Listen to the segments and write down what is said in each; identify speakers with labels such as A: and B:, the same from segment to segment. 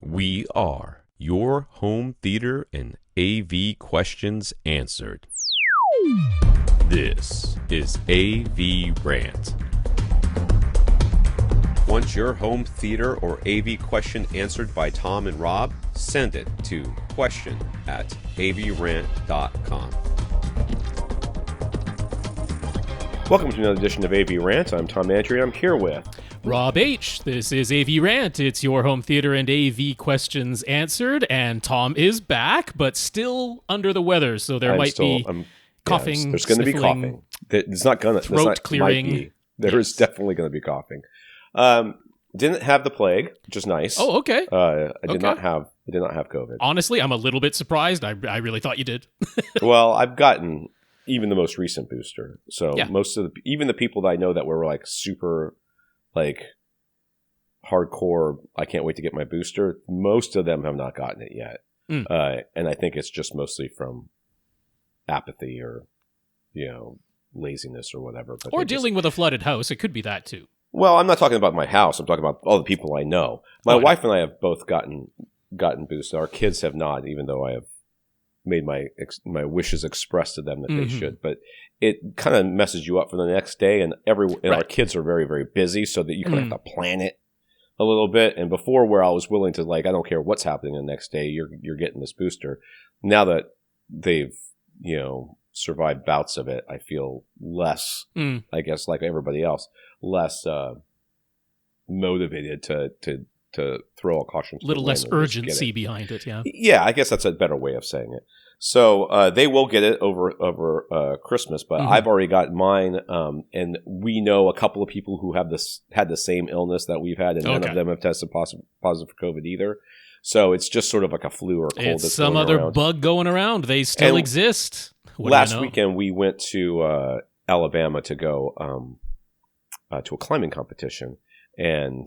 A: We are your home theater and AV questions answered. This is AVRant. Want your home theater or AV question answered by Tom and Rob? Send it to question@avrant.com. Welcome to another edition of AVRant. I'm Tom Andrew. I'm here with
B: Rob H. This is AVRant. It's your home theater and AV questions answered, and Tom is back, but still under the weather, so there might be coughing,
A: there's going to be coughing. It's not going to.
B: Throat clearing.
A: There is definitely going to be coughing. Didn't have the plague, which is nice.
B: Oh, okay.
A: I did not have COVID.
B: Honestly, I'm a little bit surprised. I really thought you did.
A: Well, I've gotten even the most recent booster, so
B: Yeah.
A: most of even the people that I know that were like super, like hardcore, I can't wait to get my booster. Most of them have not gotten it yet, and I think it's just mostly from apathy or laziness or whatever. But
B: Or dealing with a flooded house. It could be that too.
A: Well, I'm not talking about my house. I'm talking about all the people I know. My wife and I have both gotten boosted. Our kids have not, even though I have made my wishes express to them that they should. But it kind of messes you up for the next day, and our kids are very, very busy, so that you kind of have to plan it a little bit. And before, where I was willing to, like, I don't care what's happening the next day, you're getting this booster. Now that they've survived bouts of it, I feel less, I guess, like everybody else, less motivated to throw a caution.
B: A little less urgency behind it, yeah.
A: Yeah, I guess that's a better way of saying it. So they will get it over Christmas, but I've already got mine, and we know a couple of people who have had the same illness that we've had, and none of them have tested positive for COVID either. So it's just sort of like a flu or cold.
B: It's some other bug going around. They still exist.
A: Last weekend we went to Alabama to go to a climbing competition, and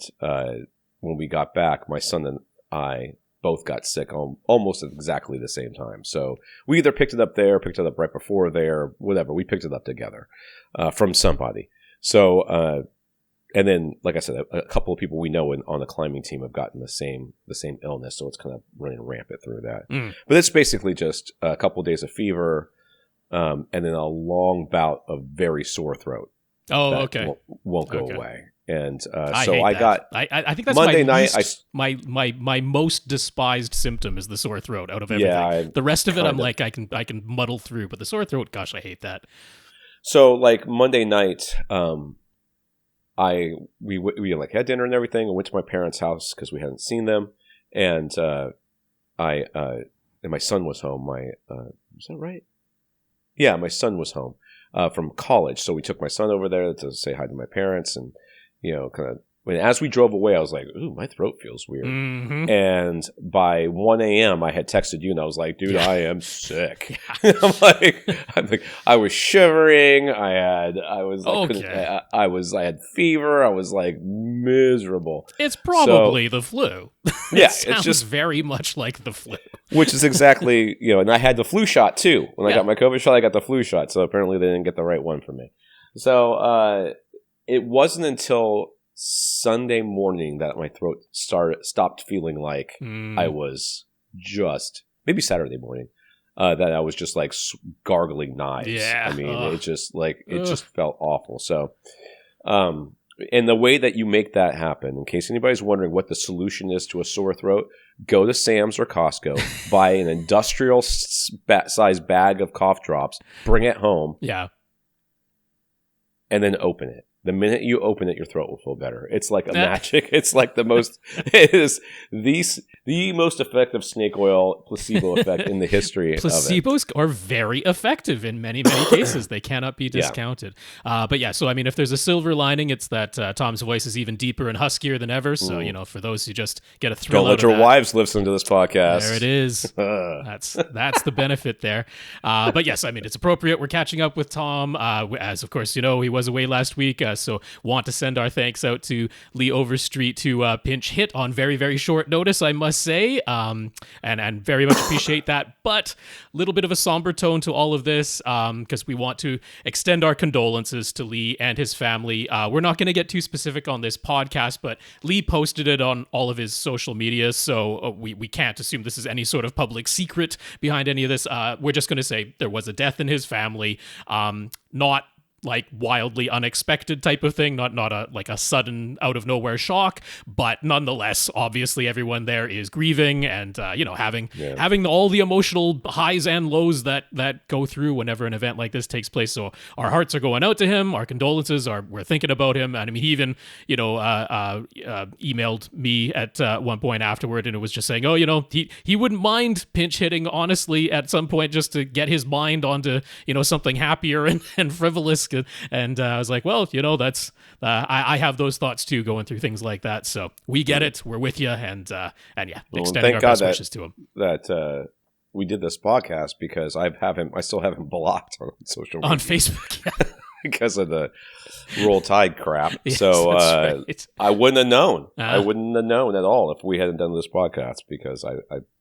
A: when we got back, my son and I both got sick almost at exactly the same time. So we either picked it up there, picked it up right before there, whatever. We picked it up together from somebody. So and then, like I said, a couple of people we know on the climbing team have gotten the same illness. So it's kind of running rampant through that. But it's basically just a couple of days of fever, and then a long bout of very sore throat.
B: Oh, okay.
A: Won't go away. And
B: I think that's
A: Monday night.
B: My most despised symptom is the sore throat out of everything.
A: Yeah,
B: the rest of it, I'm like I can muddle through, but the sore throat, gosh, I hate that.
A: So like Monday night, we like had dinner and everything, and went to my parents' house because we hadn't seen them, and my son was home. Is that right? Yeah, my son was home from college, so we took my son over there to say hi to my parents, and kind of. As we drove away, I was like, "Ooh, my throat feels weird." And by 1 a.m., I had texted you, and I was like, "Dude, I am sick." I'm like, I was shivering. I had fever. I was like miserable.
B: It's probably the flu.
A: Yeah,
B: it's just very much like the flu.
A: Which is exactly and I had the flu shot too. When I got my COVID shot, I got the flu shot. So apparently, they didn't get the right one for me. So it wasn't until Sunday morning that my throat stopped feeling like I was just, maybe Saturday morning, that I was just like gargling knives.
B: Yeah.
A: I mean, it just felt awful. So, and the way that you make that happen, in case anybody's wondering what the solution is to a sore throat, go to Sam's or Costco, buy an industrial size bag of cough drops, bring it home.
B: Yeah.
A: And then open it. The minute you open it, your throat will feel better. It's like a magic. It's like it is the most effective snake oil placebo effect in the history of it.
B: Placebos are very effective in many, many cases. They cannot be discounted. But yeah, so I mean, if there's a silver lining, it's that Tom's voice is even deeper and huskier than ever. So, for those who just get a thrill
A: Don't let your wives listen to this podcast.
B: There it is. That's the benefit there. But yes, I mean, it's appropriate. We're catching up with Tom. As, of course, he was away last week. So want to send our thanks out to Lee Overstreet to pinch hit on very, very short notice, I must say, and very much appreciate that. But a little bit of a somber tone to all of this, because we want to extend our condolences to Lee and his family. We're not going to get too specific on this podcast, but Lee posted it on all of his social media, so we can't assume this is any sort of public secret behind any of this. We're just going to say there was a death in his family, not like wildly unexpected type of thing, not a like a sudden out of nowhere shock, but nonetheless, obviously everyone there is grieving and having all the emotional highs and lows that go through whenever an event like this takes place. So our hearts are going out to him. Our condolences we're thinking about him. And I mean, he even emailed me at one point afterward, and it was just saying, he wouldn't mind pinch hitting honestly at some point just to get his mind onto something happier and frivolous. And I was like, well, that's I have those thoughts too, going through things like that. So we get it. We're with you, and extending our best wishes to him.
A: That we did this podcast because I still have him blocked on social media.
B: On Facebook, yeah.
A: Because of the Roll Tide crap.
B: Yes,
A: so
B: right.
A: I wouldn't have known. I wouldn't have known at all if we hadn't done this podcast, because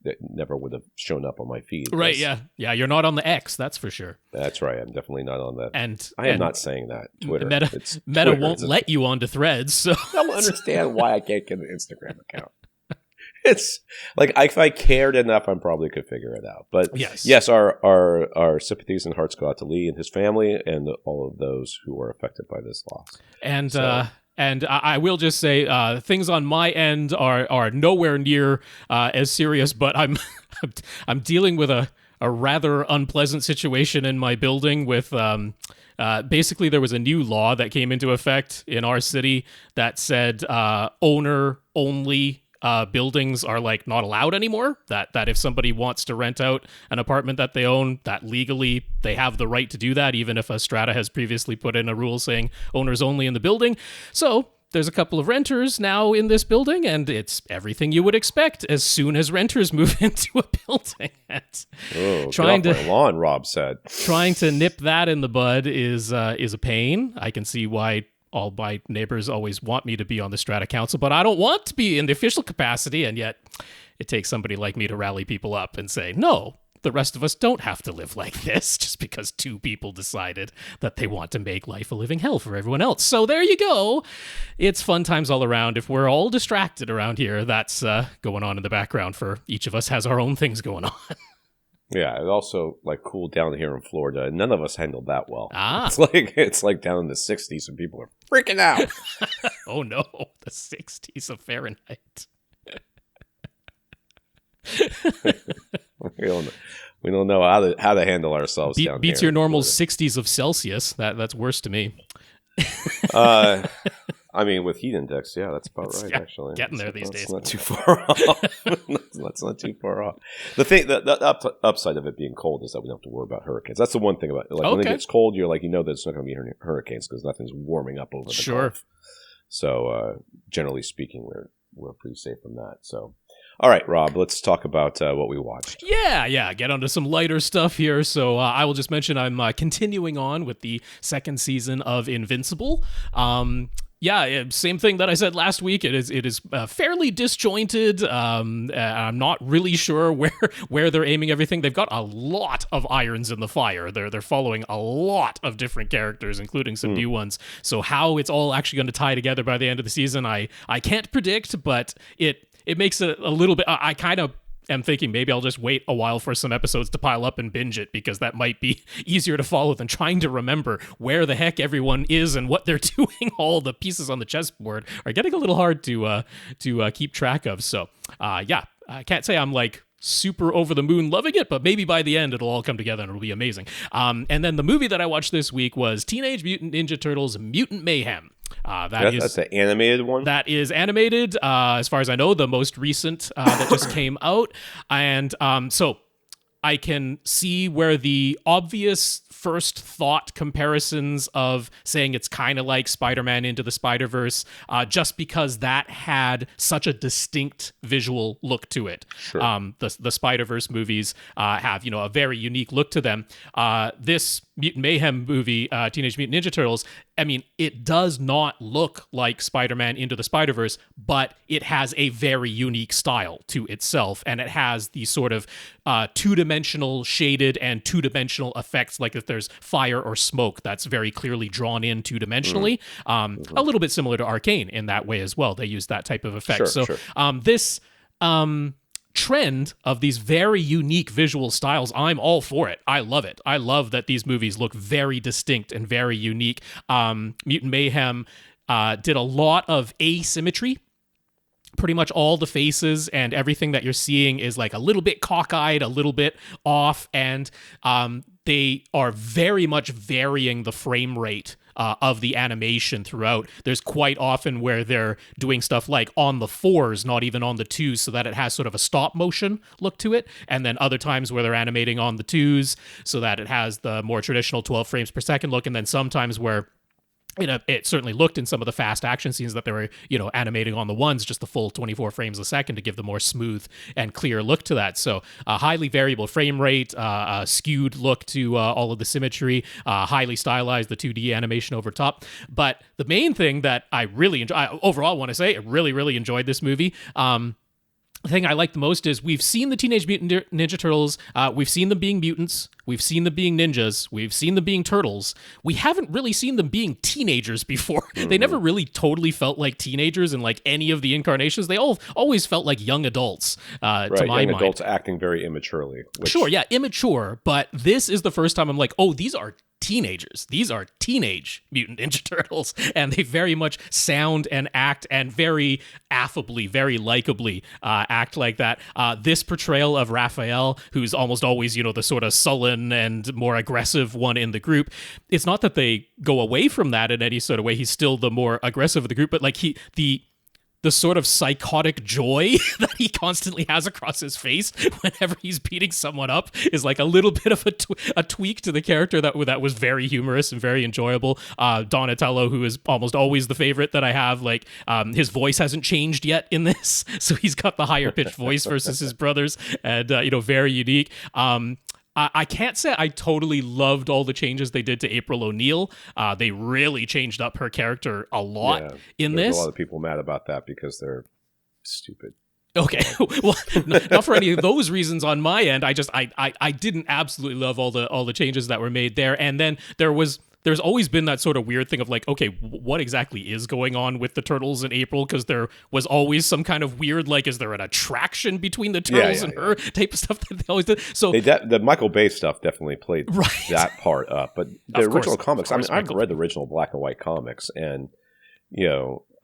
A: it never would have shown up on my feed.
B: Right, yeah. Yeah, you're not on the X, that's for sure.
A: That's right. I'm definitely not on that.
B: And
A: I am not saying that. Twitter.
B: Meta won't let you onto Threads. So
A: I don't understand why I can't get an Instagram account. It's like, if I cared enough, I probably could figure it out. But yes, our sympathies and hearts go out to Lee and his family and all of those who are affected by this loss.
B: And I will just say, things on my end are nowhere near as serious, but I'm dealing with a rather unpleasant situation in my building with. Basically, there was a new law that came into effect in our city that said owner only. Buildings are like not allowed anymore. That if somebody wants to rent out an apartment that they own, that legally they have the right to do that, even if a strata has previously put in a rule saying owners only in the building. So there's a couple of renters now in this building, and it's everything you would expect as soon as renters move into a building.
A: Trying to lawn, Rob said.
B: Trying to nip that in the bud is a pain. I can see why. All my neighbors always want me to be on the strata council, but I don't want to be in the official capacity, and yet it takes somebody like me to rally people up and say, no, the rest of us don't have to live like this just because two people decided that they want to make life a living hell for everyone else. So there you go. It's fun times all around. If we're all distracted around here, that's going on in the background for each of us has our own things going on.
A: Yeah, it also cooled down here in Florida. None of us handled that well. It's like down in the 60s and people are freaking out.
B: Oh no, the 60s of Fahrenheit.
A: We don't know how to handle ourselves down here.
B: Beats your normal 60s of Celsius. That's worse to me.
A: I mean, with heat index, yeah, that's about right. Actually,
B: getting there these days.
A: That's not too far off. That's not too far off. The upside of it being cold is that we don't have to worry about hurricanes. That's the one thing about it. When it gets cold, you're there's not going to be hurricanes because nothing's warming up over the Gulf. So, generally speaking, we're pretty safe from that. So. All right, Rob, let's talk about what we watched.
B: Yeah, get onto some lighter stuff here. So I will just mention I'm continuing on with the second season of Invincible. Same thing that I said last week. It is fairly disjointed. I'm not really sure where they're aiming everything. They've got a lot of irons in the fire. They're following a lot of different characters, including some new ones. So how it's all actually going to tie together by the end of the season, I can't predict, but it makes it a little bit. I kind of am thinking maybe I'll just wait a while for some episodes to pile up and binge it, because that might be easier to follow than trying to remember where the heck everyone is and what they're doing. All the pieces on the chessboard are getting a little hard to keep track of. So, I can't say I'm super over the moon loving it, but maybe by the end it'll all come together and it'll be amazing. And then the movie that I watched this week was Teenage Mutant Ninja Turtles Mutant Mayhem.
A: That's the animated one?
B: That is animated, as far as I know, the most recent that just came out. And so I can see where the obvious first thought comparisons of saying it's kind of like Spider-Man Into the Spider-Verse, just because that had such a distinct visual look to it.
A: Sure.
B: The Spider-Verse movies have, a very unique look to them. This Mutant Mayhem movie, Teenage Mutant Ninja Turtles, I mean, it does not look like Spider-Man Into the Spider-Verse, but it has a very unique style to itself, and it has these sort of two-dimensional shaded and two-dimensional effects, like if there's fire or smoke, that's very clearly drawn in two-dimensionally. A little bit similar to Arcane in that way as well. They use that type of effect. This trend of these very unique visual styles, I'm all for it. I love it. I love that these movies look very distinct and very unique. Mutant Mayhem did a lot of asymmetry. Pretty much all the faces and everything that you're seeing is like a little bit cockeyed, a little bit off, and they are very much varying the frame rate of the animation throughout. There's quite often where they're doing stuff like on the 4s, not even on the 2s, so that it has sort of a stop motion look to it. And then other times where they're animating on the 2s, so that it has the more traditional 12 frames per second look. And then sometimes where it certainly looked in some of the fast action scenes that they were, animating on the 1s, just the full 24 frames a second to give the more smooth and clear look to that. So a highly variable frame rate, a skewed look to all of the symmetry, highly stylized, the 2D animation over top. But the main thing that I really enjoy, I overall want to say, I really, really enjoyed this movie. The thing I like the most is we've seen the Teenage Mutant Ninja Turtles. We've seen them being mutants. We've seen them being ninjas. We've seen them being turtles. We haven't really seen them being teenagers before. They never really totally felt like teenagers in like any of the incarnations. They always felt like young adults, to my mind.
A: Young adults acting very immaturely.
B: Sure, yeah, immature. But this is the first time I'm like, oh, these are teenagers. These are teenage Mutant Ninja Turtles, and they very much sound and act and very affably, very likably act like that. This portrayal of Raphael, who's almost always, the sort of sullen and more aggressive one in the group, it's not that they go away from that in any sort of way. He's still the more aggressive of the group, but like the sort of psychotic joy that he constantly has across his face whenever he's beating someone up is like a little bit of a tweak to the character that was very humorous and very enjoyable. Donatello, who is almost always the favorite that I have, like his voice hasn't changed yet in this, so he's got the higher pitched voice versus his brothers, and very unique. I can't say I totally loved all the changes they did to April O'Neil. They really changed up her character a lot in this.
A: There's a lot of people mad about that because they're stupid.
B: Okay, well, not for any of those reasons on my end. I didn't absolutely love all the changes that were made there. And then there's always been that sort of weird thing of like, okay, what exactly is going on with the Turtles in April? Because there was always some kind of weird, like, is there an attraction between the Turtles and her type of stuff that they always did? So
A: the Michael Bay stuff definitely played that part up. But the original comics, I mean, I've read the original black and white comics, and,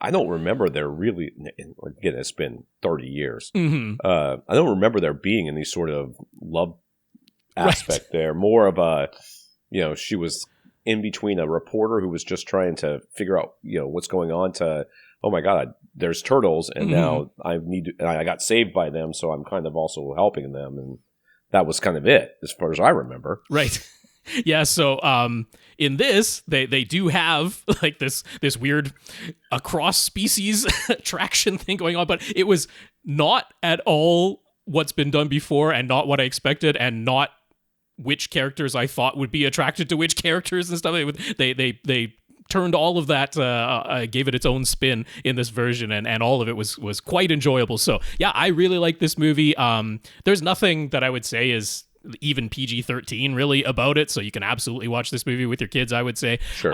A: I don't remember there really, again, it's been 30 years. I don't remember there being any sort of love aspect there. More of a, she was in between a reporter who was just trying to figure out, what's going on to, oh my God, there's turtles, and now I got saved by them, so I'm kind of also helping them, and that was kind of it, as far as I remember.
B: Right. Yeah, so in this, they do have like this weird across species attraction thing going on, but it was not at all what's been done before, and not what I expected, and not which characters I thought would be attracted to which characters and stuff. They turned all of that, gave it its own spin in this version, and all of it was quite enjoyable. So yeah, I really like this movie. There's nothing that I would say is even PG-13 really about it, so you can absolutely watch this movie with your kids, I would say. Sure.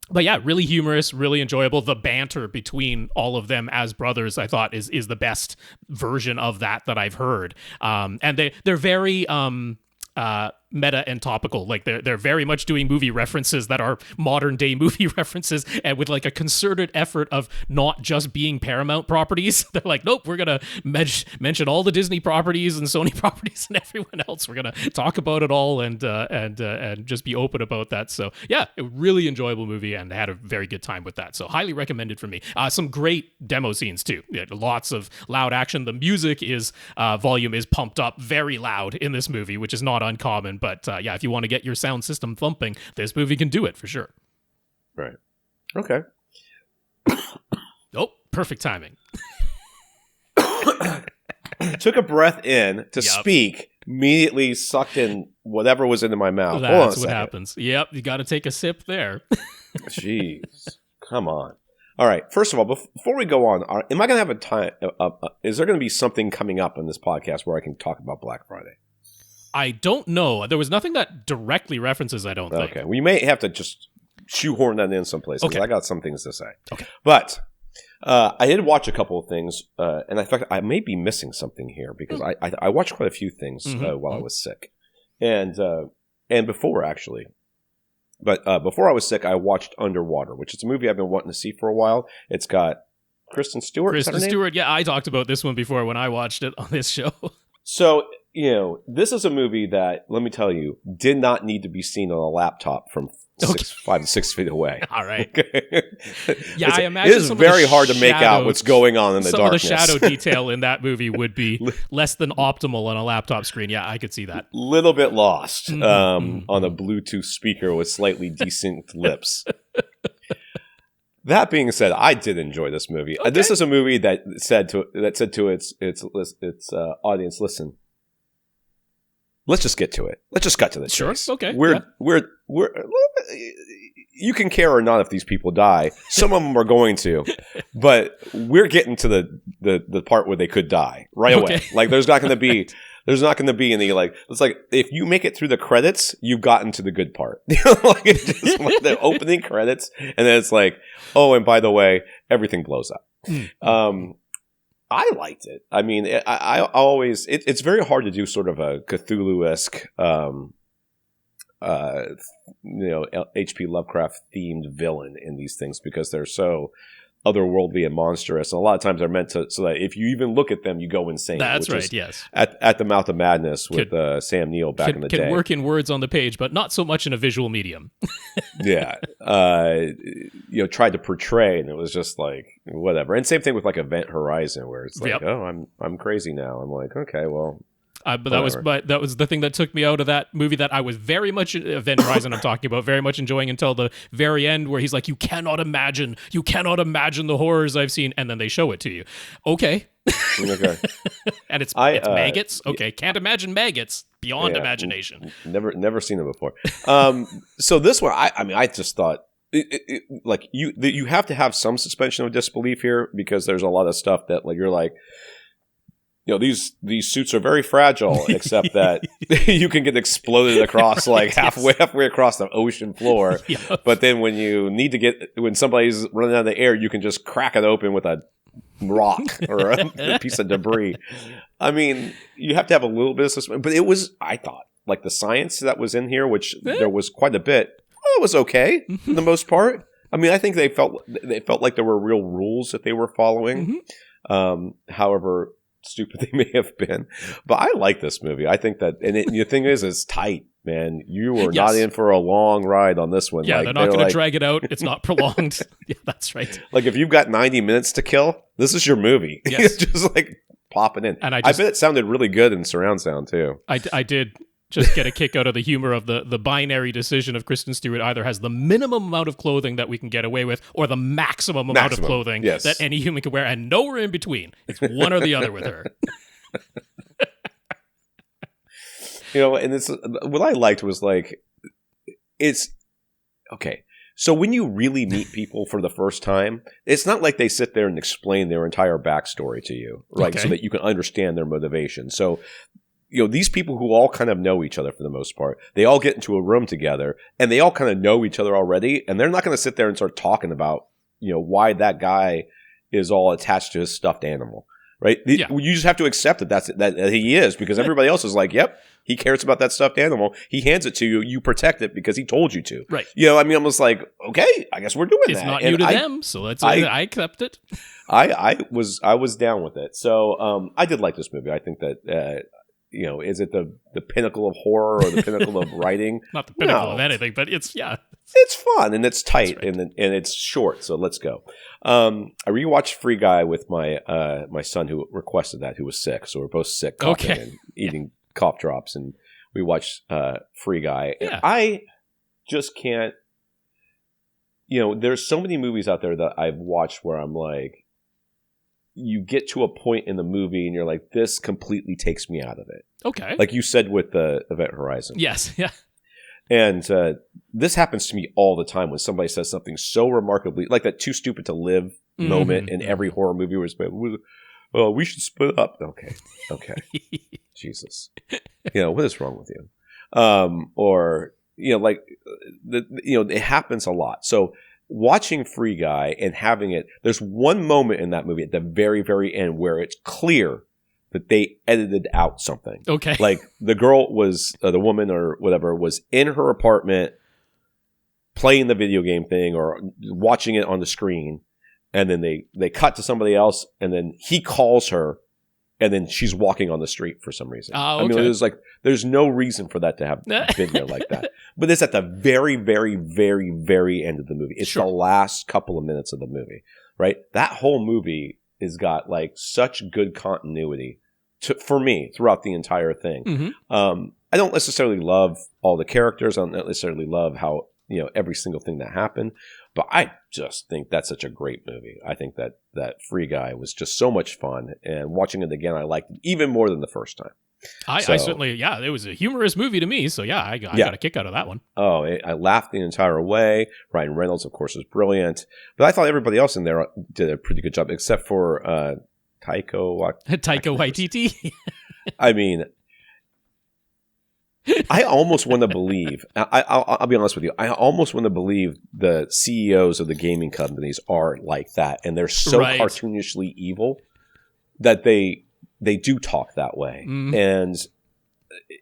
B: But yeah, really humorous, really enjoyable. The banter between all of them as brothers, I thought, is the best version of that I've heard. And they're very meta and topical. Like they're very much doing movie references that are modern day movie references, and with like a concerted effort of not just being Paramount properties. They're like, nope, we're gonna mention all the Disney properties and Sony properties and everyone else. We're gonna talk about it all and just be open about that. So yeah, a really enjoyable movie, and had a very good time with that. So highly recommended for me. Some great demo scenes too. Yeah, lots of loud action. The music volume is pumped up very loud in this movie, which is not uncommon. But yeah, if you want to get your sound system thumping, this movie can do it for sure.
A: Right. Okay.
B: Oh, perfect timing.
A: Took a breath in to speak, immediately sucked in whatever was into my mouth.
B: That's what happens. Yep, you got to take a sip there.
A: Jeez, come on. All right. First of all, before we go on, am I going to have a time? Is there going to be something coming up in this podcast where I can talk about Black Friday?
B: I don't know. There was nothing that directly references. I don't think.
A: Okay. We may have to just shoehorn that in someplace.
B: Okay.
A: I got some things to say.
B: Okay.
A: But I did watch a couple of things, and in fact, I may be missing something here because I watched quite a few things while I was sick, and before actually. But before I was sick, I watched Underwater, which is a movie I've been wanting to see for a while. It's got Kristen Stewart.
B: Kristen Stewart, yeah, I talked about this one before when I watched it on this show.
A: So, this is a movie that, let me tell you, did not need to be seen on a laptop from 5 to 6 feet away.
B: All right.
A: Yeah, I imagine it is very hard to make out what's going on in the darkness.
B: Some of the shadow detail in that movie would be less than optimal on a laptop screen. Yeah, I could see that.
A: Little bit lost on a Bluetooth speaker with slightly desynced lips. That being said, I did enjoy this movie. Okay. This is a movie that said to its audience, listen. Let's just get to it. Let's just cut to the chase.
B: Sure. Okay.
A: We're you can care or not if these people die. Some of them are going to, but we're getting to the part where they could die right away. Like there's not going to be any it's like if you make it through the credits, you've gotten to the good part. Like it's just like the opening credits, and then it's like, oh, and by the way, everything blows up. I liked it. I mean, I always it's very hard to do sort of a Cthulhu-esque, H.P. Lovecraft themed villain in these things because they're so otherworldly and monstrous, and a lot of times they're meant to so that if you even look at them, you go insane.
B: That's right. Yes.
A: At the Mouth of Madness with Sam Neill back in the day.
B: Can work in words on the page, but not so much in a visual medium.
A: Yeah. Tried to portray, and it was just like whatever. And same thing with like Event Horizon, where it's like, oh, I'm crazy now. I'm like, okay, well.
B: But that was the thing that took me out of that movie that I was very much Event Horizon I'm talking about, very much enjoying until the very end where he's like, you cannot imagine the horrors I've seen, and then they show it to you. Okay. And it's maggots. Okay, can't imagine maggots beyond imagination.
A: Never seen them before. So this one, I just thought you have to have some suspension of disbelief here because there's a lot of stuff that like you're like. These suits are very fragile, except that you can get exploded across like halfway across the ocean floor. Yep. But then when somebody's running out of the air, you can just crack it open with a rock or a piece of debris. I mean, you have to have a little bit of suspension. But it was, I thought, like the science that was in here, which there was quite a bit. It was okay for the most part. I mean, I think they felt like there were real rules that they were following. However stupid they may have been, but I like this movie. I think that, and the thing is, it's tight, man. You are not in for a long ride on this one.
B: Yeah, they're not going to drag it out. It's not prolonged. Yeah, that's right.
A: Like if you've got 90 minutes to kill, this is your movie. Yes. Just like pop it in. And I bet it sounded really good in surround sound too.
B: I did just get a kick out of the humor of the binary decision of Kristen Stewart either has the minimum amount of clothing that we can get away with or the maximum amount of clothing that any human can wear, and nowhere in between. It's one or the other with her.
A: And it's what I liked was like it's okay. So when you really meet people for the first time, it's not like they sit there and explain their entire backstory to you, right? So that you can understand their motivation. So these people who all kind of know each other for the most part, they all get into a room together and they all kind of know each other already. And they're not going to sit there and start talking about, why that guy is all attached to his stuffed animal, right? You just have to accept that he is, because everybody else is like, yep, he cares about that stuffed animal. He hands it to you. You protect it because he told you to.
B: Right.
A: I'm just like, okay, I guess we're doing that.
B: It's not you to them, so I accept it.
A: I was down with it. So I did like this movie. I think that, is it the pinnacle of horror or the pinnacle of writing?
B: Not the pinnacle of anything, but it's
A: fun and it's tight and it's short. So let's go. I rewatched Free Guy with my son who requested that, who was sick. So we're both sick, coughing and eating cough drops, and we watched Free Guy.
B: Yeah.
A: And I just can't. There's so many movies out there that I've watched where I'm like, you get to a point in the movie and you're like, this completely takes me out of it.
B: Okay.
A: Like you said with the Event Horizon.
B: Yes. Yeah.
A: And this happens to me all the time when somebody says something so remarkably, like that too stupid to live moment in every horror movie where it's been, well, we should split up. Okay. Jesus. What is wrong with you? Or, it happens a lot. So watching Free Guy and having it, there's one moment in that movie at the very, very end where it's clear that they edited out something.
B: Okay.
A: Like the girl was, the woman or whatever, was in her apartment playing the video game thing or watching it on the screen. And then they cut to somebody else and then he calls her and then she's walking on the street for some reason.
B: Oh, okay.
A: I mean, it was like, there's no reason for that to have been there like that. But it's at the very, very, very, very end of the movie. It's the last couple of minutes of the movie, right? That whole movie has got like such good continuity for me throughout the entire thing. Mm-hmm. I don't necessarily love all the characters. I don't necessarily love how, every single thing that happened. But I just think that's such a great movie. I think that Free Guy was just so much fun. And watching it again, I liked it even more than the first time.
B: I certainly, it was a humorous movie to me. So, I got a kick out of that one.
A: Oh, I laughed the entire way. Ryan Reynolds, of course, was brilliant. But I thought everybody else in there did a pretty good job, except for Taika
B: Waititi.
A: I mean, I almost want to believe, I'll be honest with you, I almost want to believe the CEOs of the gaming companies are like that. And they're so cartoonishly evil that they do talk that way. Mm. And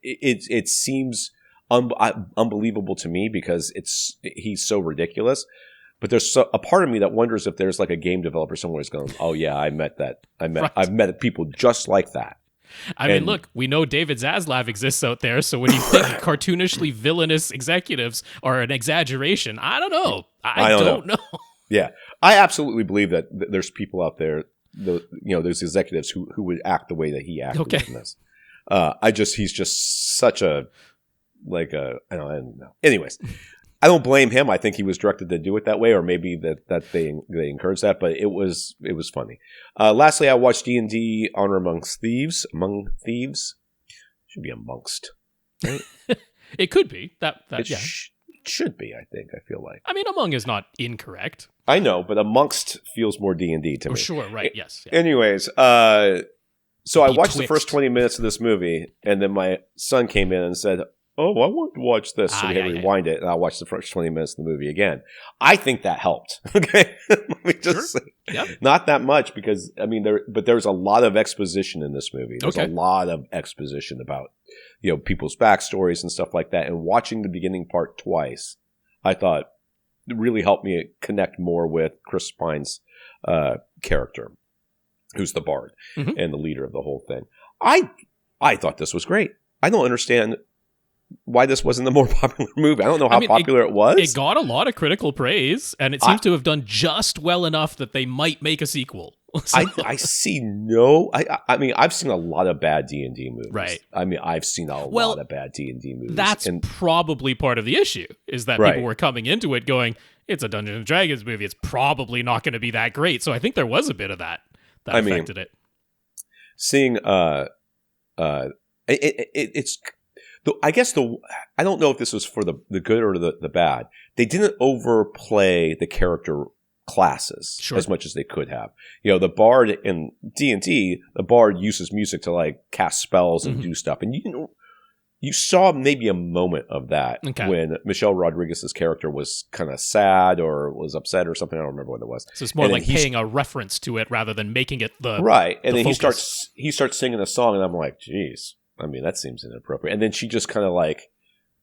A: it seems unbelievable to me because he's so ridiculous. But there's a part of me that wonders if there's like a game developer somewhere who's going, oh yeah, I've met people just like that.
B: I mean, look, we know David Zaslav exists out there, so when you think cartoonishly villainous executives are an exaggeration, I don't know. I don't know.
A: Yeah, I absolutely believe that there's people out there, there's executives who would act the way that he acted in this. He's just such a, I don't know. Anyways, I don't blame him. I think he was directed to do it that way, or maybe that they encouraged that. But it was funny. Lastly, I watched D&D Honor Among Thieves. Among Thieves should be amongst, right?
B: It could be that.
A: Should be. I think. I feel like.
B: I mean, among is not incorrect.
A: I know, but amongst feels more D&D to me.
B: Sure. Right. Yes.
A: Yeah. Anyways, so I watched the first 20 minutes of this movie, and then my son came in and said, oh, I want to watch this. So we had to rewind it, and I watched the first 20 minutes of the movie again. I think that helped. Okay? Let me just say. Yep. Not that much because, I mean, there's a lot of exposition in this movie. There's a lot of exposition about, people's backstories and stuff like that. And watching the beginning part twice, I thought it really helped me connect more with Chris Pine's character, who's the bard and the leader of the whole thing. I thought this was great. I don't understand why this wasn't a more popular movie. I don't know how popular it was.
B: It got a lot of critical praise, and it seems to have done just well enough that they might make a sequel. So.
A: I see no... I mean, I've seen a lot of bad D&D movies.
B: Right.
A: I mean, I've seen a lot of bad D&D movies.
B: That's probably part of the issue, is that people were coming into it going, it's a Dungeons & Dragons movie. It's probably not going to be that great. So I think there was a bit of that affected it.
A: Seeing... it's... I guess I don't know if this was for the good or the bad. They didn't overplay the character classes as much as they could have. The bard in D&D, the bard uses music to cast spells and do stuff. And you saw maybe a moment of that when Michelle Rodriguez's character was kind of sad or was upset or something. I don't remember what it was.
B: So it's more like paying a reference to it rather than making it the
A: right. And
B: the
A: then
B: focus.
A: he starts singing a song, and I'm like, geez. I mean, that seems inappropriate. And then she just kind of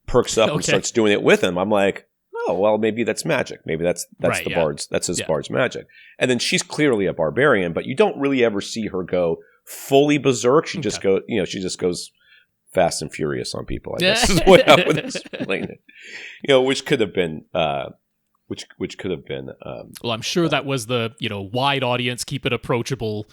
A: perks up and starts doing it with him. I'm like, oh, well, maybe that's magic. Maybe that's the bard's, that's his bard's magic. And then she's clearly a barbarian, but you don't really ever see her go fully berserk. She just she just goes fast and furious on people, I guess is the way I would explain it. Which could have been, which could have been.
B: Well, I'm sure that was the, wide audience, keep it approachable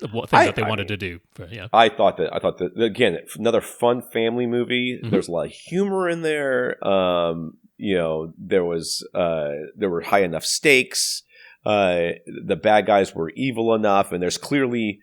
B: that they wanted to do. But,
A: I thought that again, another fun family movie. Mm-hmm. There's a lot of humor in there. There were high enough stakes. the bad guys were evil enough, and there's clearly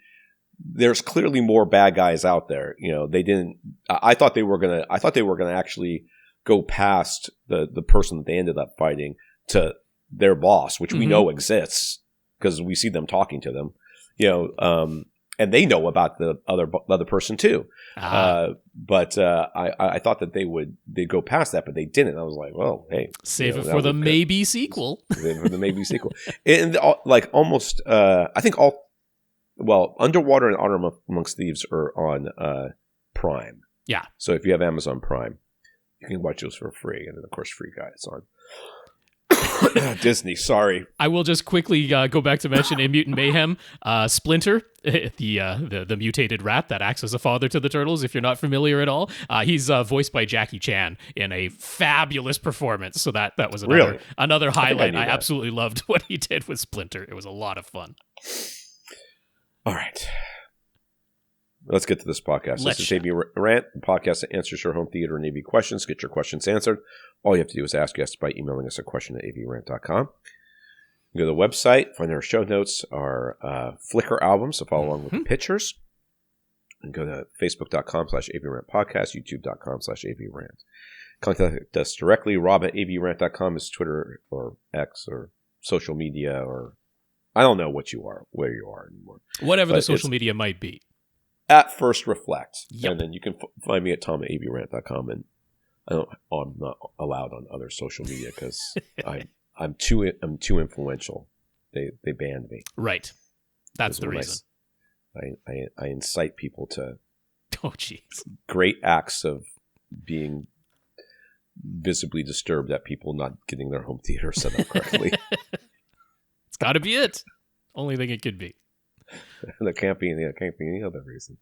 A: more bad guys out there. You know, they didn't. I thought they were gonna actually go past the person that they ended up fighting to their boss, which we know exists because we see them talking to them. You know, and they know about the other person too. But I thought that they'd go past that, but they didn't. I was like, well, hey,
B: save it for the maybe sequel.
A: Save it for the maybe sequel. And like almost, I think Underwater and Honor Amongst Thieves are on Prime.
B: Yeah.
A: So if you have Amazon Prime, you can watch those for free, and then of course Free Guy's on. Disney, sorry.
B: I will just quickly go back to mention in Mutant Mayhem, Splinter, the mutated rat that acts as a father to the turtles, if you're not familiar at all. He's voiced by Jackie Chan in a fabulous performance. So that was another highlight. I absolutely loved what he did with Splinter. It was a lot of fun.
A: All right. Let's get to this podcast. This is AVRant, the podcast that answers your home theater and AV questions. Get your questions answered. All you have to do is ask us by emailing us a question at avrant.com. You go to the website, find our show notes, our Flickr album, so follow along with the pictures. And go to facebook.com/AVRant podcast, youtube.com/AVRant. Contact us directly. Rob at avrant.com is Twitter or X or social media, or I don't know where you are anymore.
B: Whatever the social media might be.
A: At First Reflect.
B: Yep.
A: And then you can find me at tom at avrant.com. And I'm not allowed on other social media because I'm too influential. They banned me.
B: Right. That's the reason.
A: I incite people to
B: great
A: acts of being visibly disturbed at people not getting their home theater set up correctly.
B: It's got to be it. Only thing it could be.
A: There can't be any other reason.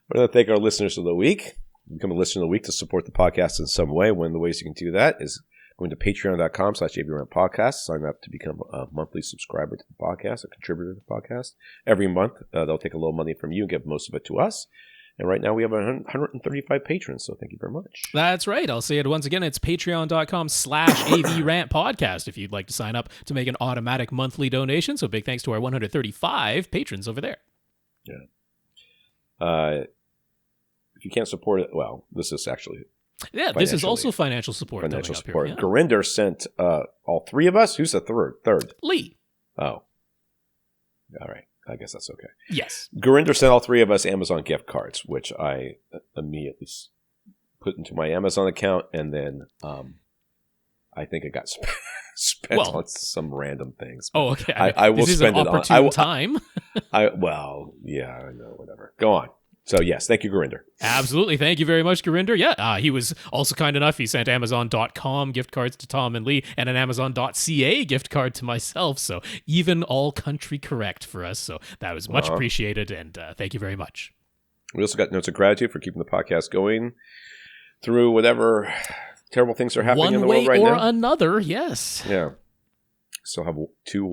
A: We're going to thank our listeners of the week. Become a listener of the week to support the podcast in some way. One of the ways you can do that is going to patreon.com/AVRant podcast. Sign up to become a monthly subscriber to the podcast, a contributor to the podcast. Every month, they'll take a little money from you and give most of it to us. And right now we have 135 patrons, so thank you very much.
B: That's right. I'll say it once again. It's patreon.com/AVRant podcast if you'd like to sign up to make an automatic monthly donation. So big thanks to our 135 patrons over there.
A: Yeah. If you can't support it, well, this is actually...
B: Yeah, this is also financial support.
A: Financial support.
B: Here, yeah.
A: Gurinder sent all three of us. Who's the third?
B: Lee.
A: Oh. All right. I guess that's okay.
B: Yes.
A: Gurinder sent all three of us Amazon gift cards, which I immediately put into my Amazon account, and then I think it got spent on some random things.
B: Oh, okay.
A: I will spend it on
B: time.
A: I know, whatever. Go on. So, yes, thank you, Gurinder.
B: Absolutely. Thank you very much, Gurinder. Yeah, he was also kind enough. He sent Amazon.com gift cards to Tom and Lee and an Amazon.ca gift card to myself. So even all country correct for us. So that was much appreciated, and thank you very much.
A: We also got notes of gratitude for keeping the podcast going through whatever terrible things are happening in the world right now.
B: One way or another, yes.
A: Yeah. Still have two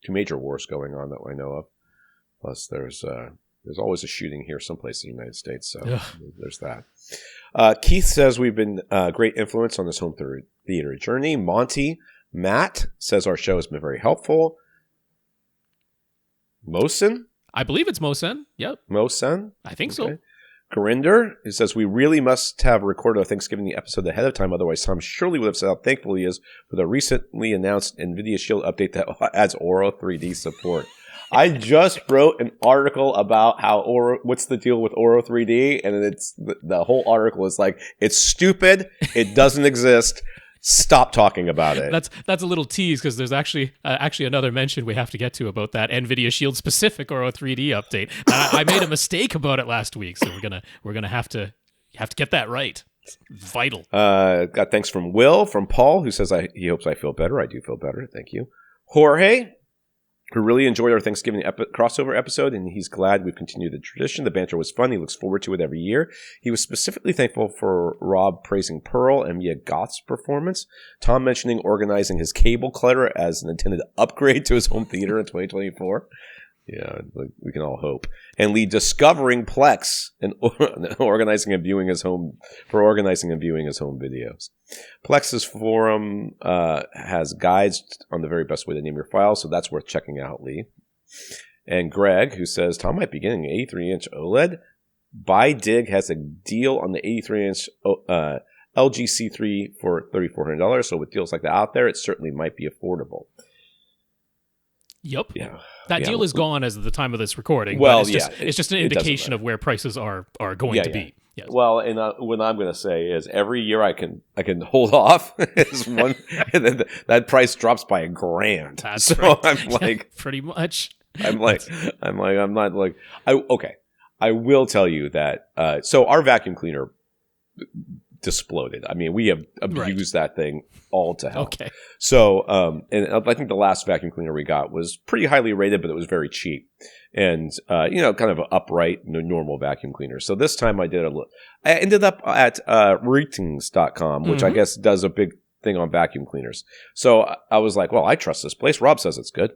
A: major wars going on that I know of. Plus, there's always a shooting here someplace in the United States, so there's that. Keith says we've been a great influence on this home theater journey. Matt says our show has been very helpful. Mohsen?
B: I believe it's Mohsen. Yep.
A: Mohsen?
B: I think so.
A: Gurinder, it says we really must have recorded a Thanksgiving episode ahead of time, otherwise Tom surely would have said how thankful he is for the recently announced NVIDIA Shield update that adds Auro 3D support. I just wrote an article about what's the deal with Auro 3D, and it's the whole article is like, it's stupid, it doesn't exist, stop talking about it.
B: That's a little tease because there's actually another mention we have to get to about that NVIDIA Shield specific Auro 3D update. I made a mistake about it last week, so we're gonna have to get that right. It's vital.
A: Got thanks from Will, from Paul, who says he hopes I feel better. I do feel better. Thank you. Jorge, who really enjoyed our Thanksgiving crossover episode, and he's glad we've continued the tradition. The banter was fun. He looks forward to it every year. He was specifically thankful for Rob praising Pearl and Mia Goth's performance, Tom mentioning organizing his cable clutter as an intended upgrade to his home theater in 2024. Yeah, like, we can all hope. And Lee discovering Plex and organizing and viewing his home videos. Plex's forum has guides on the very best way to name your file, so that's worth checking out, Lee. And Greg, who says, Tom might be getting an 83-inch OLED. BuyDig has a deal on the 83-inch LG C3 for $3,400, so with deals like that out there, it certainly might be affordable.
B: Yep.
A: Yeah.
B: That deal is gone as of the time of this recording.
A: Well,
B: but it's just an indication of where prices are going to be. Yes.
A: Well, and what I'm going to say is every year I can hold off is one, and then that price drops by $1,000.
B: That's
A: so
B: right.
A: I'm like,
B: pretty much.
A: I'm not like, okay. I will tell you that. So our vacuum cleaner exploded. I mean, we have abused that thing all to hell.
B: Okay.
A: So, and I think the last vacuum cleaner we got was pretty highly rated, but it was very cheap. And, kind of an upright, normal vacuum cleaner. So this time I ended up at ratings.com, which I guess does a big thing on vacuum cleaners. So I was like, well, I trust this place. Rob says it's good.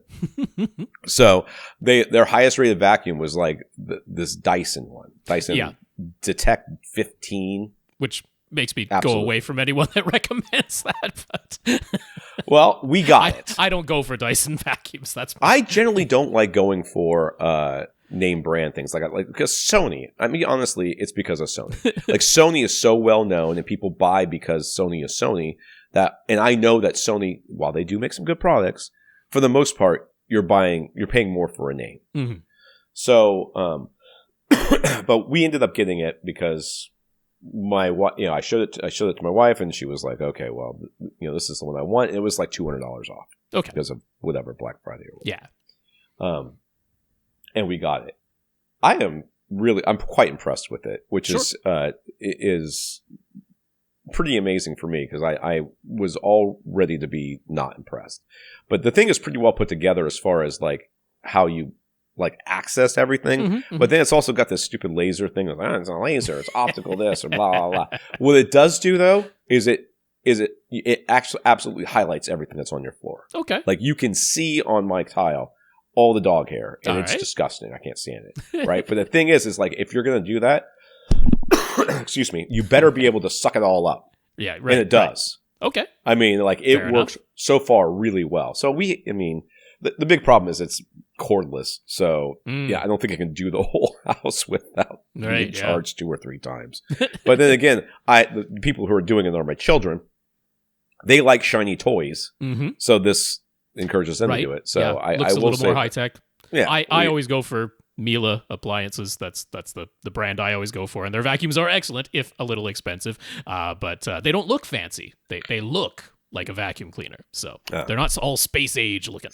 A: So their highest rated vacuum was like this Dyson one. Dyson Detect 15.
B: Which makes me go away from anyone that recommends that. But
A: well, we got it.
B: I don't go for Dyson vacuums.
A: I generally don't like going for name brand things like because Sony. I mean, honestly, it's because of Sony. Like Sony is so well known, and people buy because Sony is Sony. And I know that Sony, while they do make some good products, for the most part, you're paying more for a name. Mm-hmm. So, but we ended up getting it because I showed it to my wife, and she was like, "Okay, well, this is the one I want." And it was like $200 off, because of whatever Black Friday or whatever.
B: Yeah.
A: And we got it. I'm quite impressed with it, which is pretty amazing for me because I was all ready to be not impressed. But the thing is pretty well put together as far as like how you like access everything. Mm-hmm. But then it's also got this stupid laser thing. Like, it's a laser, it's optical this or blah, blah, blah. What it does do though is it actually absolutely highlights everything that's on your floor.
B: Okay.
A: Like you can see on my tile all the dog hair and it's disgusting. I can't stand it. Right. But the thing is like if you're going to do that, excuse me, you better be able to suck it all up.
B: Yeah, right.
A: And it does.
B: Right. Okay.
A: I mean, like it works so far really well. So the big problem is it's cordless. So yeah, I don't think I can do the whole house without being charged 2 or 3 times. But then again, the people who are doing it are my children. They like shiny toys. Mm-hmm. So this encourages them to do it. So I
B: looks
A: will
B: a little
A: say
B: more high tech.
A: Yeah.
B: I always go for Miele appliances. That's the brand I always go for, and their vacuums are excellent, if a little expensive. But they don't look fancy. They look like a vacuum cleaner, so they're not all space age looking.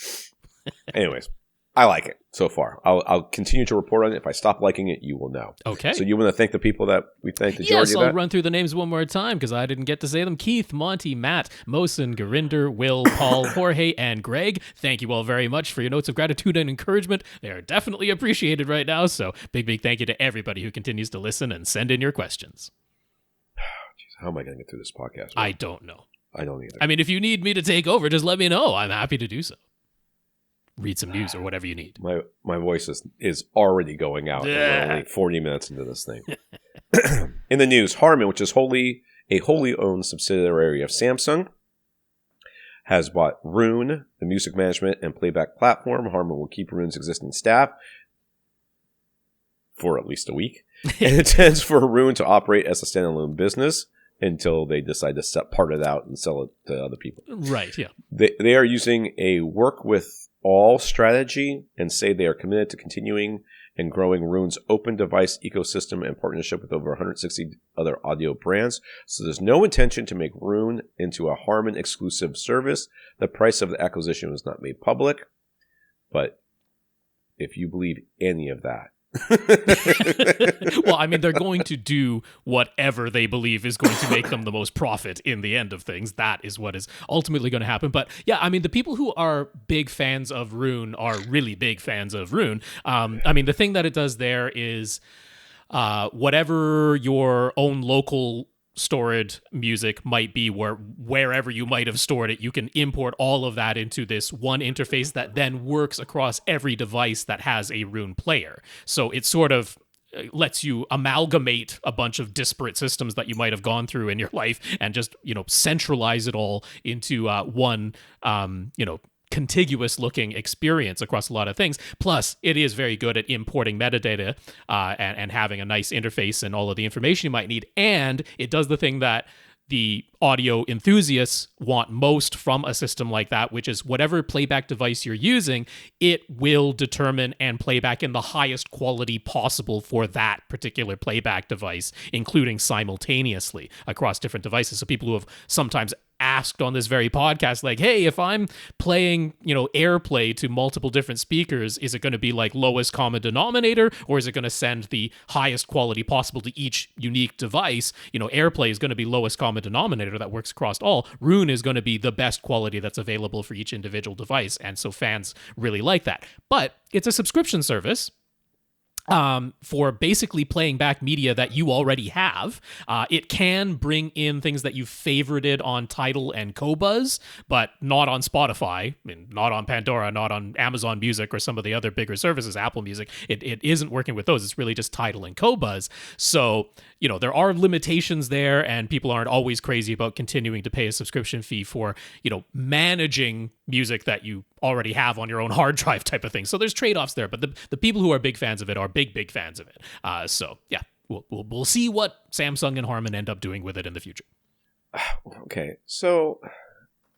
A: Anyways, I like it so far. I'll continue to report on it. If I stop liking it, you will know.
B: Okay.
A: So you want to thank the people that we thanked?
B: Yes, I'll run through the names one more time because I didn't get to say them. Keith, Monty, Matt, Mohsen, Gurinder, Will, Paul, Jorge, and Greg. Thank you all very much for your notes of gratitude and encouragement. They are definitely appreciated right now. So big thank you to everybody who continues to listen and send in your questions.
A: Jeez, how am I going to get through this podcast?
B: I don't know.
A: I don't either.
B: I mean, if you need me to take over, just let me know. I'm happy to do so. Read some news or whatever you need.
A: My voice is already going out. Yeah. We're only 40 minutes into this thing. In the news, Harman, which is a wholly owned subsidiary of Samsung, has bought Roon, the music management and playback platform. Harman will keep Roon's existing staff for at least a week and intends for Roon to operate as a standalone business until they decide to set part of it out and sell it to other people.
B: Right, yeah.
A: They are using a work with all strategy and say they are committed to continuing and growing Roon's open device ecosystem and partnership with over 160 other audio brands. So there's no intention to make Roon into a Harman exclusive service. The price of the acquisition was not made public, but if you believe any of that.
B: Well, I mean, they're going to do whatever they believe is going to make them the most profit in the end of things. That is what is ultimately going to happen. But yeah, I mean, the people who are big fans of Roon are really big fans of Roon. I mean, the thing that it does there is whatever your own local stored music might be wherever you might have stored it. You can import all of that into this one interface that then works across every device that has a Roon player. So it sort of lets you amalgamate a bunch of disparate systems that you might have gone through in your life and just, centralize it all into one, contiguous looking experience across a lot of things. Plus, it is very good at importing metadata and having a nice interface and all of the information you might need. And it does the thing that the audio enthusiasts want most from a system like that, which is whatever playback device you're using, it will determine and play back in the highest quality possible for that particular playback device, including simultaneously across different devices. So people who have sometimes asked on this very podcast, like, hey, if I'm playing, AirPlay to multiple different speakers, is it going to be like lowest common denominator, or is it going to send the highest quality possible to each unique device? AirPlay is going to be lowest common denominator that works across all. Roon is going to be the best quality that's available for each individual device, and so fans really like that. But it's a subscription service for basically playing back media that you already have. It can bring in things that you've favorited on Tidal and Qobuz, but not on Spotify, not on Pandora, not on Amazon Music or some of the other bigger services, Apple Music. It isn't working with those. It's really just Tidal and Qobuz. So, there are limitations there, and people aren't always crazy about continuing to pay a subscription fee for, managing music that you already have on your own hard drive type of thing. So there's trade-offs there, but the people who are big fans of it are big fans of it. So yeah, we'll see what Samsung and Harman end up doing with it in the future.
A: Okay, so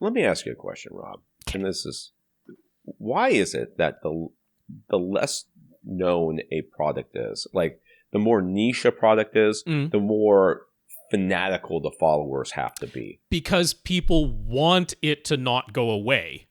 A: let me ask you a question, Rob. And this is, why is it that the less known a product is, like the more niche a product is, the more fanatical the followers have to be?
B: Because people want it to not go away.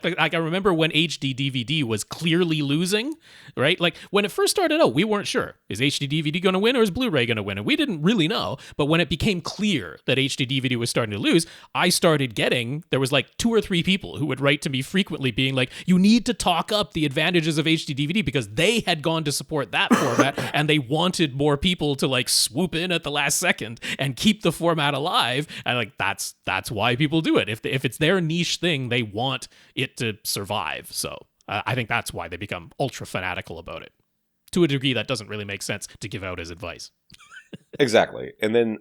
B: Like I remember when HD DVD was clearly losing, right? Like when it first started out, we weren't sure, is HD DVD going to win or is Blu-ray going to win? And we didn't really know. But when it became clear that HD DVD was starting to lose, I started there was like 2 or 3 people who would write to me frequently being like, you need to talk up the advantages of HD DVD, because they had gone to support that format and they wanted more people to like swoop in at the last second and keep the format alive. And like, that's why people do it. If it's their niche thing, they want it to survive. So I think that's why they become ultra fanatical about it, to a degree that doesn't really make sense to give out as advice.
A: Exactly. And then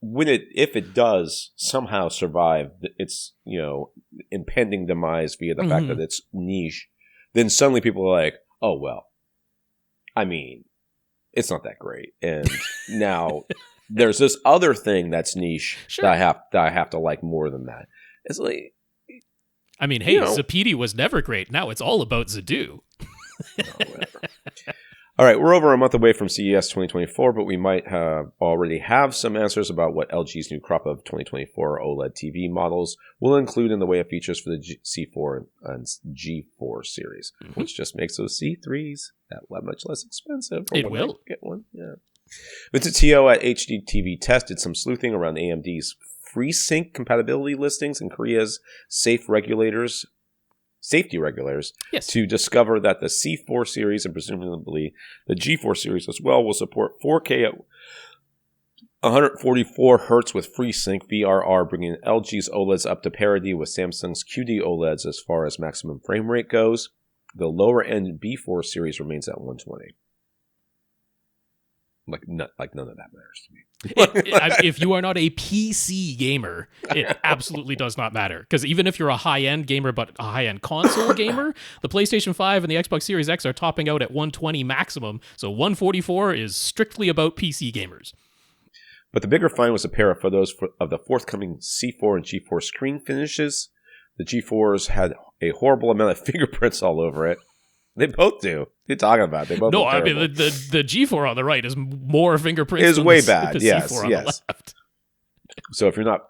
A: if it does somehow survive its impending demise via the fact that it's niche, then suddenly people are like, oh well, I mean, it's not that great. And now there's this other thing that's niche that I have to like more than that. It's like,
B: I mean, hey, Zapiti was never great. Now it's all about Zadu.
A: Whatever. All right, we're over a month away from CES 2024, but we might already have some answers about what LG's new crop of 2024 OLED TV models will include in the way of features for the C4 and G4 series, which just makes those C3s that much less expensive.
B: It will.
A: Get one, yeah. Vincent Teo at HD TV Test did some sleuthing around AMD's FreeSync compatibility listings and Korea's safety regulators to discover that the C4 series and presumably the G4 series as well will support 4K at 144 Hz with FreeSync VRR, bringing LG's OLEDs up to parity with Samsung's QD OLEDs as far as maximum frame rate goes. The lower end B4 series remains at 120. Like none of that matters to me.
B: If you are not a PC gamer, it absolutely does not matter. Because even if you're a high-end gamer, but a high-end console gamer, the PlayStation 5 and the Xbox Series X are topping out at 120 maximum. So 144 is strictly about PC gamers.
A: But the bigger find was a pair of photos of the forthcoming C4 and G4 screen finishes. The G4s had a horrible amount of fingerprints all over it. They both do. What are you talking about? They both.
B: No, I mean the G4 on the right is more fingerprints.
A: Is way bad.
B: The
A: yes,
B: C4 on the left.
A: So if you don't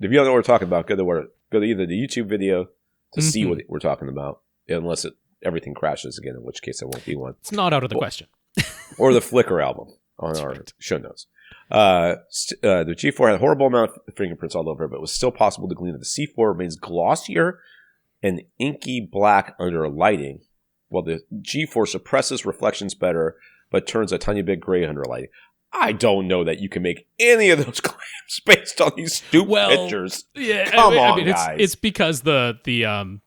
A: know what we're talking about, go to either the YouTube video to see what we're talking about, unless everything crashes again, in which case there won't be one.
B: It's not out of the question.
A: Or the Flickr album on our show notes. The G4 had a horrible amount of fingerprints all over it, but it was still possible to glean that the C4 remains glossier and inky black under lighting, while the G4 suppresses reflections better, but turns a tiny bit gray under lighting. I don't know that you can make any of those claims based on these stupid pictures.
B: Yeah,
A: Come on, guys.
B: It's because the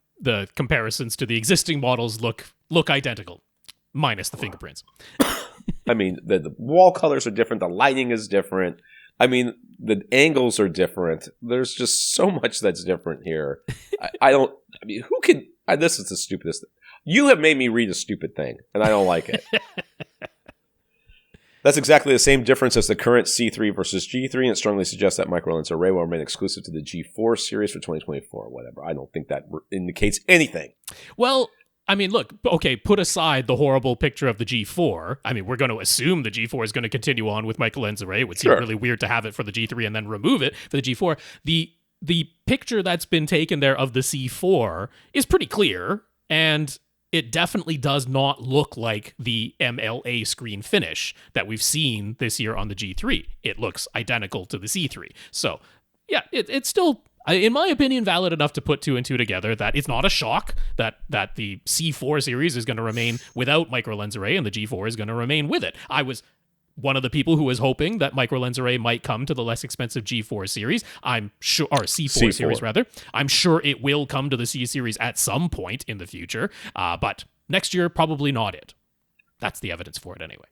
B: comparisons to the existing models look identical, minus the fingerprints.
A: I mean, the wall colors are different. The lighting is different. I mean, the angles are different. There's just so much that's different here. Who can... this is the stupidest thing. You have made me read a stupid thing, and I don't like it. That's exactly the same difference as the current C3 versus G3, and it strongly suggests that micro-lens array will remain exclusive to the G4 series for 2024 or whatever. I don't think that indicates anything.
B: Well, I mean, look, okay, put aside the horrible picture of the G4. I mean, we're going to assume the G4 is going to continue on with micro-lens array. It would seem really weird to have it for the G3 and then remove it for the G4. The picture that's been taken there of the C4 is pretty clear, and it definitely does not look like the MLA screen finish that we've seen this year on the G3. It looks identical to the C3. So, yeah, it's still, in my opinion, valid enough to put two and two together that it's not a shock that the C4 series is going to remain without micro-lens array and the G4 is going to remain with it. I was one of the people who was hoping that micro-lens array might come to the less expensive G4 series. I'm sure, or C4 series rather. I'm sure it will come to the C series at some point in the future, but next year, probably not it. That's the evidence for it anyway.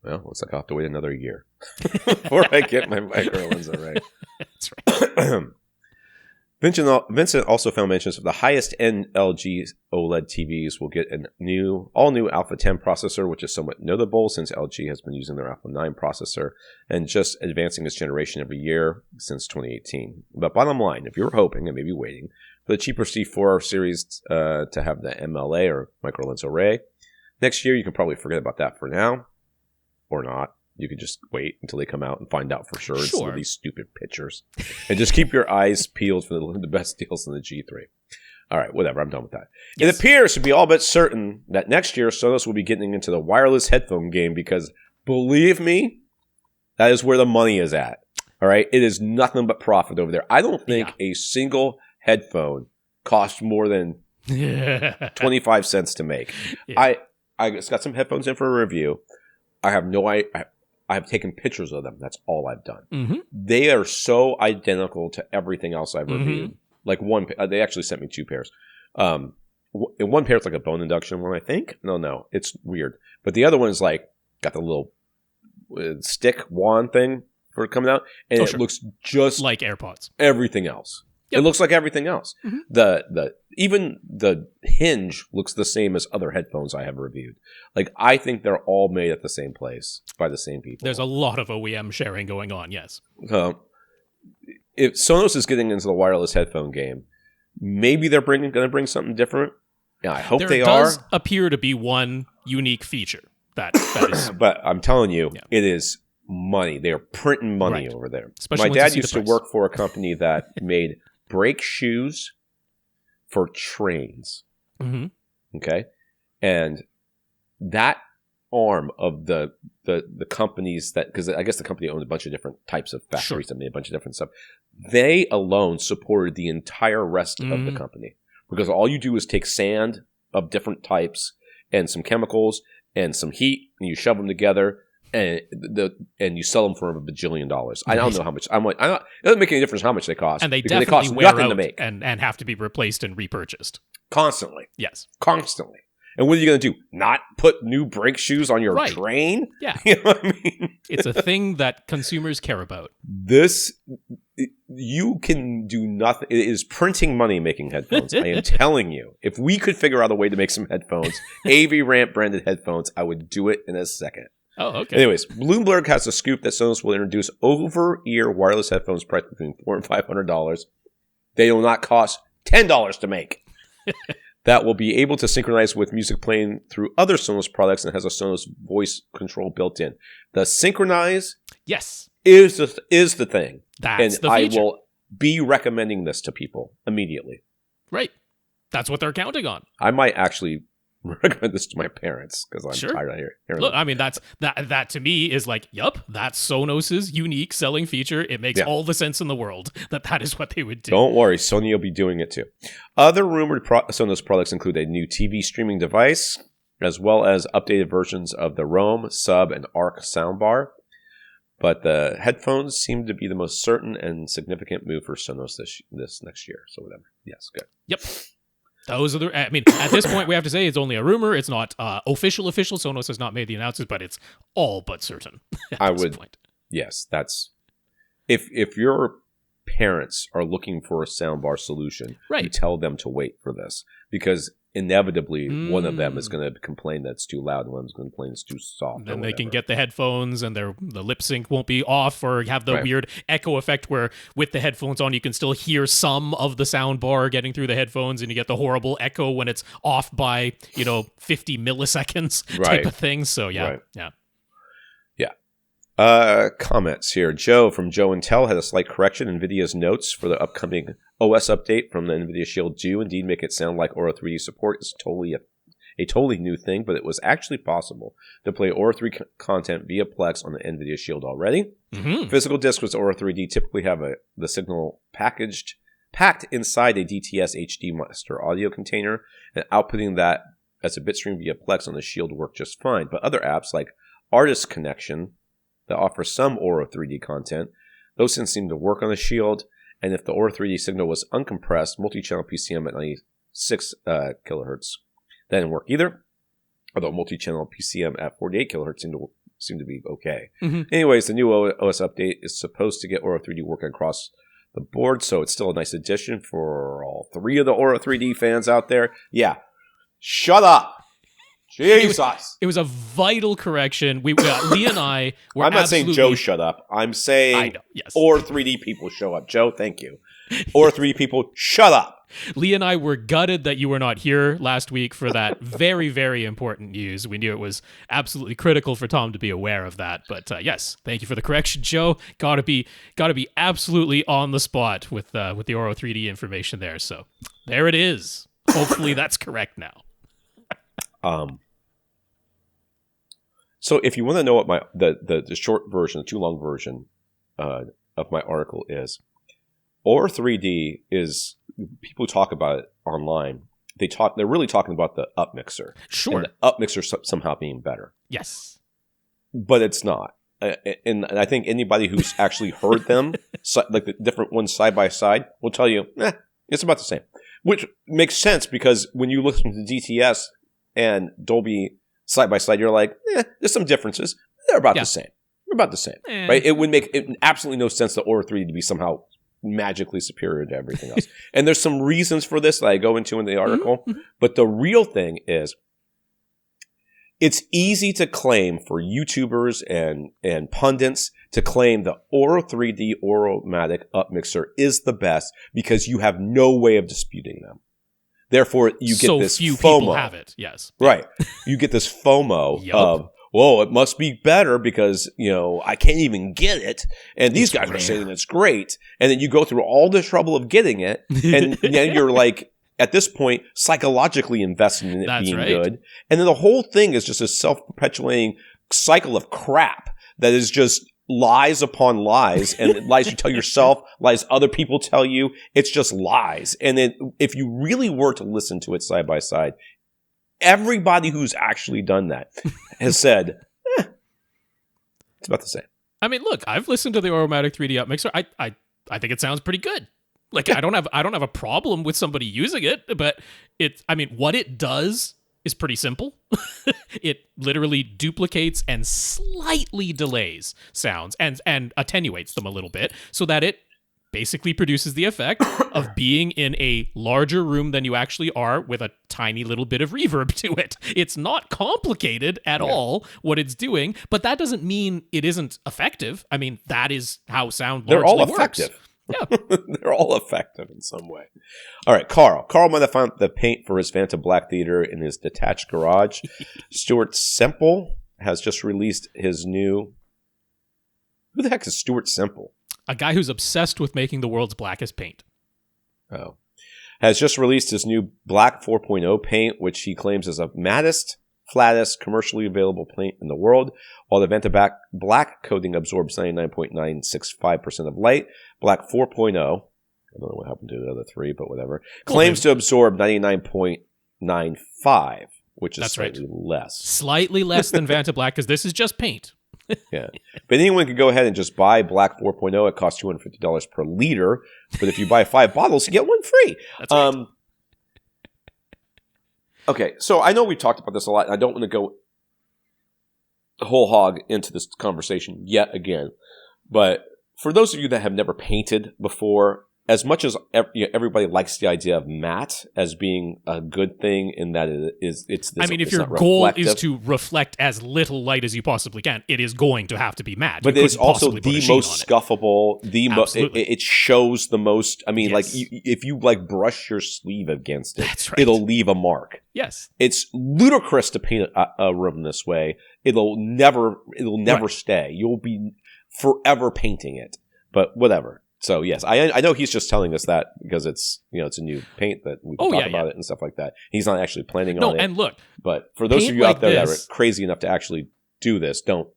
A: Well, looks like I'll have to wait another year before I get my micro-lens array.
B: That's right.
A: Vincent also found mentions of the highest-end LG OLED TVs will get all new Alpha 10 processor, which is somewhat notable since LG has been using their Alpha 9 processor and just advancing its generation every year since 2018. But bottom line, if you're hoping and maybe waiting for the cheaper C4 series to have the MLA or micro-lens array, next year you can probably forget about that for now, or not. You could just wait until they come out and find out for sure. Some of these stupid pictures. And just keep your eyes peeled for the best deals in the G3. All right, whatever. I'm done with that. Yes. It appears to be all but certain that next year Sonos will be getting into the wireless headphone game because, believe me, that is where the money is at. All right? It is nothing but profit over there. I don't think a single headphone costs more than 25 cents to make. Yeah. I just got some headphones in for a review. I have no idea. I have taken pictures of them. That's all I've done. Mm-hmm. They are so identical to everything else I've reviewed. Like they actually sent me two pairs. In one pair, it's like a bone induction one, I think. No, it's weird. But the other one is like got the little stick wand thing for coming out, and it looks just
B: like AirPods.
A: Everything else. Yep. It looks like everything else. Mm-hmm. Even the hinge looks the same as other headphones I have reviewed. Like, I think they're all made at the same place by the same people.
B: There's a lot of OEM sharing going on, yes.
A: If Sonos is getting into the wireless headphone game, maybe they're going to bring something different. Yeah, I hope they are. There does
B: appear to be one unique feature that is.
A: But I'm telling you, it is money. They are printing money over there. Especially my dad used to work for a company that made brake shoes for trains. Mm-hmm. Okay? And that arm of the companies that, because I guess the company owned a bunch of different types of factories that made a bunch of different stuff. They alone supported the entire rest of the company, because all you do is take sand of different types and some chemicals and some heat, and you shove them together, and you sell them for $1 bajillion. I don't know how much. It doesn't make any difference how much they cost,
B: and they definitely wear out to make. And have to be replaced and repurchased
A: constantly.
B: Yes,
A: constantly. And what are you going to do? Not put new brake shoes on your train?
B: Yeah.
A: You know what I mean?
B: It's a thing that consumers care about.
A: You can do nothing. It is printing money making headphones. I am telling you. If we could figure out a way to make some headphones, AVRant branded headphones, I would do it in a second.
B: Oh, okay.
A: Anyways, Bloomberg has a scoop that Sonos will introduce over-ear wireless headphones priced between $400 and $500. They will not cost $10 to make. That will be able to synchronize with music playing through other Sonos products and has a Sonos voice control built in. The synchronize is the thing.
B: That's the feature.
A: I will be recommending this to people immediately.
B: Right. That's what they're counting on.
A: I might actually recommend this to my parents because I'm tired of hearing
B: Look, I mean, that to me is like, yup, that's Sonos's unique selling feature. It makes all the sense in the world that is what they would do.
A: Don't worry, Sony will be doing it too. Other rumored Sonos products include a new TV streaming device, as well as updated versions of the Roam, Sub, and Arc soundbar. But the headphones seem to be the most certain and significant move for Sonos this next year. So whatever. Yes, good.
B: Yep. Those are I mean, at this point, we have to say it's only a rumor. It's not official. Sonos has not made the announcements, but it's all but certain.
A: I would. Point. Yes, that's if your parents are looking for a soundbar solution,
B: right.
A: You tell them to wait for this because inevitably one of them is going to complain that it's too loud, and one is going to complain it's too soft.
B: Then they can get the headphones, and the lip sync won't be off, or have the weird echo effect where with the headphones on, you can still hear some of the sound bar getting through the headphones, and you get the horrible echo when it's off by 50 milliseconds type of thing. So yeah.
A: Comments here. Joe from Joe and Tell had a slight correction. NVIDIA's notes for the upcoming OS update from the NVIDIA Shield do indeed make it sound like Aura 3D support is a totally new thing, but it was actually possible to play Aura 3 content via Plex on the NVIDIA Shield already.
B: Mm-hmm.
A: Physical discs with Aura 3D typically have the signal packed inside a DTS HD master audio container, and outputting that as a bitstream via Plex on the Shield worked just fine. But other apps like Artist Connection that offer some Aura 3D content, those didn't seem to work on the Shield, and if the Aura 3D signal was uncompressed, multi-channel PCM at 96 kilohertz, that didn't work either, although multi-channel PCM at 48 kilohertz seemed to be okay.
B: Mm-hmm.
A: Anyways, the new OS update is supposed to get Aura 3D working across the board, so it's still a nice addition for all three of the Aura 3D fans out there. Yeah, shut up! Jesus.
B: It was a vital correction. Lee and I were
A: I'm not saying Joe shut up. I'm saying
B: I know, yes.
A: Aura 3D people show up. Joe, thank you. Aura 3D people, shut up.
B: Lee and I were gutted that you were not here last week for that very, very important news. We knew it was absolutely critical for Tom to be aware of that. But yes, thank you for the correction, Joe. Gotta be absolutely on the spot with the Aura 3D information there. So there it is. Hopefully that's correct now.
A: So if you want to know what the short version, the too long version of my article is, Aura 3D is, people talk about it online. They're really talking about the up mixer.
B: Sure.
A: And the up mixer somehow being better.
B: Yes.
A: But it's not. And I think anybody who's actually heard them, like the different ones side by side, will tell you, it's about the same. Which makes sense because when you listen to DTS and Dolby side by side, you're like, there's some differences. They're about the same. They're about the same, right? It would make absolutely no sense for Aura 3D to be somehow magically superior to everything else. And there's some reasons for this that I go into in the article. Mm-hmm. But the real thing is, it's easy to claim for YouTubers and pundits to claim the Aura 3D Auramatic upmixer is the best because you have no way of disputing them. Therefore, you get this
B: few
A: FOMO.
B: People have it, yes.
A: Right. You get this FOMO of, whoa, it must be better because, I can't even get it. And these guys are saying it's great. And then you go through all the trouble of getting it. And then you're like, at this point, psychologically invested in it being good. And then the whole thing is just a self-perpetuating cycle of crap that is just lies upon lies, and lies you tell yourself, lies other people tell you. It's just lies. And then if you really were to listen to it side by side, everybody who's actually done that has said, it's about the same.
B: I mean, look, I've listened to the Auramatic 3D upmixer. I think it sounds pretty good. Like, I don't have a problem with somebody using it, but what it does is pretty simple. It literally duplicates and slightly delays sounds and attenuates them a little bit so that it basically produces the effect of being in a larger room than you actually are with a tiny little bit of reverb to it. It's not complicated at all what it's doing, but that doesn't mean it isn't effective. I mean, that is how sound largely
A: works. They're all
B: effective.
A: Yeah. They're all effective in some way. All right, Karl. Karl might have found the paint for his Phantom Black Theater in his detached garage. Stuart Semple has just released his new... Who the heck is Stuart Semple?
B: A guy who's obsessed with making the world's blackest paint.
A: Oh. Has just released his new Black 4.0 paint, which he claims is the mattest, flattest, commercially available paint in the world. While the Phantom Black coating absorbs 99.965% of light, Black 4.0, I don't know what happened to the other three, but whatever, claims to absorb 99.95, which is slightly less.
B: Slightly less than Phantom Black, because this is just paint.
A: Yeah. But anyone can go ahead and just buy Black 4.0. It costs $250 per liter. But if you buy 5 bottles, you get one free.
B: That's right.
A: Okay, so I know we've talked about this a lot, and I don't want to go whole hog into this conversation yet again. But for those of you that have never painted before, as much as everybody likes the idea of matte as being a good thing in that it's this,
B: I mean, if your goal is to reflect as little light as you possibly can, it is going to have to be matte.
A: But it's also the most scuffable. It shows the most. I mean, yes. Like if you like brush your sleeve against it,
B: that's right.
A: It'll leave a mark.
B: Yes,
A: it's ludicrous to paint a room this way. It'll never right. stay. You'll be forever painting it. But whatever. So yes, I know he's just telling us that because it's it's a new paint that we can talk about it and stuff like that. He's not actually planning on it.
B: And look,
A: but for those of you out there that are crazy enough to actually do this, don't.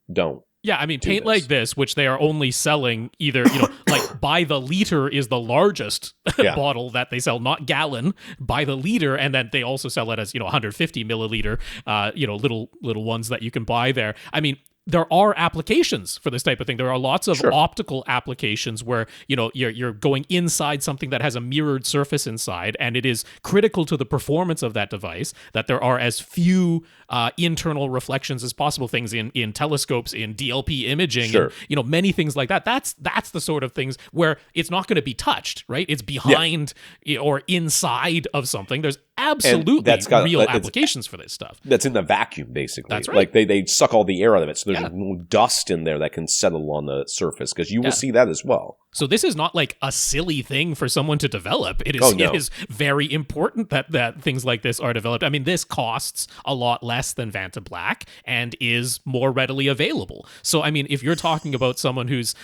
B: Yeah, I mean, paint like this, which they are only selling either, like by the liter is the largest bottle that they sell, not gallon, by the liter, and then they also sell it as 150 milliliter, little ones that you can buy there. I mean, there are applications for this type of thing. There are lots of optical applications where, you're going inside something that has a mirrored surface inside, and it is critical to the performance of that device that there are as few internal reflections as possible. Things in telescopes, in DLP imaging, and, many things like that. That's the sort of things where it's not going to be touched, right? It's behind or inside of something. There's absolutely real applications for this stuff.
A: That's in the vacuum, basically.
B: That's right.
A: Like they suck all the air out of it, so there's no dust in there that can settle on the surface, because you will see that as well.
B: So this is not like a silly thing for someone to develop. It is very important that things like this are developed. I mean, this costs a lot less than Vanta Black and is more readily available. So, I mean, if you're talking about someone who's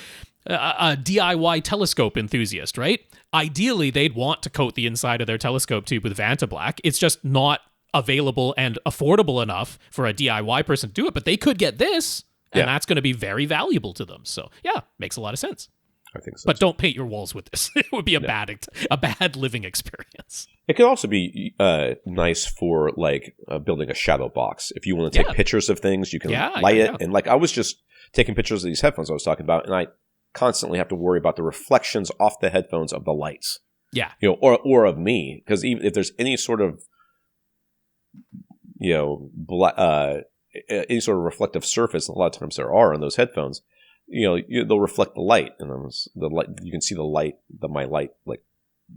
B: a DIY telescope enthusiast, right? Ideally, they'd want to coat the inside of their telescope tube with Vanta Black. It's just not available and affordable enough for a DIY person to do it, but they could get this, and that's going to be very valuable to them. So, makes a lot of sense.
A: I think so.
B: But don't paint your walls with this. It would be a bad living experience.
A: It could also be nice for building a shadow box. If you want to take pictures of things, you can light it. And I was just taking pictures of these headphones I was talking about, and I constantly have to worry about the reflections off the headphones of the lights. Yeah. Or of me, because even if there's any sort of any sort of reflective surface, a lot of times there are on those headphones, they'll reflect the light, and the light, you can see the light, my light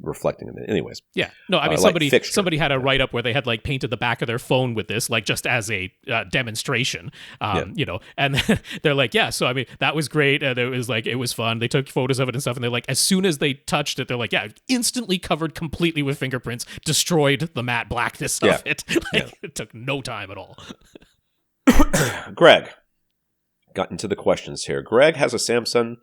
A: reflecting in it. Anyways. Yeah. No, I mean,
B: somebody had a write-up where they had painted the back of their phone with this, just as a demonstration, and they're like, so I mean, that was great. And it was fun. They took photos of it and stuff. And they're like, as soon as they touched it, they're like, instantly covered completely with fingerprints, destroyed the matte blackness of it. It took no time at all.
A: Greg got into the questions here. Greg has a Samsung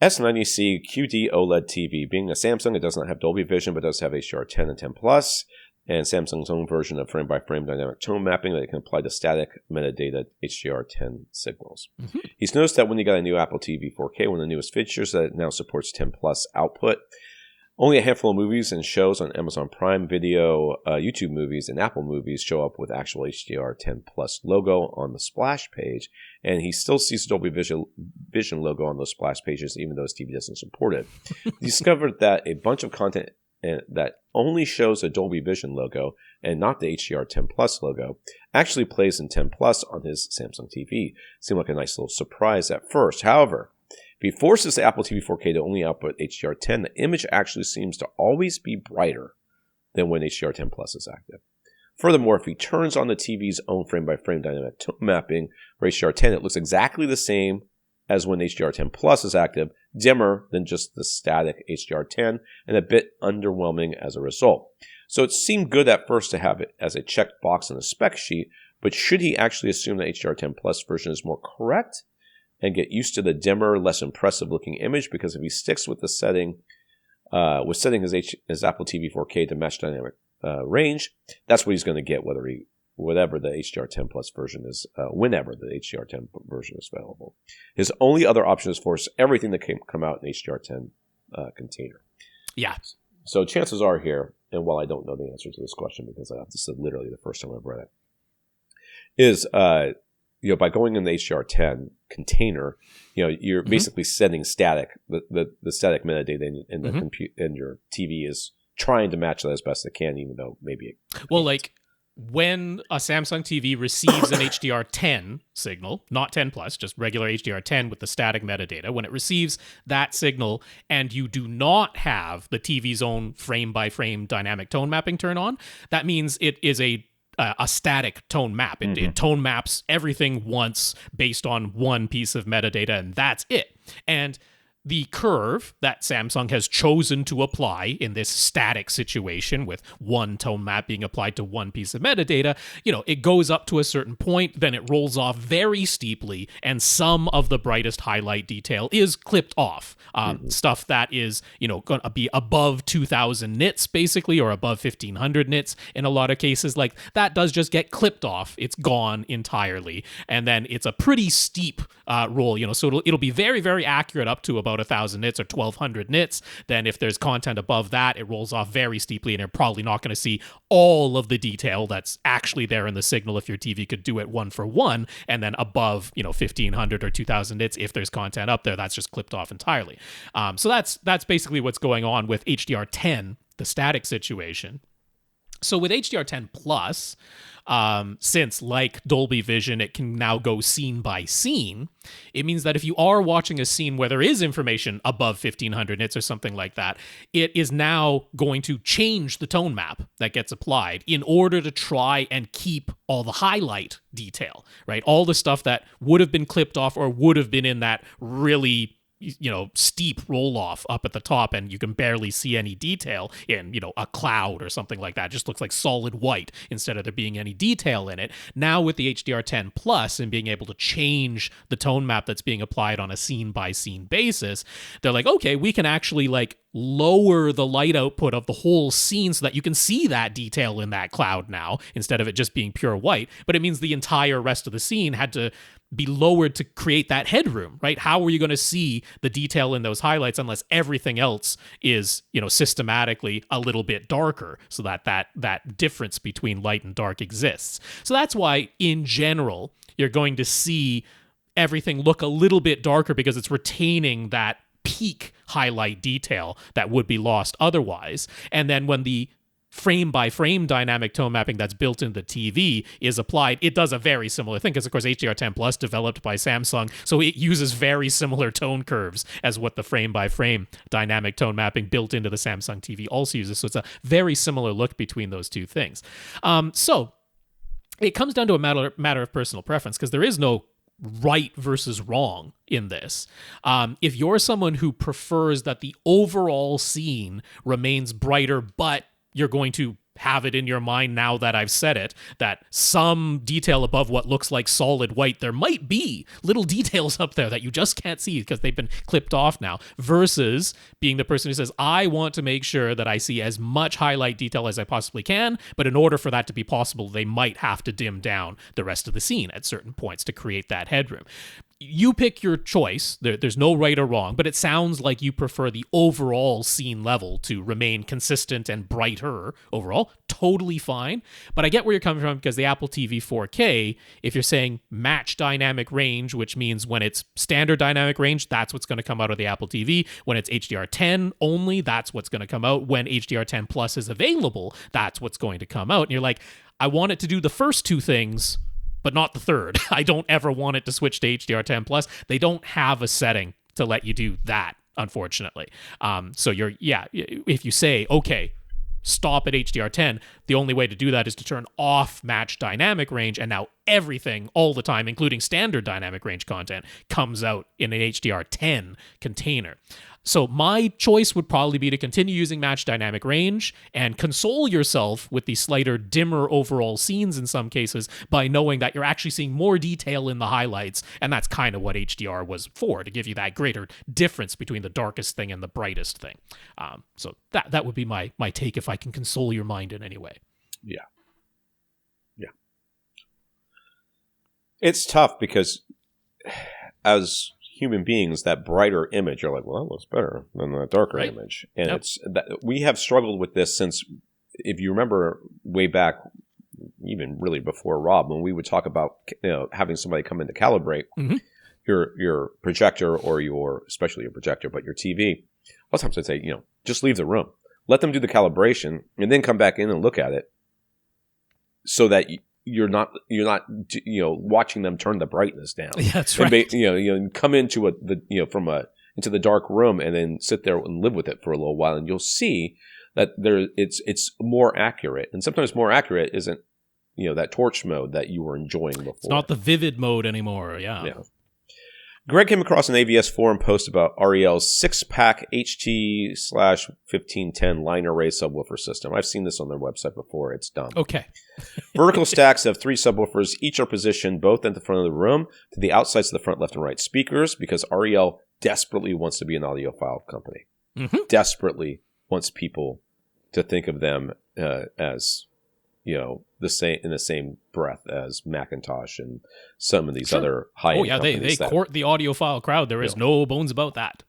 A: S90C QD OLED TV. Being a Samsung, it does not have Dolby Vision, but does have HDR10 and 10 Plus, and Samsung's own version of frame-by-frame dynamic tone mapping that can apply to static metadata HDR10 signals. Mm-hmm. He's noticed that when he got a new Apple TV 4K, one of the newest features that it now supports 10 Plus output. Only a handful of movies and shows on Amazon Prime Video, YouTube movies, and Apple movies show up with actual HDR10 Plus logo on the splash page, and he still sees the Dolby Vision logo on those splash pages, even though his TV doesn't support it. He discovered that a bunch of content that only shows a Dolby Vision logo and not the HDR10 Plus logo actually plays in 10 Plus on his Samsung TV. Seemed like a nice little surprise at first. However, if he forces the Apple TV 4K to only output HDR10, the image actually seems to always be brighter than when HDR10 Plus is active. Furthermore, if he turns on the TV's own frame-by-frame dynamic tone mapping for HDR10, it looks exactly the same as when HDR10 Plus is active, dimmer than just the static HDR10, and a bit underwhelming as a result. So it seemed good at first to have it as a checked box in the spec sheet, but should he actually assume the HDR10 Plus version is more correct and get used to the dimmer, less impressive looking image? Because if he sticks with the setting, setting his Apple TV 4K to match dynamic range, that's what he's going to get, whatever the HDR10 Plus version is, whenever the HDR10 version is available. His only other option is force everything that can come out in HDR10 container. Yeah. So chances are here, and while I don't know the answer to this question because this is literally the first time I've read it, is by going in the HDR10 container, you're basically sending static. The static metadata in the in your TV is trying to match that as best it can, even though maybe it can't.
B: Well, like when a Samsung TV receives an HDR10 signal, not 10 plus, just regular HDR10 with the static metadata, when it receives that signal and you do not have the TV's own frame-by-frame dynamic tone mapping turn on, that means it is a static tone map. It tone maps everything once based on one piece of metadata, and that's it. And the curve that Samsung has chosen to apply in this static situation with one tone map being applied to one piece of metadata, it goes up to a certain point, then it rolls off very steeply, and some of the brightest highlight detail is clipped off. Stuff that is, going to be above 2,000 nits, basically, or above 1,500 nits in a lot of cases. Like, that does just get clipped off. It's gone entirely. And then it's a pretty steep roll, so it'll be very, very accurate up to about 1,000 nits or 1,200 nits. Then if there's content above that, it rolls off very steeply, and you're probably not going to see all of the detail that's actually there in the signal if your TV could do it one for one. And then above, 1,500 or 2,000 nits, if there's content up there, that's just clipped off entirely. So that's basically what's going on with HDR10, the static situation. So with HDR10 Plus, since like Dolby Vision, it can now go scene by scene, it means that if you are watching a scene where there is information above 1,500 nits or something like that, it is now going to change the tone map that gets applied in order to try and keep all the highlight detail, right? All the stuff that would have been clipped off or would have been in that really steep roll off up at the top, and you can barely see any detail in, a cloud or something like that. It just looks like solid white instead of there being any detail in it. Now with the HDR10 Plus and being able to change the tone map that's being applied on a scene by scene basis, they're like, okay, we can actually lower the light output of the whole scene so that you can see that detail in that cloud now instead of it just being pure white. But it means the entire rest of the scene had to be lowered to create that headroom, right? How are you going to see the detail in those highlights unless everything else is, systematically a little bit darker so that difference between light and dark exists? So that's why, in general, you're going to see everything look a little bit darker because it's retaining that peak highlight detail that would be lost otherwise. And then when the frame-by-frame dynamic tone mapping that's built into the TV is applied, it does a very similar thing because, of course, HDR10 Plus developed by Samsung, so it uses very similar tone curves as what the frame-by-frame dynamic tone mapping built into the Samsung TV also uses. So it's a very similar look between those two things. So it comes down to a matter of personal preference because there is no right versus wrong in this. If you're someone who prefers that the overall scene remains brighter, but you're going to have it in your mind now that I've said it, that some detail above what looks like solid white, there might be little details up there that you just can't see because they've been clipped off now, versus being the person who says, I want to make sure that I see as much highlight detail as I possibly can, but in order for that to be possible, they might have to dim down the rest of the scene at certain points to create that headroom. You pick your choice. There's no right or wrong, but it sounds like you prefer the overall scene level to remain consistent and brighter overall. Totally fine. But I get where you're coming from because the Apple TV 4K, if you're saying match dynamic range, which means when it's standard dynamic range, that's what's going to come out of the Apple TV. When it's HDR10 only, that's what's going to come out. When HDR10 Plus is available, that's what's going to come out. And you're like, I want it to do the first two things, but not the third. I don't ever want it to switch to HDR10 Plus. They don't have a setting to let you do that, unfortunately. So if you say, okay, stop at HDR10, the only way to do that is to turn off match dynamic range, and now everything all the time, including standard dynamic range content, comes out in an HDR10 container. So my choice would probably be to continue using match dynamic range and console yourself with the slighter, dimmer overall scenes in some cases by knowing that you're actually seeing more detail in the highlights, and that's kind of what HDR was for, to give you that greater difference between the darkest thing and the brightest thing. So that would be my take if I can console your mind in any way.
A: Yeah. It's tough because as human beings, that brighter image, you're like, well, that looks better than the darker image. And it's we have struggled with this since, if you remember way back, even really before Rob, when we would talk about having somebody come in to calibrate, your projector or especially your projector, but your TV. A lot of times I'd say, just leave the room. Let them do the calibration and then come back in and look at it so that you're not watching them turn the brightness down.
B: Yeah, that's right.
A: And, come into into the dark room and then sit there and live with it for a little while, and you'll see that it's more accurate. And sometimes more accurate isn't that torch mode that you were enjoying before.
B: It's not the vivid mode anymore. Yeah.
A: Greg came across an AVS forum post about REL's 6-pack HT/1510 line array subwoofer system. I've seen this on their website before. It's dumb.
B: Okay.
A: Vertical stacks of 3 subwoofers. Each are positioned both at the front of the room to the outsides of the front left and right speakers because REL desperately wants to be an audiophile company.
B: Mm-hmm.
A: Desperately wants people to think of them as the same breath as Macintosh and some of these other high-end companies.
B: They court the audiophile crowd. There is no bones about that.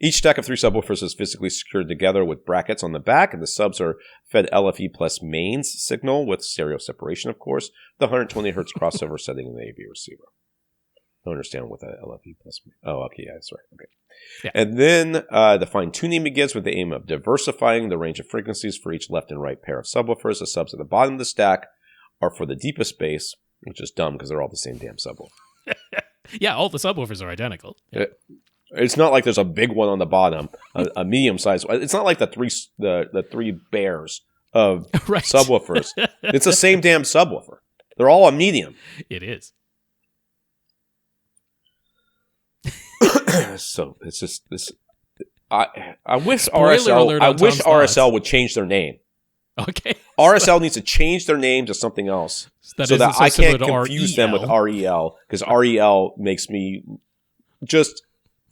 A: Each stack of 3 subwoofers is physically secured together with brackets on the back, and the subs are fed LFE plus mains signal with stereo separation, of course, the 120 hertz crossover setting in the AV receiver. I don't understand what that LFE plus. Oh, okay, yeah, that's right. Okay.
B: Yeah.
A: And then the fine-tuning begins with the aim of diversifying the range of frequencies for each left and right pair of subwoofers. The subs at the bottom of the stack are for the deepest bass, which is dumb because they're all the same damn subwoofer.
B: Yeah, all the subwoofers are identical. Yeah.
A: It's not like there's a big one on the bottom, a medium size. It's not like the three bears of subwoofers. It's the same damn subwoofer. They're all a medium.
B: It is.
A: So it's just this. I wish
B: Spoiler alert on Tom's
A: RSL would change their name.
B: Okay.
A: RSL needs to change their name to something else so that I can't confuse them with REL, because REL makes me just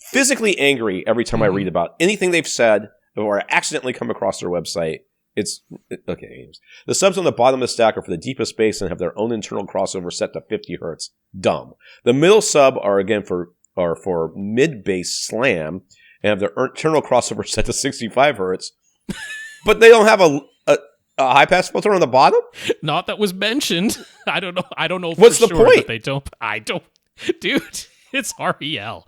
A: physically angry every time I read about anything they've said or I accidentally come across their website. Okay. The subs on the bottom of the stack are for the deepest bass and have their own internal crossover set to 50 hertz. Dumb. The middle sub are again for mid-bass slam and have their internal crossover set to 65 hertz. But they don't have a high-pass filter on the bottom?
B: Not that was mentioned. I don't know
A: What's the point?
B: That they don't. I don't. Dude, it's REL.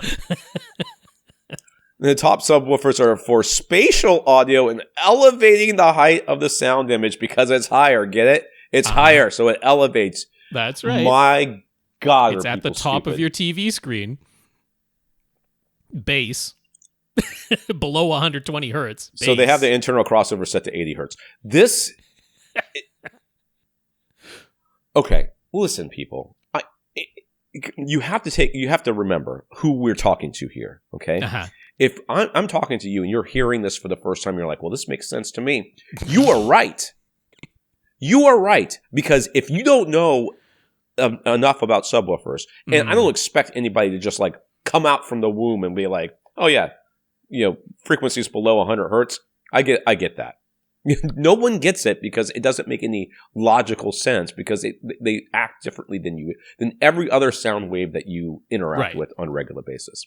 A: The top subwoofers are for spatial audio and elevating the height of the sound image because it's higher. Get it? It's higher, so it elevates.
B: That's right.
A: My God,
B: it's at the top of your TV screen. Bass. Below 120 hertz. Bass.
A: So they have the internal crossover set to 80 hertz. Okay, listen, people. You have to remember who we're talking to here. Okay, if I'm talking to you and you're hearing this for the first time, you're like, "Well, this makes sense to me." You are right. You are right, because if you don't know enough about subwoofers, and I don't expect anybody to just like come out from the womb and be like, "Oh yeah, frequencies below 100 hertz." I get that. No one gets it because it doesn't make any logical sense, because they act differently than every other sound wave that you interact with on a regular basis.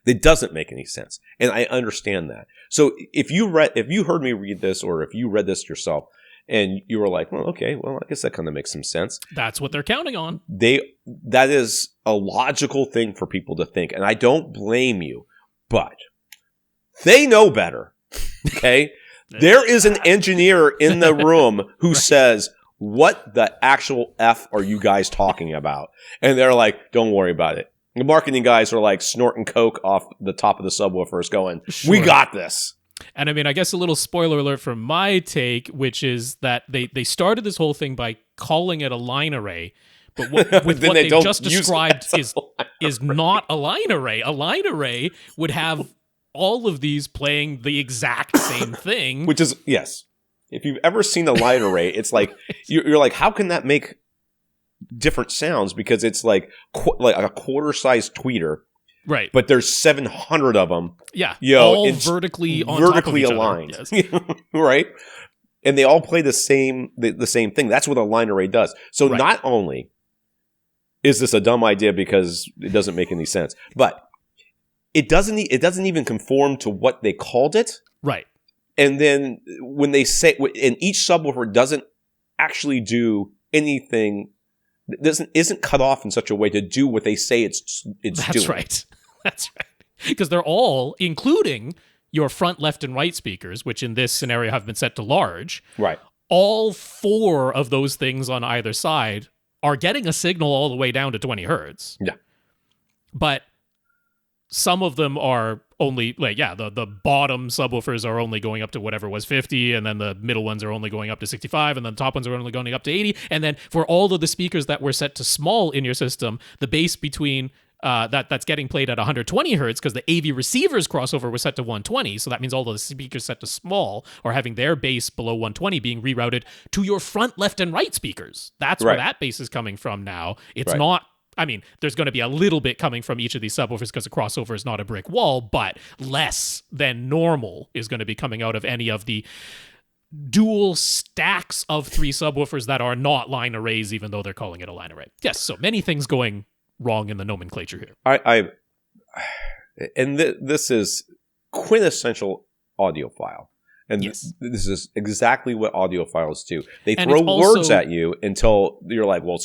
A: It doesn't make any sense, and I understand that. So if you heard me read this, or if you read this yourself, and you were like, "Well, okay, I guess that kind of makes some sense."
B: That's what they're counting on.
A: That is a logical thing for people to think, and I don't blame you, but they know better. Okay. There is an engineer in the room who says, "What the actual F are you guys talking about?" And they're like, "Don't worry about it." The marketing guys are like snorting coke off the top of the subwoofers going, "We got this."
B: And I mean, I guess a little spoiler alert from my take, which is that they started this whole thing by calling it a line array. But what they just described is not a line array. A line array would have all of these playing the exact same thing.
A: Which is, yes. If you've ever seen a line array, it's like, you're like, how can that make different sounds? Because it's like a quarter-sized tweeter.
B: Right.
A: But there's 700 of them.
B: Yeah. All vertically on top of each
A: aligned.
B: Other. Yes.
A: Right? And they all play the same thing. That's what a line array does. So not only is this a dumb idea because it doesn't make any sense, but it doesn't even conform to what they called it.
B: Right.
A: And then when they say, and each subwoofer doesn't actually do anything isn't cut off in such a way to do what they say it's
B: That's
A: doing.
B: right. That's right. Because they're all, including your front, left, and right speakers, which in this scenario have been set to large.
A: Right.
B: All 4 of those things on either side are getting a signal all the way down to 20 hertz.
A: Yeah.
B: But some of them are only, the bottom subwoofers are only going up to whatever was 50, and then the middle ones are only going up to 65, and then the top ones are only going up to 80. And then for all of the speakers that were set to small in your system, the bass between that's getting played at 120 hertz, because the AV receivers crossover was set to 120. So that means all of the speakers set to small are having their bass below 120 being rerouted to your front, left, and right speakers. That's where that bass is coming from now. It's not, I mean, there's going to be a little bit coming from each of these subwoofers because the crossover is not a brick wall, but less than normal is going to be coming out of any of the dual stacks of 3 subwoofers that are not line arrays, even though they're calling it a line array. Yes, so many things going wrong in the nomenclature here.
A: This is quintessential audiophile. And
B: yes.
A: This is exactly what audiophiles do. They throw words at you until you're like, well,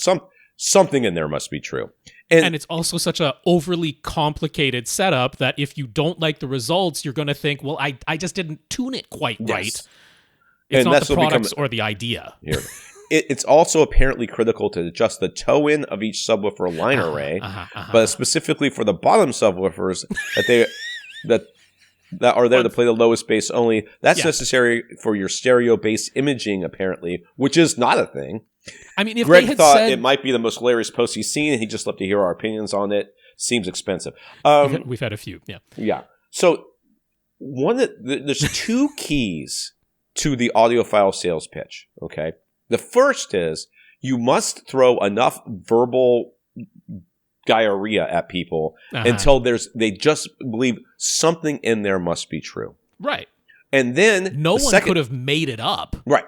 A: something in there must be true. And
B: it's also such a overly complicated setup that if you don't like the results, you're going to think, well, I just didn't tune it quite right. It's not the products or the idea.
A: Here. It's also apparently critical to adjust the toe-in of each subwoofer line array, but specifically for the bottom subwoofers that are there to play the lowest bass only. That's necessary for your stereo bass imaging, apparently, which is not a thing.
B: I mean, if
A: Greg thought it might be the most hilarious post he's seen, and he'd just love to hear our opinions on it. Seems expensive.
B: We've had a few,
A: Yeah. So there's 2 keys to the audiophile sales pitch, okay? The first is you must throw enough verbal diarrhea at people until they just believe something in there must be true.
B: Right.
A: And then
B: no one could have made it up.
A: Right.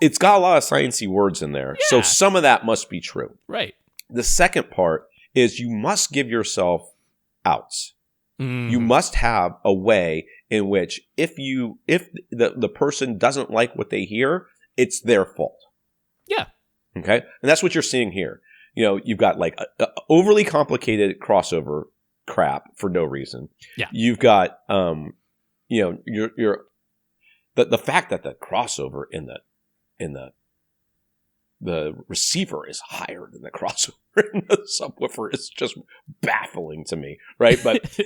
A: It's got a lot of sciencey words in there. Yeah. So some of that must be true.
B: Right.
A: The second part is you must give yourself outs.
B: Mm.
A: You must have a way in which if the person doesn't like what they hear, it's their fault.
B: Yeah.
A: Okay? And that's what you're seeing here. You know, you've got like a overly complicated crossover crap for no reason.
B: Yeah.
A: You've got you're the fact that the crossover in the receiver is higher than the crossover in the subwoofer is just baffling to me, right? But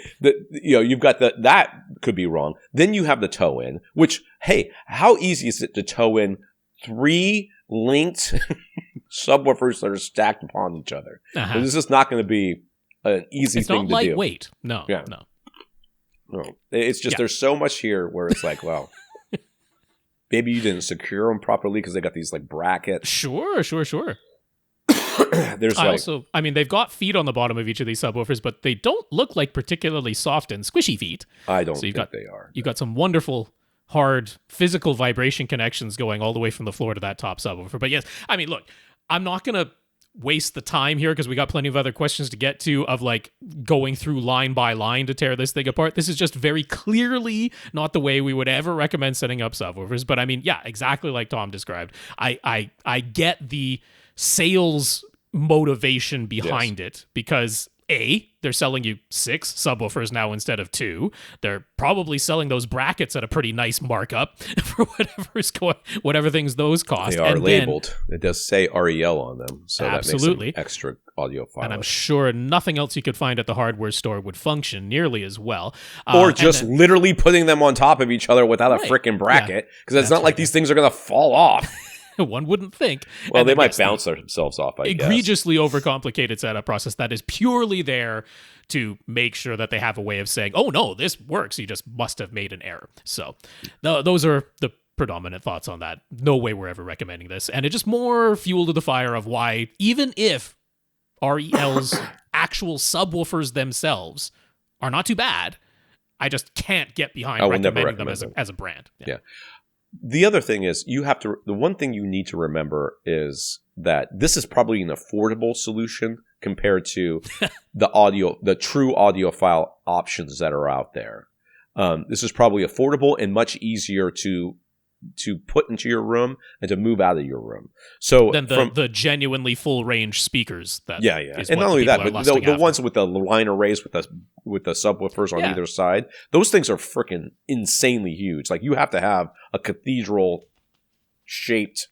A: you've got that could be wrong. Then you have the toe in, which, hey, how easy is it to toe in 3 linked subwoofers that are stacked upon each other? This is not going to be an easy thing to do.
B: It's not lightweight. No.
A: It's just there's so much here where it's like, well, maybe you didn't secure them properly because they got these like brackets.
B: Sure.
A: There's
B: they've got feet on the bottom of each of these subwoofers, but they don't look like particularly soft and squishy feet.
A: I don't think they are.
B: You've got some wonderful, hard, physical vibration connections going all the way from the floor to that top subwoofer. But yes, I mean, look, I'm not going to waste the time here because we got plenty of other questions to get to of like going through line by line to tear this thing apart. This is just very clearly not the way we would ever recommend setting up subwoofers. But I mean, yeah, exactly like Tom described. I get the sales motivation behind it because they're selling you 6 subwoofers now instead of 2. They're probably selling those brackets at a pretty nice markup for whatever things those cost.
A: They are labeled. It does say REL on them, so
B: absolutely.
A: That makes them extra audiophile.
B: And I'm sure nothing else you could find at the hardware store would function nearly as well.
A: Or just literally putting them on top of each other without a freaking bracket, because it's not like these things are going to fall off.
B: One wouldn't think.
A: Well, and they might bounce themselves off, I guess.
B: Egregiously overcomplicated setup process that is purely there to make sure that they have a way of saying, oh, no, this works. You just must have made an error. So those are the predominant thoughts on that. No way we're ever recommending this. And it's just more fuel to the fire of why, even if REL's actual subwoofers themselves are not too bad, I just can't get behind recommending them as a brand.
A: Yeah. The other thing is the one thing you need to remember is that this is probably an affordable solution compared to the true audiophile options that are out there. This is probably affordable and much easier to to put into your room and to move out of your room. So
B: then the genuinely full range speakers. That
A: yeah, and not only that, but the ones with the line arrays with the subwoofers on either side, those things are freaking insanely huge. Like you have to have a cathedral shaped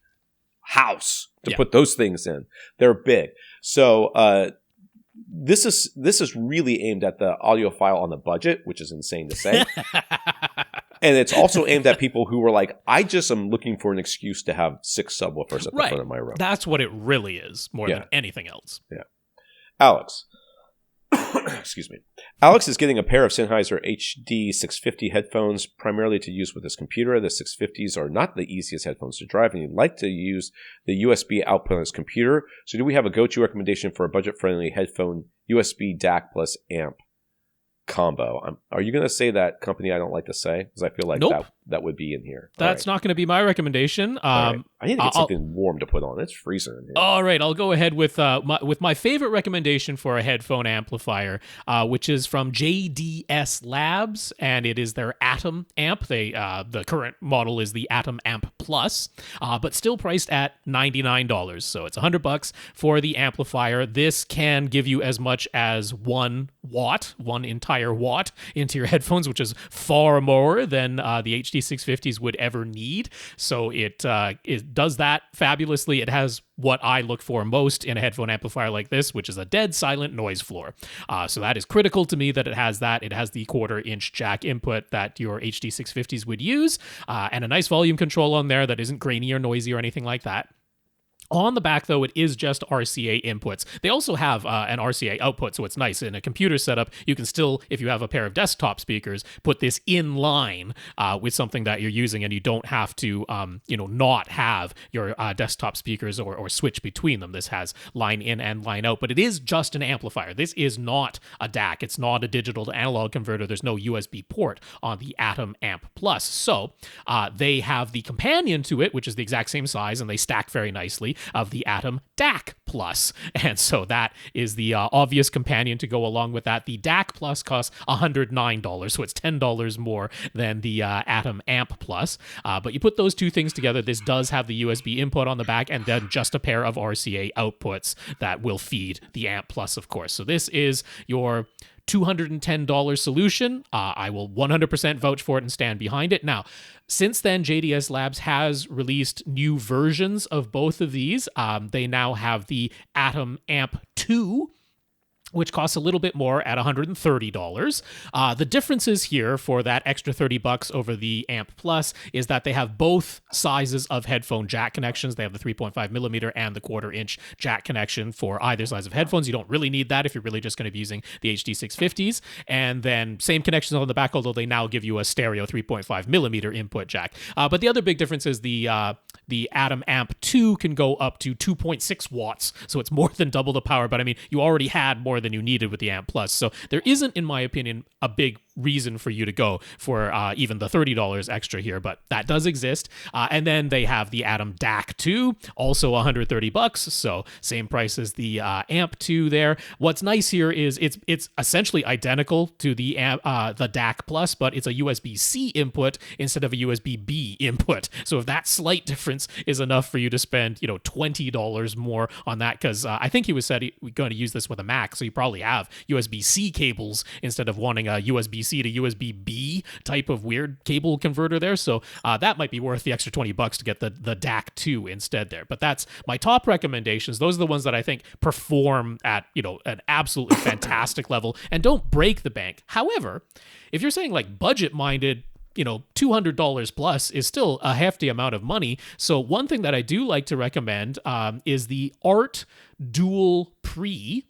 A: house to put those things in. They're big. So this is really aimed at the audiophile on the budget, which is insane to say. And it's also aimed at people who were like, I just am looking for an excuse to have 6 subwoofers at the front of my room.
B: That's what it really is, more than anything else.
A: Yeah. Alex. Excuse me. Alex is getting a pair of Sennheiser HD650 headphones, primarily to use with his computer. The 650s are not the easiest headphones to drive, and he'd like to use the USB output on his computer. So do we have a go-to recommendation for a budget-friendly headphone USB DAC+Amp combo? Are you going to say that company I don't like to say? Because I feel like that would be in here.
B: That's not going to be my recommendation.
A: I need to get something warm to put on. It's freezing in here.
B: All right, I'll go ahead with my favorite recommendation for a headphone amplifier, which is from JDS Labs, and it is their Atom amp. The current model is the Atom Amp Plus, but still priced at $99. So it's $100 for the amplifier. This can give you as much as 1 entire watt into your headphones, which is far more than the HD650s would ever need. So it does that fabulously. It has what I look for most in a headphone amplifier like this, which is a dead silent noise floor. So that is critical to me that it has that. It has the 1/4-inch jack input that your HD650s would use, and a nice volume control on there that isn't grainy or noisy or anything like that. On the back, though, it is just RCA inputs. They also have an RCA output, so it's nice. In a computer setup, you can still, if you have a pair of desktop speakers, put this in line with something that you're using, and you don't have to, not have your desktop speakers or switch between them. This has line in and line out, but it is just an amplifier. This is not a DAC. It's not a digital to analog converter. There's no USB port on the Atom Amp Plus. So they have the companion to it, which is the exact same size, and they stack very nicely, of the Atom DAC Plus. And so that is the obvious companion to go along with that. The DAC Plus costs $109, so it's $10 more than the Atom Amp Plus. But you put those two things together, this does have the USB input on the back, and then just a pair of RCA outputs that will feed the Amp Plus, of course. So this is your $210 solution. I will 100% vouch for it and stand behind it. Now, since then, JDS Labs has released new versions of both of these. They now have the Atom Amp 2, which costs a little bit more at $130. The differences here for that extra $30 over the Amp Plus is that they have both sizes of headphone jack connections. They have the 3.5 millimeter and the 1/4-inch jack connection for either size of headphones. You don't really need that if you're really just going to be using the HD650s. And then same connections on the back, although they now give you a stereo 3.5 millimeter input jack. But the other big difference is the Atom Amp 2 can go up to 2.6 watts, so it's more than double the power. But I mean, you already had more than you needed with the Amp Plus, so there isn't, in my opinion, a big reason for you to go for even the $30 extra here, but that does exist. And then they have the Atom DAC 2, also $130, so same price as the Amp 2 there. What's nice here is it's essentially identical to the DAC Plus, but it's a USB-C input instead of a USB-B input. So if that slight difference is enough for you to spend, $20 more on that, because I think he said we're going to use this with a Mac, so you probably have USB-C cables instead of wanting a USB-C to USB-B type of weird cable converter there. So that might be worth the extra $20 to get the DAC 2 instead there. But that's my top recommendations. Those are the ones that I think perform at, an absolutely fantastic level and don't break the bank. However, if you're saying like budget-minded, $200 plus is still a hefty amount of money. So one thing that I do like to recommend is the Art Dual Pre,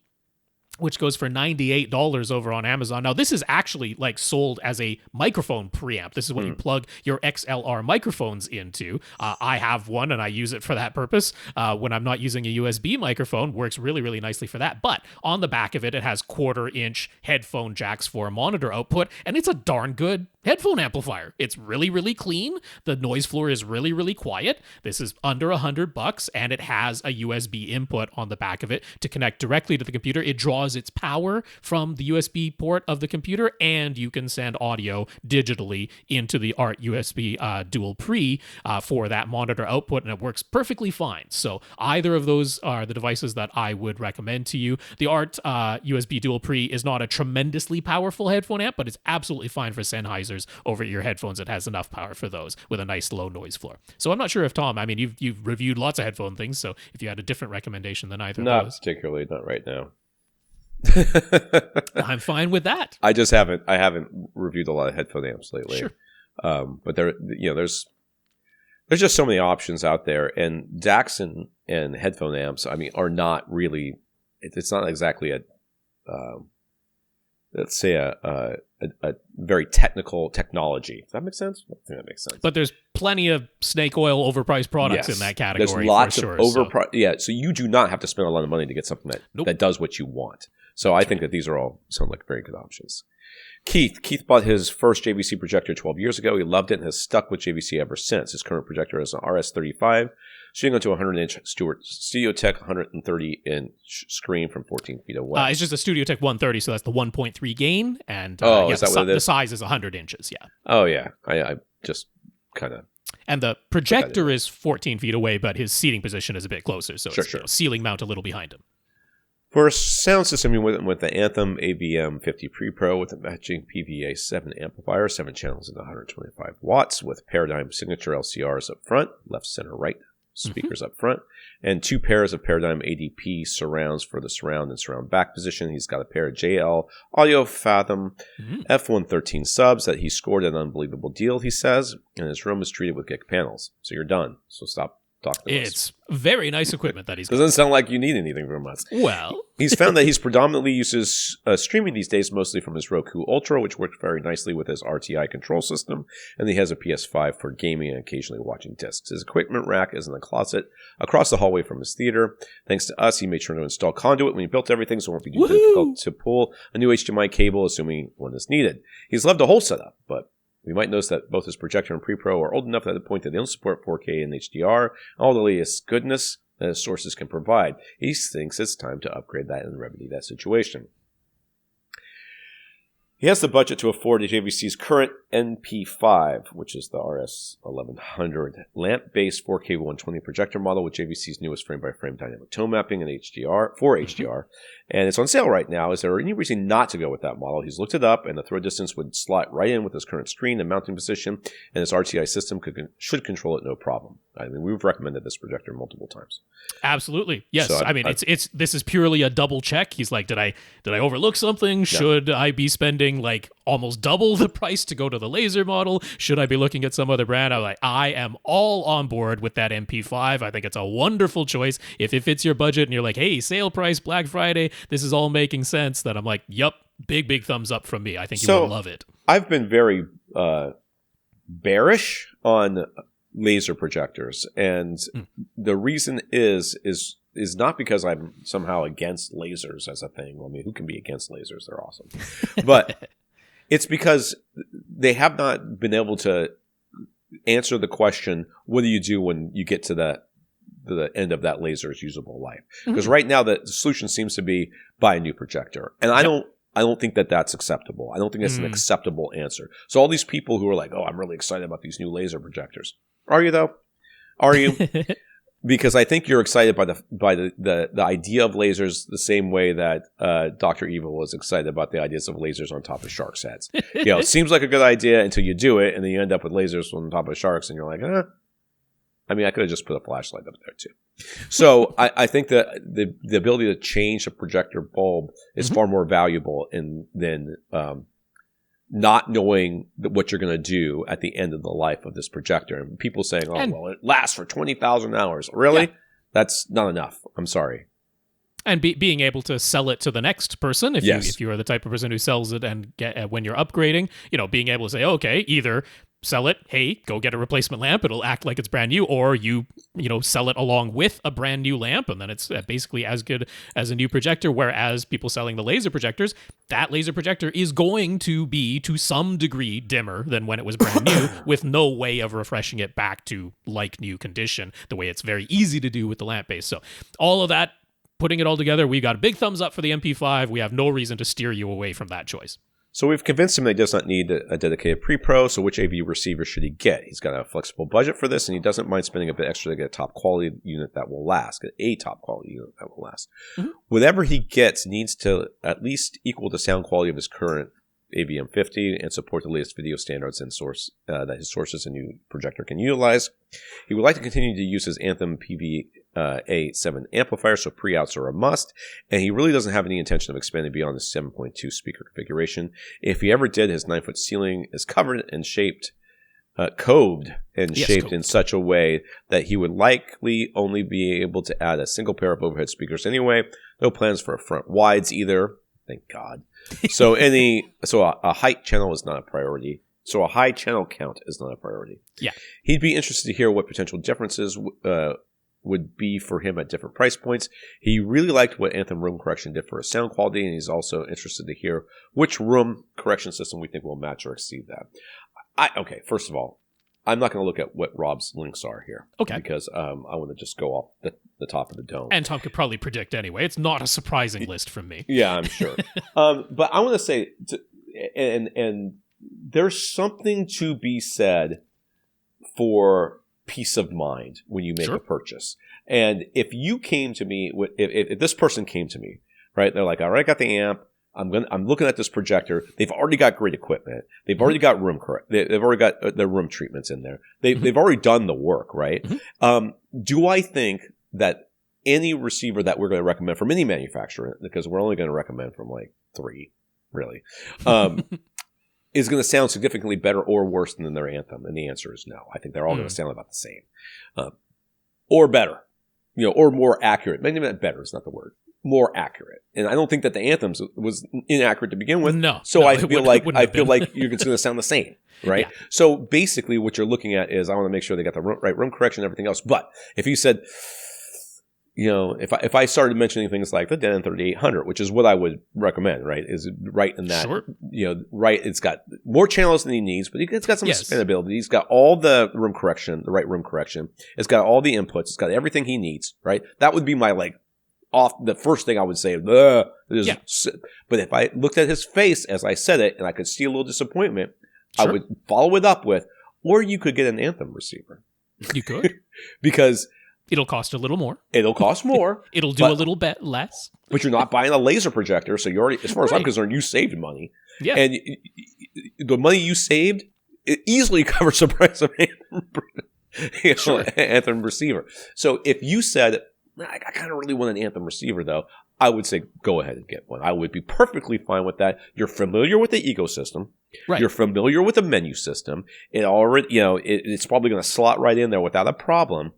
B: which goes for $98 over on Amazon. Now, this is actually like sold as a microphone preamp. This is what you plug your XLR microphones into. I have one and I use it for that purpose. When I'm not using a USB microphone, works really, really nicely for that. But on the back of it, it has 1/4-inch headphone jacks for monitor output, and it's a darn good headphone amplifier. It's really, really clean. The noise floor is really, really quiet. This is under $100, and it has a USB input on the back of it to connect directly to the computer. It draws draws its power from the USB port of the computer, and you can send audio digitally into the ART USB dual pre for that monitor output, and it works perfectly fine. So either of those are the devices that I would recommend to you. The ART USB dual pre is not a tremendously powerful headphone amp, but it's absolutely fine for Sennheisers over your headphones. It has enough power for those with a nice low noise floor. So I'm not sure if Tom, I mean, you've reviewed lots of headphone things, so if you had a different recommendation than either of those.
A: Not particularly, not right now.
B: I'm fine with that.
A: I haven't reviewed a lot of headphone amps lately.
B: Sure.
A: But there's just so many options out there, and DACs and headphone amps, I mean, are not really. It's not exactly a let's say a very technical technology. Does that make sense? I think that makes sense.
B: But there's plenty of snake oil overpriced products in that category.
A: There's lots
B: for sure,
A: of overpriced. Yeah, so you do not have to spend a lot of money to get something that does what you want. So I think that these are all sound like very good options. Keith bought his first JVC projector 12 years ago. He loved it and has stuck with JVC ever since. His current projector is an RS35, shooting onto a 100-inch StudioTech 130-inch screen from 14 feet away.
B: It's just a StudioTech 130, so that's the 1.3 gain. And
A: is that what it is?
B: The size is 100 inches, yeah.
A: Oh, yeah. I just kind of...
B: And the projector is 14 feet away, but his seating position is a bit closer, so it's ceiling mount a little behind him.
A: For a sound system, you went with the Anthem AVM 50 Pre-Pro with a matching PVA 7 amplifier, 7 channels and 125 watts, with Paradigm signature LCRs up front, left, center, right, speakers up front, and 2 pairs of Paradigm ADP surrounds for the surround and surround back position. He's got a pair of JL Audio Fathom F113 subs that he scored an unbelievable deal, he says, and his room is treated with GIG panels. So you're done. So stop talking to us.
B: It's very nice equipment that he's got.
A: Doesn't sound like you need anything from us.
B: Well,
A: he's found that he's predominantly uses streaming these days mostly from his Roku Ultra, which works very nicely with his RTI control system, and he has a PS5 for gaming and occasionally watching discs. His equipment rack is in the closet across the hallway from his theater. Thanks to us, he made sure to install conduit when he built everything, so it won't be too difficult to pull a new HDMI cable, assuming one is needed. He's loved the whole setup, but we might notice that both his projector and Pre-Pro are old enough at the point that they don't support 4K and HDR, all the latest goodness that his sources can provide. He thinks it's time to upgrade that and remedy that situation. He has the budget to afford JVC's current NP5, which is the RS1100 lamp-based 4K 120 projector model with JVC's newest frame-by-frame dynamic tone mapping and HDR for HDR, and it's on sale right now. Is there any reason not to go with that model? He's looked it up, and the throw distance would slot right in with his current screen and mounting position, and his RTI system should control it no problem. I mean, we've recommended this projector multiple times.
B: Absolutely, yes. So I mean, this is purely a double check. He's like, did I overlook something? Yeah. Should I be spending like almost double the price to go to the laser model? Should I be looking at some other brand? I'm like, I am all on board with that MP5. I think it's a wonderful choice. If it fits your budget and you're like, hey, sale price, Black Friday, this is all making sense, then I'm like, yup, big thumbs up from me. I think you will love it.
A: I've been very bearish on laser projectors, and the reason is not because I'm somehow against lasers as a thing. I mean, who can be against lasers? They're awesome. But it's because they have not been able to answer the question, what do you do when you get to the end of that laser's usable life? Because right now the solution seems to be buy a new projector. And I don't think that that's acceptable. I don't think that's an acceptable answer. So all these people who are like, oh, I'm really excited about these new laser projectors. Are you though? Are you? Because I think you're excited by the idea of lasers the same way that Dr. Evil was excited about the ideas of lasers on top of sharks' heads. It seems like a good idea until you do it, and then you end up with lasers on top of sharks, and you're like, I mean, I could have just put a flashlight up there too. So I think that the ability to change a projector bulb is far more valuable than not knowing what you're going to do at the end of the life of this projector. And people saying, well, it lasts for 20,000 hours. Really? Yeah. That's not enough. I'm sorry.
B: And being able to sell it to the next person, if you are the type of person who sells it and when you're upgrading, being able to say, okay, either sell it, hey, go get a replacement lamp, it'll act like it's brand new, or you sell it along with a brand new lamp, and then it's basically as good as a new projector. Whereas people selling the laser projectors, that laser projector is going to be to some degree dimmer than when it was brand new, with no way of refreshing it back to like new condition, the way it's very easy to do with the lamp base. So all of that putting it all together, we got a big thumbs up for the MP5. We have no reason to steer you away from that choice.
A: So we've convinced him that he does not need a dedicated pre-pro, so which AV receiver should he get? He's got a flexible budget for this, and he doesn't mind spending a bit extra to get a top-quality unit that will last, get a top-quality unit that will last. Mm-hmm. Whatever he gets needs to at least equal the sound quality of his current AVM50 and support the latest video standards and source that his sources and new projector can utilize. He would like to continue to use his Anthem PVA7 amplifier, so pre-outs are a must, and he really doesn't have any intention of expanding beyond the 7.2 speaker configuration. If he ever did, his 9-foot ceiling is covered and shaped, coved in such a way that he would likely only be able to add a single pair of overhead speakers anyway. No plans for front wides either. Thank God. So a height channel is not a priority. So a high channel count is not a priority.
B: Yeah.
A: He'd be interested to hear what potential differences would be for him at different price points. He really liked what Anthem room correction did for his sound quality, and he's also interested to hear which room correction system we think will match or exceed that. Okay, first of all, I'm not going to look at what Rob's links are here.
B: Okay.
A: Because I want to just go off the top of the dome.
B: And Tom could probably predict anyway. It's not a surprising list from me.
A: Yeah, I'm sure. But I want to say, and there's something to be said for peace of mind when you make a purchase. And if you came to me, if this person came to me, right, they're like, all right, I got the amp. I'm looking at this projector. They've already got great equipment. They've already got they've already got their room treatments in there. They've already done the work, right? Mm-hmm. Do I think that any receiver that we're going to recommend from any manufacturer, because we're only going to recommend from like 3, really, is going to sound significantly better or worse than their Anthem? And the answer is no. I think they're all going to sound about the same, or better, or more accurate. Maybe not better is not the word. More accurate, and I don't think that the Anthems was inaccurate to begin with. So I feel like you're going to sound the same, right? Yeah. So basically, what you're looking at is I want to make sure they got the right room correction and everything else. But if you said, if I started mentioning things like the Denon 3800, which is what I would recommend, right? Is right in that, right? It's got more channels than he needs, but it's got some expandability. He's got all the room correction, the right room correction. It's got all the inputs. It's got everything he needs, right? That would be my off the first thing I would say. But if I looked at his face as I said it and I could see a little disappointment, I would follow it up with, or you could get an Anthem receiver.
B: You could.
A: Because
B: it'll cost a little more.
A: It'll cost more.
B: It'll do a little bit less.
A: But you're not buying a laser projector, so you already, as far as I'm concerned, you saved money. Yeah. And the money you saved, it easily covers the price of Anthem receiver. So if you said, I kind of really want an Anthem receiver, though, I would say go ahead and get one. I would be perfectly fine with that. You're familiar with the ecosystem. Right. You're familiar with the menu system. It already, it's probably going to slot right in there without a problem.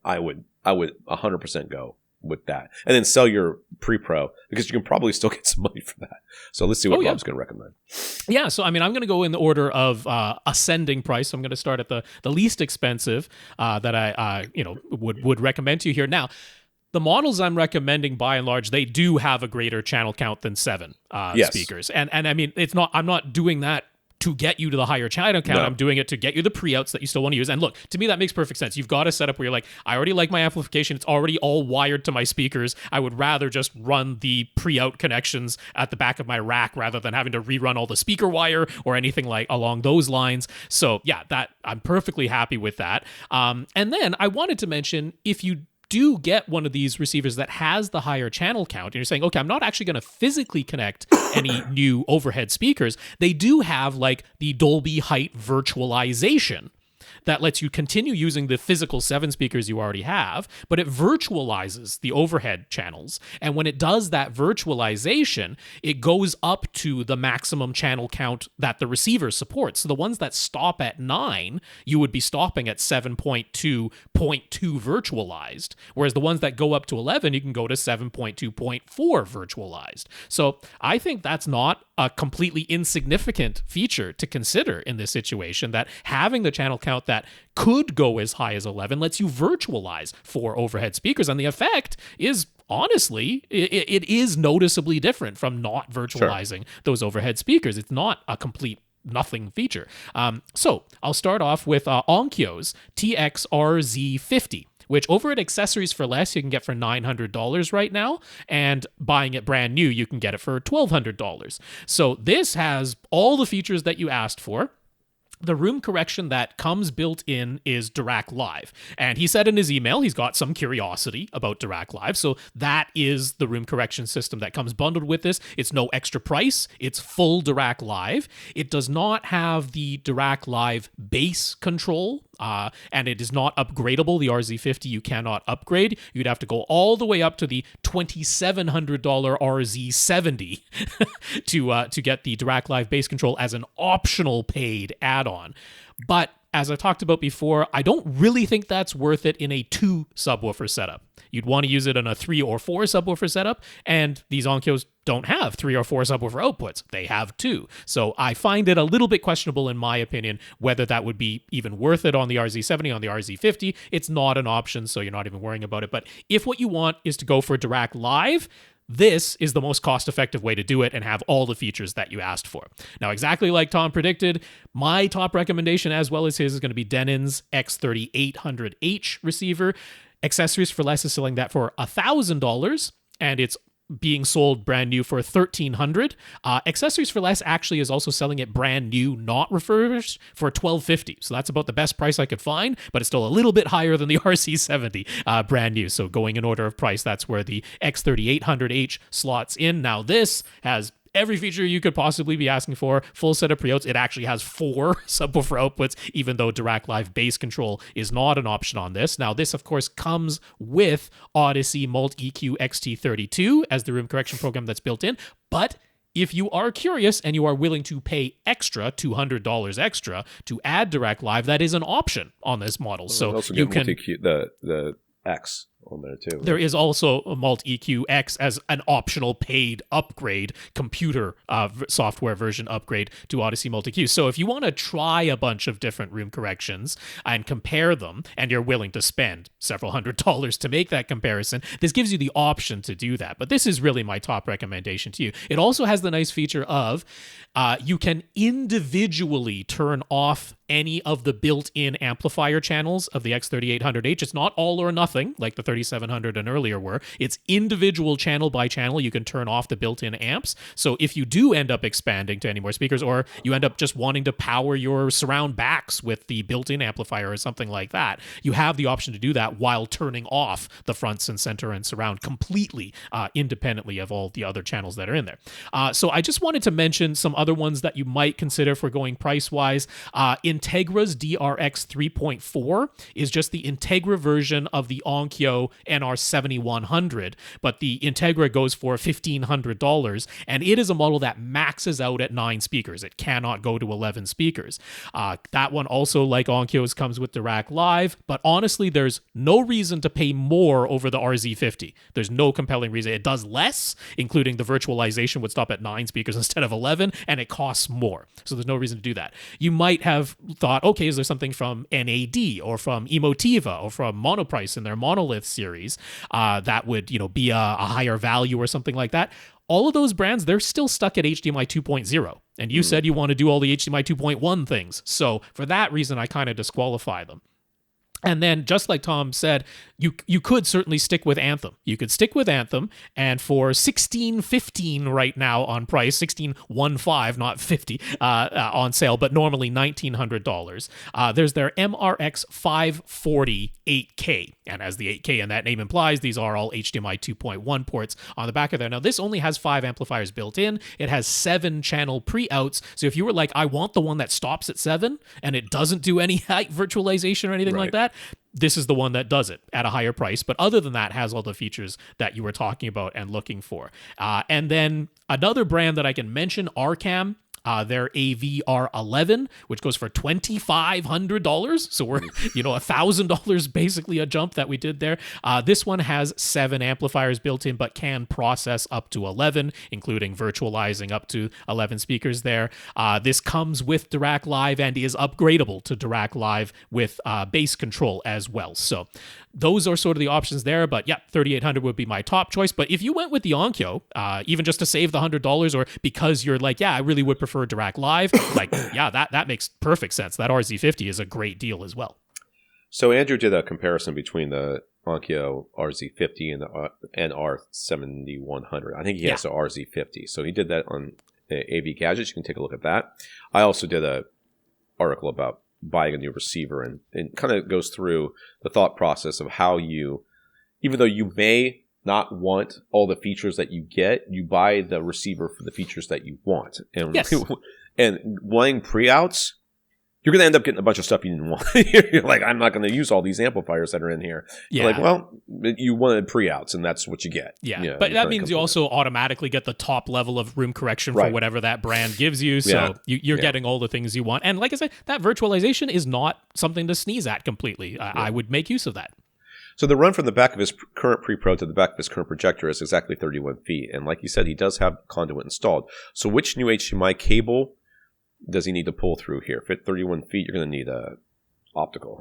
A: I would 100% go with that. And then sell your pre-pro, because you can probably still get some money for that. So let's see what Rob's going to recommend.
B: Yeah, so I'm going to go in the order of ascending price. So I'm going to start at the least expensive that I would recommend to you here. Now, the models I'm recommending, by and large, they do have a greater channel count than 7 speakers. And I mean, I'm not doing that to get you to the higher channel count. No. I'm doing it to get you the pre-outs that you still want to use. And look, to me, that makes perfect sense. You've got a setup where you're like, I already like my amplification. It's already all wired to my speakers. I would rather just run the pre-out connections at the back of my rack rather than having to rerun all the speaker wire or anything like along those lines. So yeah, that I'm perfectly happy with that. And then I wanted to mention, if you do get one of these receivers that has the higher channel count, and you're saying, okay, I'm not actually going to physically connect any new overhead speakers, they do have like the Dolby Height virtualization that lets you continue using the physical 7 speakers you already have, but it virtualizes the overhead channels. And when it does that virtualization, it goes up to the maximum channel count that the receiver supports. So the ones that stop at 9, you would be stopping at 7.2.2 virtualized, whereas the ones that go up to 11, you can go to 7.2.4 virtualized. So I think that's not a completely insignificant feature to consider in this situation, that having the channel count that could go as high as 11 lets you virtualize 4 overhead speakers, and the effect is, honestly, it is noticeably different from not virtualizing those overhead speakers. It's not a complete nothing feature. So I'll start off with Onkyo's TXRZ50, which over at Accessories for Less you can get for $900 right now, and buying it brand new you can get it for $1,200. So this has all the features that you asked for. The room correction that comes built in is DAC Live. And he said in his email he's got some curiosity about DAC Live. So that is the room correction system that comes bundled with this. It's no extra price. It's full DAC Live. It does not have the DAC Live bass control, and it is not upgradable. The RZ50 you cannot upgrade. You'd have to go all the way up to the $2,700 RZ70 to get the DAC Live bass control as an optional paid add-on. But as I talked about before, I don't really think that's worth it in a 2 subwoofer setup. You'd want to use it in a 3 or 4 subwoofer setup, and these Onkyos don't have 3 or 4 subwoofer outputs. They have 2. So I find it a little bit questionable, in my opinion, whether that would be even worth it on the RZ70, on the RZ50. It's not an option, so you're not even worrying about it. But if what you want is to go for DAC Live, this is the most cost-effective way to do it and have all the features that you asked for. Now, exactly like Tom predicted, my top recommendation, as well as his, is going to be Denon's X3800H receiver. Accessories for Less is selling that for $1,000, and it's being sold brand new for $1,300. Accessories for Less actually is also selling it brand new, not refurbished, for $1,250. So that's about the best price I could find, but it's still a little bit higher than the RC70 brand new. So going in order of price, that's where the X3800H slots in. Now this has every feature you could possibly be asking for, full set of preouts. It actually has 4 subwoofer outputs, even though DAC Live bass control is not an option on this. Now, this, of course, comes with Odyssey Mult-EQ XT32 as the room correction program that's built in. But if you are curious and you are willing to pay extra, $200 extra, to add DAC Live, that is an option on this model.
A: Well,
B: so
A: also
B: you
A: get
B: can
A: the X on there too.
B: There is also a Mult-EQ X as an optional paid upgrade, computer software version upgrade to Odyssey Mult-EQ. So if you want to try a bunch of different room corrections and compare them, and you're willing to spend several $100s to make that comparison, this gives you the option to do that. But this is really my top recommendation to you. It also has the nice feature of you can individually turn off any of the built-in amplifier channels of the X3800H. It's not all or nothing like the 3700 and earlier were. It's individual channel by channel. You can turn off the built-in amps. So if you do end up expanding to any more speakers, or you end up just wanting to power your surround backs with the built-in amplifier or something like that, you have the option to do that while turning off the fronts and center and surround completely independently of all the other channels that are in there. So I just wanted to mention some other ones that you might consider for going price-wise. Integra's DRX 3.4 is just the Integra version of the Onkyo NR7100, but the Integra goes for $1,500, and it is a model that maxes out at 9 speakers. It cannot go to 11 speakers. That one also, like Onkyo's, comes with DAC Live, but honestly, there's no reason to pay more over the RZ50. There's no compelling reason. It does less, including the virtualization would stop at 9 speakers instead of 11, and it costs more. So there's no reason to do that. You might have thought, okay, is there something from NAD or from Emotiva or from Monoprice in their Monolith series that would, be a higher value or something like that? All of those brands, they're still stuck at HDMI 2.0. And you said you want to do all the HDMI 2.1 things. So for that reason, I kind of disqualify them. And then, just like Tom said, you could certainly stick with Anthem. You could stick with Anthem, and for $16.15 right now on price, $16.15, not 50, on sale, but normally $1,900. There's their MRX 540 8K, and as the 8K and that name implies, these are all HDMI 2.1 ports on the back of there. Now, this only has 5 amplifiers built in. It has 7 channel pre-outs. So if you were like, I want the one that stops at 7 and it doesn't do any virtualization or anything like that, this is the one that does it at a higher price. But other than that, has all the features that you were talking about and looking for. And then another brand that I can mention, Arcam. Their AVR11, which goes for $2,500. So we're, $1,000 basically a jump that we did there. This one has 7 amplifiers built in, but can process up to 11, including virtualizing up to 11 speakers there. This comes with DAC Live and is upgradable to DAC Live with bass control as well. So those are sort of the options there. But yeah, $3,800 would be my top choice. But if you went with the Onkyo, even just to save the $100, or because you're like, yeah, I really would prefer DAC Live, like, yeah, that makes perfect sense. That RZ50 is a great deal as well.
A: So Andrew did a comparison between the Onkyo RZ50 and the R7100. I think he has the RZ50. So he did that on AV Gadgets. You can take a look at that. I also did a article about buying a new receiver, and kind of goes through the thought process of how you, even though you may not want all the features that you get, you buy the receiver for the features that you want. And, and wanting pre-outs, you're going to end up getting a bunch of stuff you didn't want. You're like, I'm not going to use all these amplifiers that are in here. Yeah. You're like, well, you wanted pre-outs, and that's what you get.
B: Yeah, but that means you also automatically get the top level of room correction for whatever that brand gives you. So you're getting all the things you want. And like I said, that virtualization is not something to sneeze at completely. I would make use of that.
A: So the run from the back of his current pre-pro to the back of his current projector is exactly 31 feet. And like you said, he does have conduit installed. So which new HDMI cable does he need to pull through here? If at 31 feet, you're going to need a optical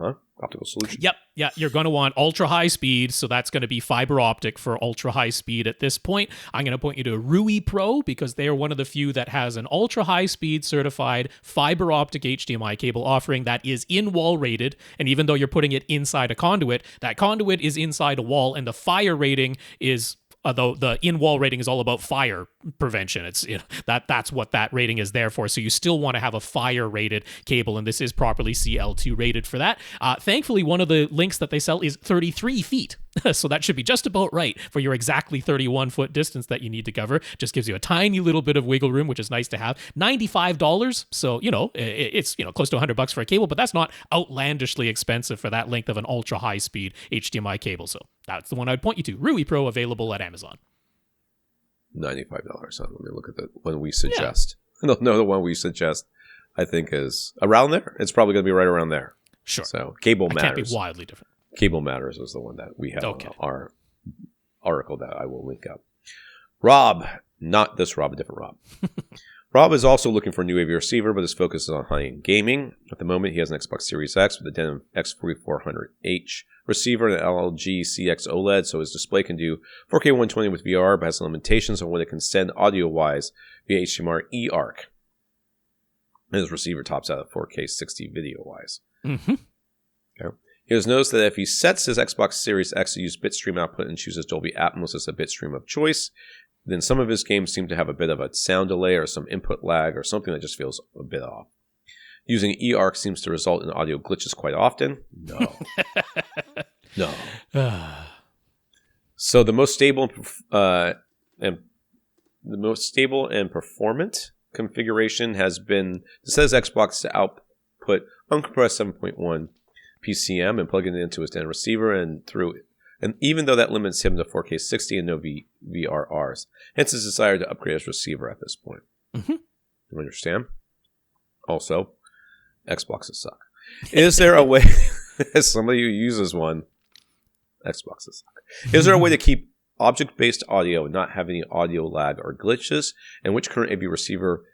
A: solution.
B: Yep. Yeah, you're going to want ultra high speed, so that's going to be fiber optic for ultra high speed at this point. I'm going to point you to Rui Pro because they are one of the few that has an ultra high speed certified fiber optic HDMI cable offering that is in-wall rated, and even though you're putting it inside a conduit, that conduit is inside a wall, and the fire rating is though the in-wall rating is all about fire prevention. It's that's what that rating is there for. So you still want to have a fire-rated cable, and this is properly CL2 rated for that. Thankfully, one of the links that they sell is 33 feet. So that should be just about right for your exactly 31-foot distance that you need to cover. Just gives you a tiny little bit of wiggle room, which is nice to have. $95. So, it's, close to $100 for a cable, but that's not outlandishly expensive for that length of an ultra high speed HDMI cable. So that's the one I'd point you to. Rui Pro, available at Amazon.
A: $95. Let me look at the one we suggest. No, the one we suggest, I think, is around there. It's probably going to be right around there.
B: Sure.
A: So Cable Matters.
B: Can't be wildly different.
A: Cable Matters is the one that we have on our article that I will link up. Rob, not this Rob, a different Rob. Rob is also looking for a new AV receiver, but his focus is on high-end gaming. At the moment, he has an Xbox Series X with a Denon X4400H receiver and an LG CX OLED, so his display can do 4K 120 with VR, but has limitations on what it can send audio-wise via HDMI eARC. And his receiver tops out at 4K 60 video-wise.
B: Mm-hmm.
A: Okay. He has noticed that if he sets his Xbox Series X to use bitstream output and chooses Dolby Atmos as a bitstream of choice, then some of his games seem to have a bit of a sound delay or some input lag or something that just feels a bit off. Using eARC seems to result in audio glitches quite often. No. So the most stable and performant configuration has been, it says Xbox to output uncompressed 7.1 PCM and plug it into his Denon receiver and through it. And even though that limits him to 4K 60 and no VRRs, hence his desire to upgrade his receiver at this point.
B: Mm-hmm.
A: You understand? Also, Xboxes suck. Is there a way, as somebody who uses one, Xboxes suck. Is there a way to keep object-based audio and not have any audio lag or glitches? And which current AV receiver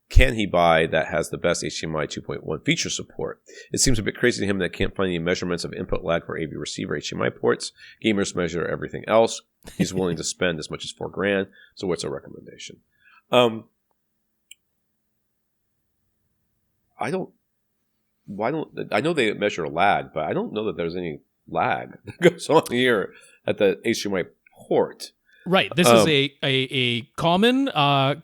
A: can he buy that has the best HDMI 2.1 feature support? It seems a bit crazy to him that can't find any measurements of input lag for AV receiver HDMI ports. Gamers measure everything else. He's willing to spend as much as $4,000. So what's a recommendation? I know they measure lag, but I don't know that there's any lag that goes on here at the HDMI port.
B: Right. This is a common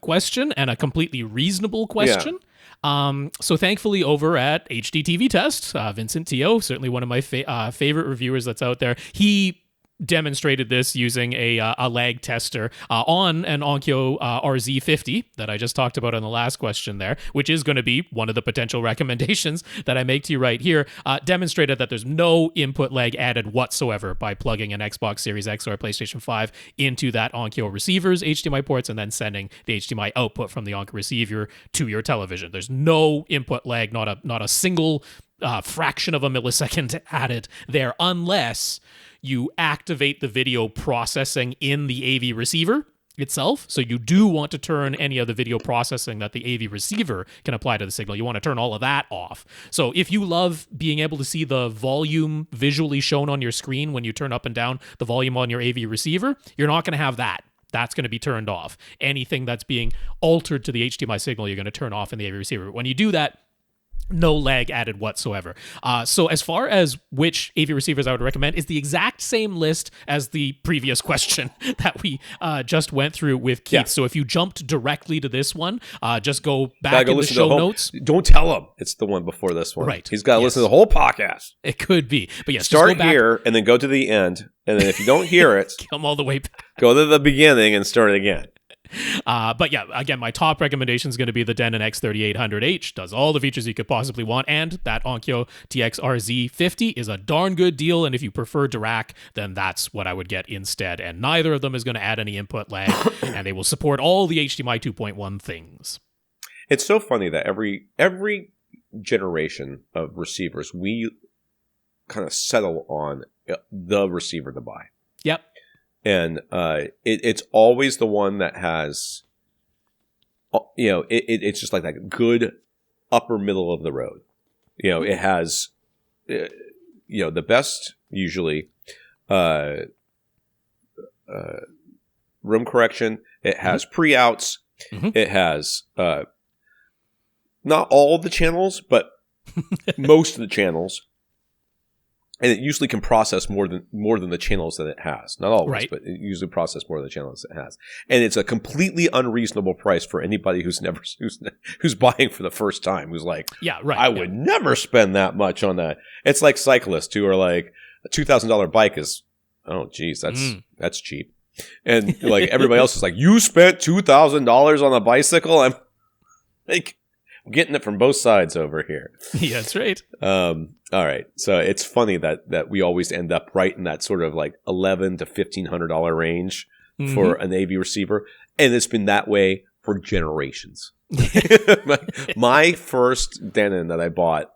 B: question and a completely reasonable question. Yeah. So thankfully over at HD TV Test, Vincent Tio, certainly one of my favorite reviewers that's out there, he demonstrated this using a lag tester on an Onkyo RZ50 that I just talked about on the last question there, which is going to be one of the potential recommendations that I make to you right here, demonstrated that there's no input lag added whatsoever by plugging an Xbox Series X or a PlayStation 5 into that Onkyo receiver's HDMI ports and then sending the HDMI output from the Onkyo receiver to your television. There's no input lag, not a single fraction of a millisecond added there, unless you activate the video processing in the AV receiver itself. So you do want to turn any of the video processing that the AV receiver can apply to the signal. You want to turn all of that off. So if you love being able to see the volume visually shown on your screen when you turn up and down the volume on your AV receiver, you're not going to have that. That's going to be turned off. Anything that's being altered to the HDMI signal, you're going to turn off in the AV receiver. When you do that, No lag added whatsoever. So as far as which AV receivers I would recommend is the exact same list as the previous question that we just went through with Keith.
A: Yeah.
B: So if you jumped directly to this one, just go back in the
A: listen
B: show notes.
A: Don't tell him it's the one before this one.
B: Right.
A: He's got to listen to the whole podcast.
B: It could be. But yes,
A: start
B: just go back,
A: here and then go to the end. And then if you don't hear it,
B: come all the way back.
A: Go to the beginning and start again.
B: But yeah, again, my top recommendation is going to be the Denon X3800H. Does all the features you could possibly want, and that Onkyo TX-RZ50 is a darn good deal. And if you prefer DAC, then that's what I would get instead. And neither of them is going to add any input lag, and they will support all the HDMI 2.1 things.
A: It's so funny that every generation of receivers, we kind of settle on the receiver to buy.
B: Yep.
A: And it's always the one that has, it's just like that good upper middle of the road. It has, the best usually room correction. It has pre-outs. Mm-hmm. It has not all the channels, but most of the channels. And it usually can process more than the channels that it has. Not always, right. But it usually processes more than the channels it has. And it's a completely unreasonable price for anybody who's buying for the first time. Who's like,
B: yeah, right.
A: I would never spend that much on that. It's like cyclists who are like, a $2,000 bike is, oh, geez, that's cheap. And like everybody else is like, you spent $2,000 on a bicycle? I'm like, getting it from both sides over here.
B: Yeah, that's right.
A: All right. So it's funny that we always end up right in that sort of like $1,100 to $1,500 range for an AV receiver. And it's been that way for generations. my first Denon that I bought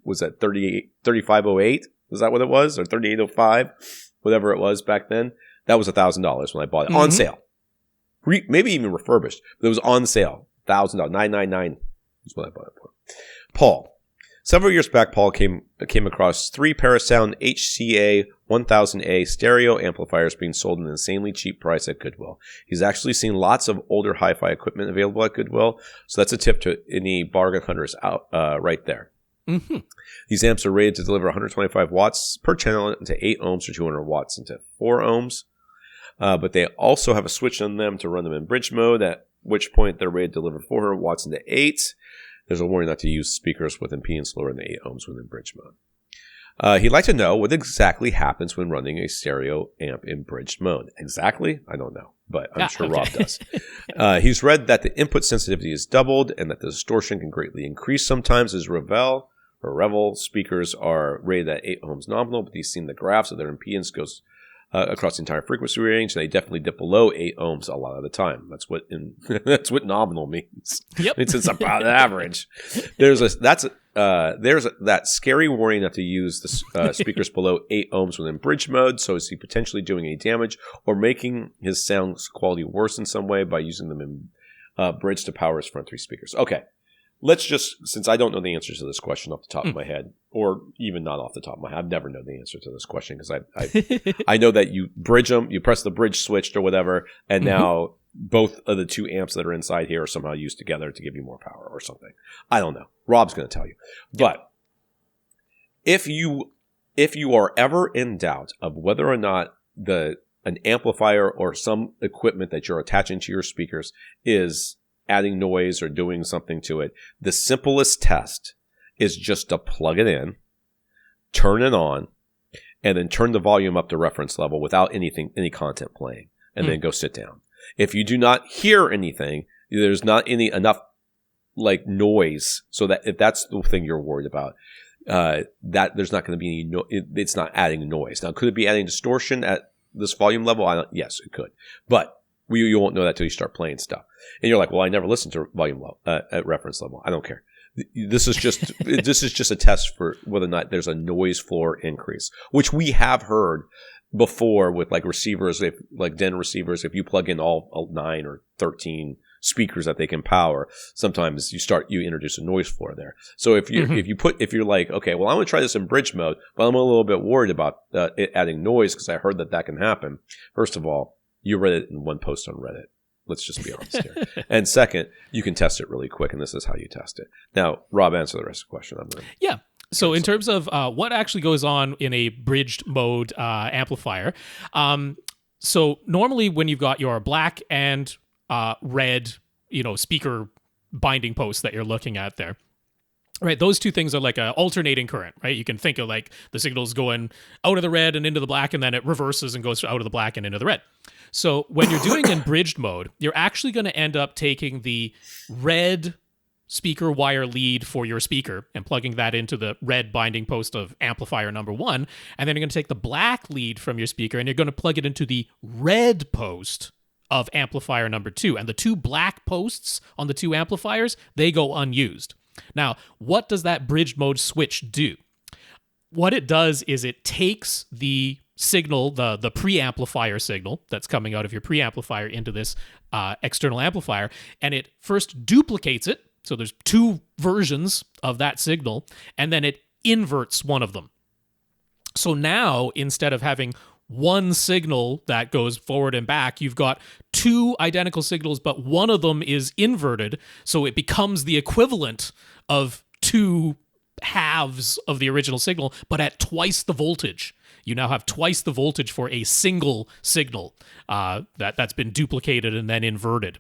A: was at 3508. Was that what it was? Or 3805? Whatever it was back then. That was $1,000 when I bought it on sale. Maybe even refurbished. But it was on sale. $1,000. $999 is what I bought it for. Paul. Several years back, Paul came across 3 Parasound HCA 1000A stereo amplifiers being sold at an insanely cheap price at Goodwill. He's actually seen lots of older hi-fi equipment available at Goodwill, so that's a tip to any bargain hunters out right there. Mm-hmm. These amps are rated to deliver 125 watts per channel into 8 ohms or 200 watts into 4 ohms, but they also have a switch on them to run them in bridge mode, at which point they're rated to deliver 400 watts into 8. There's a warning not to use speakers with impedance lower than 8 ohms within bridge mode. He'd like to know what exactly happens when running a stereo amp in bridge mode. Exactly? I don't know, but I'm sure Rob does. He's read that the input sensitivity is doubled and that the distortion can greatly increase sometimes as Revel speakers are rated at 8 ohms nominal, but he's seen the graphs of their impedance goes across the entire frequency range, and they definitely dip below 8 ohms a lot of the time. That's what nominal means.
B: Yep,
A: it's about average. There's that scary warning not to use the speakers below 8 ohms within bridge mode. So is he potentially doing any damage or making his sound quality worse in some way by using them in bridge to power his front 3 speakers? Okay. Let's just, since I don't know the answers to this question off the top of my head, or even not off the top of my head, I've never known the answer to this question because I know that you bridge them, you press the bridge switch or whatever, and now both of the 2 amps that are inside here are somehow used together to give you more power or something. I don't know. Rob's going to tell you. But if you are ever in doubt of whether or not an amplifier or some equipment that you're attaching to your speakers is adding noise or doing something to it, the simplest test is just to plug it in, turn it on, and then turn the volume up to reference level without any content playing, and then go sit down. If you do not hear anything, there's not enough like noise, so that if that's the thing you're worried about, that there's not going to be any it's not adding noise. Now, could it be adding distortion at this volume level? Yes, it could, but you won't know that till you start playing stuff. And you're like, well, I never listened to volume level, at reference level. I don't care. This is just a test for whether or not there's a noise floor increase, which we have heard before with like receivers, like Den receivers. If you plug in all 9 or 13 speakers that they can power, sometimes you introduce a noise floor there. So if you're like, okay, well, I'm going to try this in bridge mode, but I'm a little bit worried about it adding noise because I heard that can happen. First of all, you read it in one post on Reddit. Let's just be honest here. And second, you can test it really quick, and this is how you test it. Now, Rob, answer the rest of the question.
B: Yeah. So in terms of what actually goes on in a bridged mode amplifier, so normally when you've got your black and red, speaker binding posts that you're looking at there, right, those two things are like an alternating current, right? You can think of like the signal's going out of the red and into the black, and then it reverses and goes out of the black and into the red. So when you're doing in bridged mode, you're actually going to end up taking the red speaker wire lead for your speaker and plugging that into the red binding post of amplifier number 1. And then you're going to take the black lead from your speaker and you're going to plug it into the red post of amplifier number 2. And the two black posts on the two amplifiers, they go unused. Now, what does that bridge mode switch do? What it does is it takes the signal, the preamplifier signal that's coming out of your preamplifier into this external amplifier, and it first duplicates it. So there's two versions of that signal, and then it inverts one of them. So now, instead of having one signal that goes forward and back, you've got two identical signals, but one of them is inverted, so it becomes the equivalent of two halves of the original signal, but at twice the voltage. You now have twice the voltage for a single signal that's been duplicated and then inverted.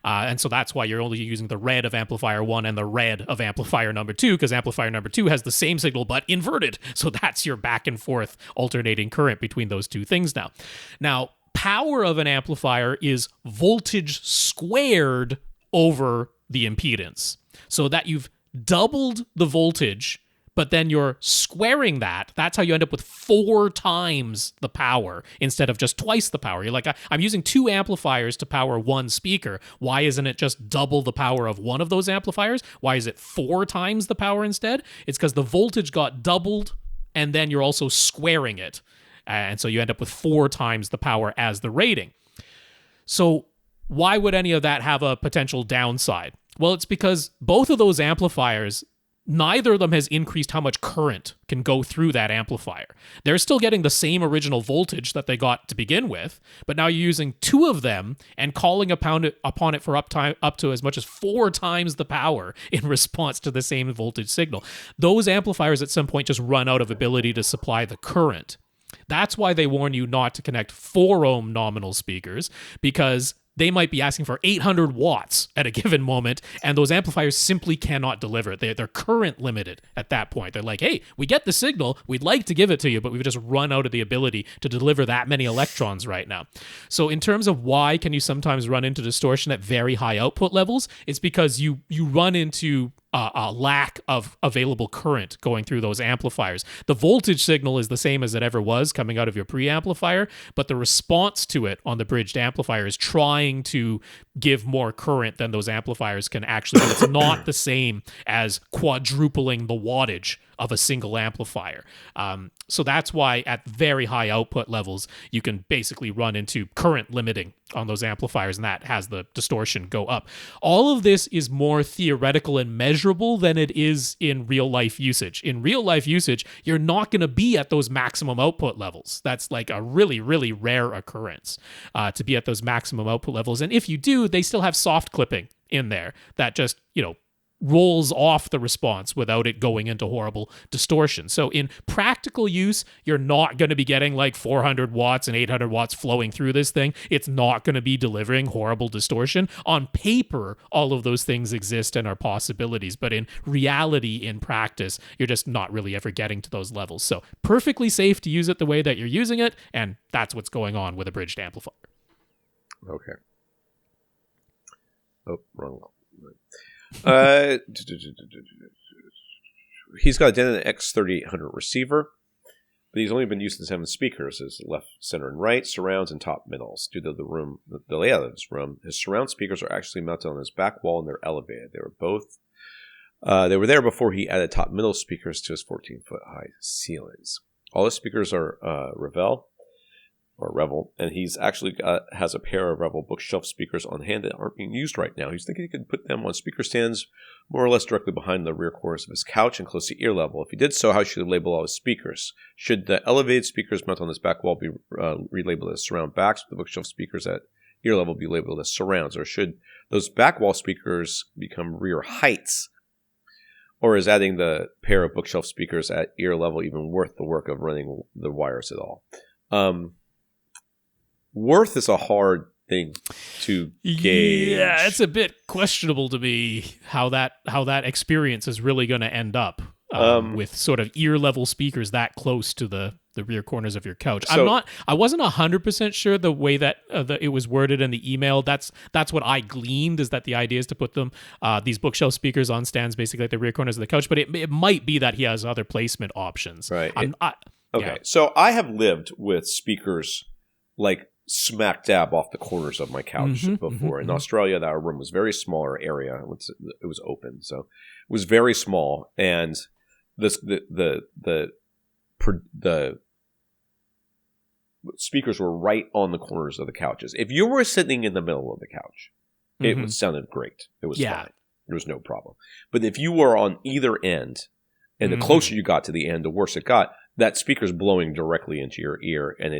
B: And so that's why you're only using the red of amplifier 1 and the red of amplifier number 2, because amplifier number 2 has the same signal but inverted. So that's your back and forth alternating current between those two things now. Now, power of an amplifier is voltage squared over the impedance, so that you've doubled the voltage, but then you're squaring that. That's how you end up with 4 times the power instead of just twice the power. You're like, I'm using 2 amplifiers to power 1 speaker. Why isn't it just double the power of one of those amplifiers? Why is it 4 times the power instead? It's because the voltage got doubled, and then you're also squaring it. And so you end up with 4 times the power as the rating. So why would any of that have a potential downside? Well, it's because both of those amplifiers, neither of them has increased how much current can go through that amplifier. They're still getting the same original voltage that they got to begin with, but now you're using 2 of them and calling upon it for up to as much as 4 times the power in response to the same voltage signal. Those amplifiers at some point just run out of ability to supply the current. That's why they warn you not to connect 4 ohm nominal speakers, because they might be asking for 800 watts at a given moment, and those amplifiers simply cannot deliver. They're current limited at that point. They're like, hey, we get the signal, we'd like to give it to you, but we've just run out of the ability to deliver that many electrons right now. So in terms of why can you sometimes run into distortion at very high output levels, it's because you run into a lack of available current going through those amplifiers. The voltage signal is the same as it ever was coming out of your preamplifier, but the response to it on the bridged amplifier is trying to give more current than those amplifiers can actually. But it's not the same as quadrupling the wattage of a single amplifier. So that's why at very high output levels, you can basically run into current limiting on those amplifiers, and that has the distortion go up. All of this is more theoretical and measurable than it is in real life usage. In real life usage, you're not going to be at those maximum output levels. That's like a really, really rare occurrence to be at those maximum output levels. And if you do, they still have soft clipping in there that just, rolls off the response without it going into horrible distortion. So in practical use, you're not going to be getting like 400 watts and 800 watts flowing through this thing. It's not going to be delivering horrible distortion. On paper, all of those things exist and are possibilities, but in reality, in practice, you're just not really ever getting to those levels. So perfectly safe to use it the way that you're using it, and that's what's going on with a bridged amplifier.
A: Okay. Oh, wrong one. He's got a Denon X3800 receiver, but he's only been used in 7 speakers: his left, center, and right, surrounds, and top middles. Due to the layout of his room, his surround speakers are actually mounted on his back wall and they're elevated. They were there before he added top middle speakers to his 14-foot high ceilings. All his speakers are Revel, and he's actually has a pair of Revel bookshelf speakers on hand that aren't being used right now. He's thinking he could put them on speaker stands more or less directly behind the rear corners of his couch and close to ear level. If he did so, how should he label all his speakers? Should the elevated speakers mounted on his back wall be relabeled as surround backs with the bookshelf speakers at ear level be labeled as surrounds, or should those back wall speakers become rear heights? Or is adding the pair of bookshelf speakers at ear level even worth the work of running the wires at all? Worth is a hard thing to gauge.
B: Yeah, it's a bit questionable to me how that experience is really going to end up with sort of ear level speakers that close to the rear corners of your couch. I wasn't 100% sure the way that it was worded in the email. That's what I gleaned, is that the idea is to put them these bookshelf speakers on stands basically at the rear corners of the couch, but it might be that he has other placement options.
A: Right.
B: Okay.
A: Yeah. So I have lived with speakers like smack dab off the corners of my couch before. In Australia, that room was very smaller area. It was open, so it was very small, and the speakers were right on the corners of the couches. If you were sitting in the middle of the couch, it sounded great. It was fine. There was no problem. But if you were on either end, and the closer you got to the end, the worse it got. That speaker's blowing directly into your ear, and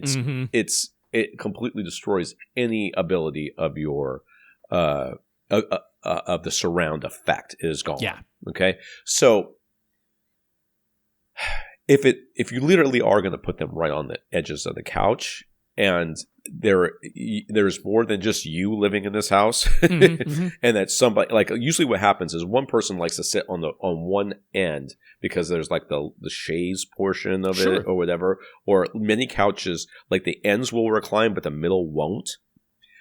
A: it completely destroys any ability of your of the surround effect. It is gone.
B: Yeah.
A: Okay. So if you literally are going to put them right on the edges of the couch, and there's more than just you living in this house, and that somebody, like, usually what happens is one person likes to sit on one end because there's like the chaise portion of it or whatever, or many couches, like the ends will recline but the middle won't.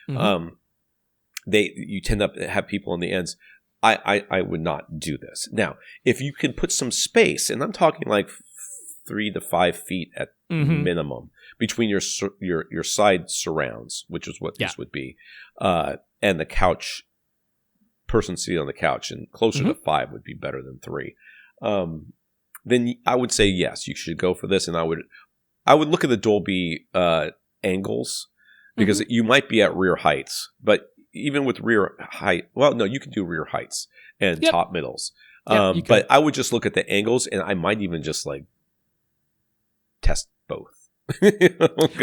A: You tend to have people on the ends. I would not do this. Now, if you can put some space, and I'm talking like 3 to 5 feet at minimum between your side surrounds, which is what this would be, and the couch, person seated on the couch, and closer to 5 would be better than 3. Then I would say yes, you should go for this, and I would look at the Dolby angles, because you might be at rear heights, but even with rear height, well, no, you can do rear heights and top middles, but I would just look at the angles, and I might even just like test both.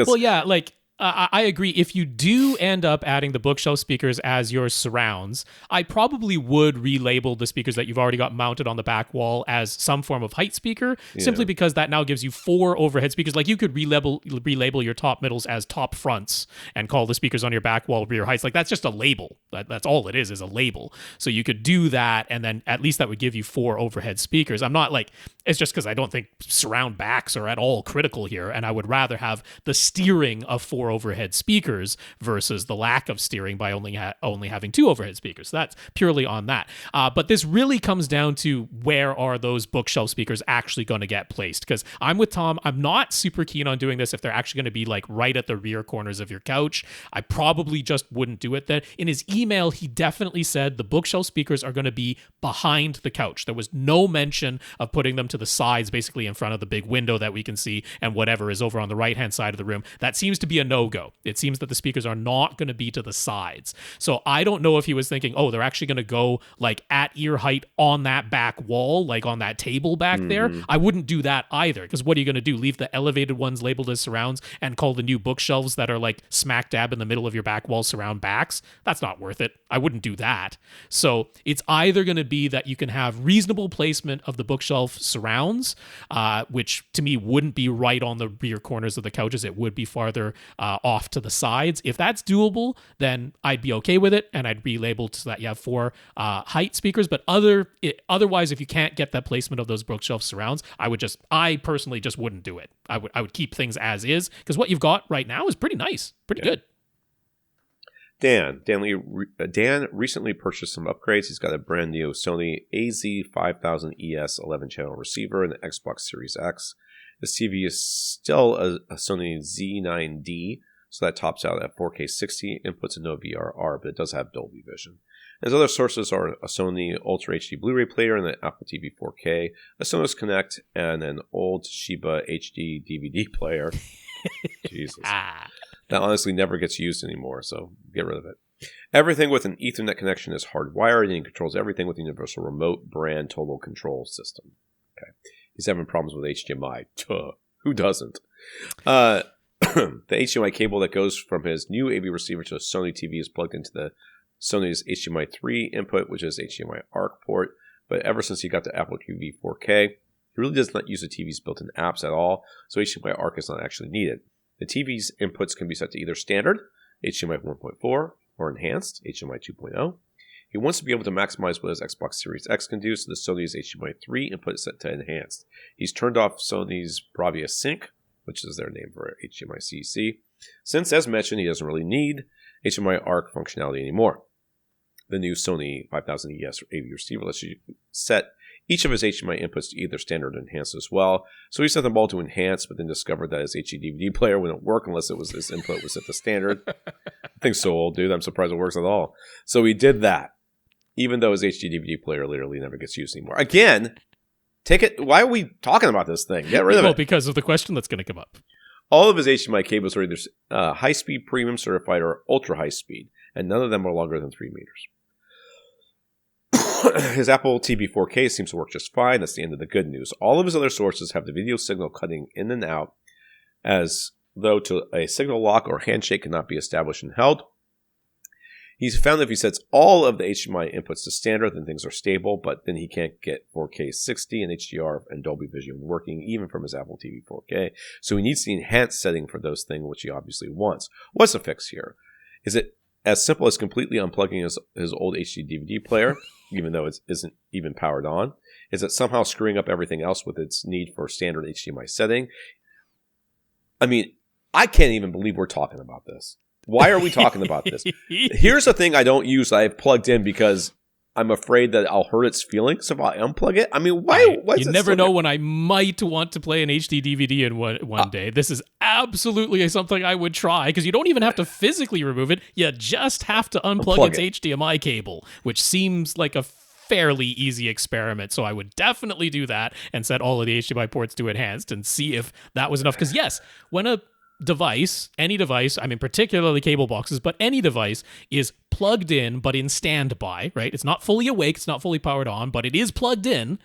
B: Well, yeah, like I agree. If you do end up adding the bookshelf speakers as your surrounds, I probably would relabel the speakers that you've already got mounted on the back wall as some form of height speaker, simply because that now gives you 4 overhead speakers. Like, you could relabel your top middles as top fronts and call the speakers on your back wall rear heights. Like, that's just a label. That's all it is a label. So you could do that, and then at least that would give you 4 overhead speakers. I'm not like, it's just because I don't think surround backs are at all critical here, and I would rather have the steering of 4 overhead speakers versus the lack of steering by only having 2 overhead speakers. So that's purely on that. But this really comes down to, where are those bookshelf speakers actually going to get placed? Because I'm with Tom. I'm not super keen on doing this if they're actually going to be like right at the rear corners of your couch. I probably just wouldn't do it then. In his email, he definitely said the bookshelf speakers are going to be behind the couch. There was no mention of putting them to the sides, basically in front of the big window that we can see, and whatever is over on the right-hand side of the room. That seems to be a no-go. It seems that the speakers are not going to be to the sides. So I don't know if he was thinking, they're actually going to go like at ear height on that back wall, like on that table back there. I wouldn't do that either, because what are you going to do? Leave the elevated ones labeled as surrounds and call the new bookshelves that are like smack dab in the middle of your back wall surround backs? That's not worth it. I wouldn't do that. So it's either going to be that you can have reasonable placement of the bookshelf surrounds, which to me wouldn't be right on the rear corners of the couches. It would be farther off to the sides. If that's doable, then I'd be okay with it, and I'd relabel so that you have 4 height speakers. But otherwise, if you can't get that placement of those bookshelf surrounds, I personally just wouldn't do it. I would keep things as is, because what you've got right now is pretty nice, pretty good.
A: Dan recently purchased some upgrades. He's got a brand new Sony AZ5000ES 11-channel receiver and an Xbox Series X. This TV is still a Sony Z9D, so that tops out at 4K 60, inputs and no VRR, but it does have Dolby Vision. His other sources are a Sony Ultra HD Blu-ray player and an Apple TV 4K, a Sonos Connect, and an old Shiba HD DVD player. Jesus. That honestly never gets used anymore, so get rid of it. Everything with an Ethernet connection is hardwired, and controls everything with a Universal Remote brand total control system. Okay. He's having problems with HDMI. Who doesn't? The HDMI cable that goes from his new AV receiver to a Sony TV is plugged into the Sony's HDMI 3 input, which is HDMI ARC port. But ever since he got the Apple TV 4K, he really does not use the TV's built-in apps at all, so HDMI ARC is not actually needed. The TV's inputs can be set to either standard, HDMI 1.4, or enhanced, HDMI 2.0. He wants to be able to maximize what his Xbox Series X can do, so the Sony's HDMI 3 input is set to enhanced. He's turned off Sony's Bravia Sync, which is their name for HDMI CC, since, as mentioned, he doesn't really need HDMI ARC functionality anymore. The new Sony 5000 ES AV receiver lets you set each of his HDMI inputs to either standard or enhanced as well. So he set them all to enhanced, but then discovered that his HD DVD player wouldn't work unless his input was set to standard. The thing's so old, dude. I'm surprised it works at all. So he did that, even though his HD DVD player literally never gets used anymore. Again, take it. Why are we talking about this thing? Get rid of it.
B: Because of the question that's going to come up.
A: All of his HDMI cables are either high-speed premium certified or ultra-high speed, and none of them are longer than 3 meters. His Apple TV 4K seems to work just fine. That's the end of the good news. All of his other sources have the video signal cutting in and out, as though to a signal lock or handshake cannot be established and held. He's found that if he sets all of the HDMI inputs to standard, then things are stable, but then he can't get 4K 60 and HDR and Dolby Vision working even from his Apple TV 4K. So he needs the enhanced setting for those things, which he obviously wants. What's the fix here? Is it as simple as completely unplugging his old HD DVD player, even though it isn't even powered on? Is it somehow screwing up everything else with its need for standard HDMI setting? I mean, I can't even believe we're talking about this. Why are we talking about this? Here's the thing I don't use. I've plugged in because I'm afraid that I'll hurt its feelings if I unplug it. I mean, why?
B: You never know when I might want to play an HD DVD in one day. This is absolutely something I would try, because you don't even have to physically remove it. You just have to unplug its HDMI cable, which seems like a fairly easy experiment. So I would definitely do that and set all of the HDMI ports to enhanced and see if that was enough. Because yes, when a device, any device, I mean particularly cable boxes, but any device is plugged in but in standby, right? It's not fully awake, it's not fully powered on, but it is plugged in,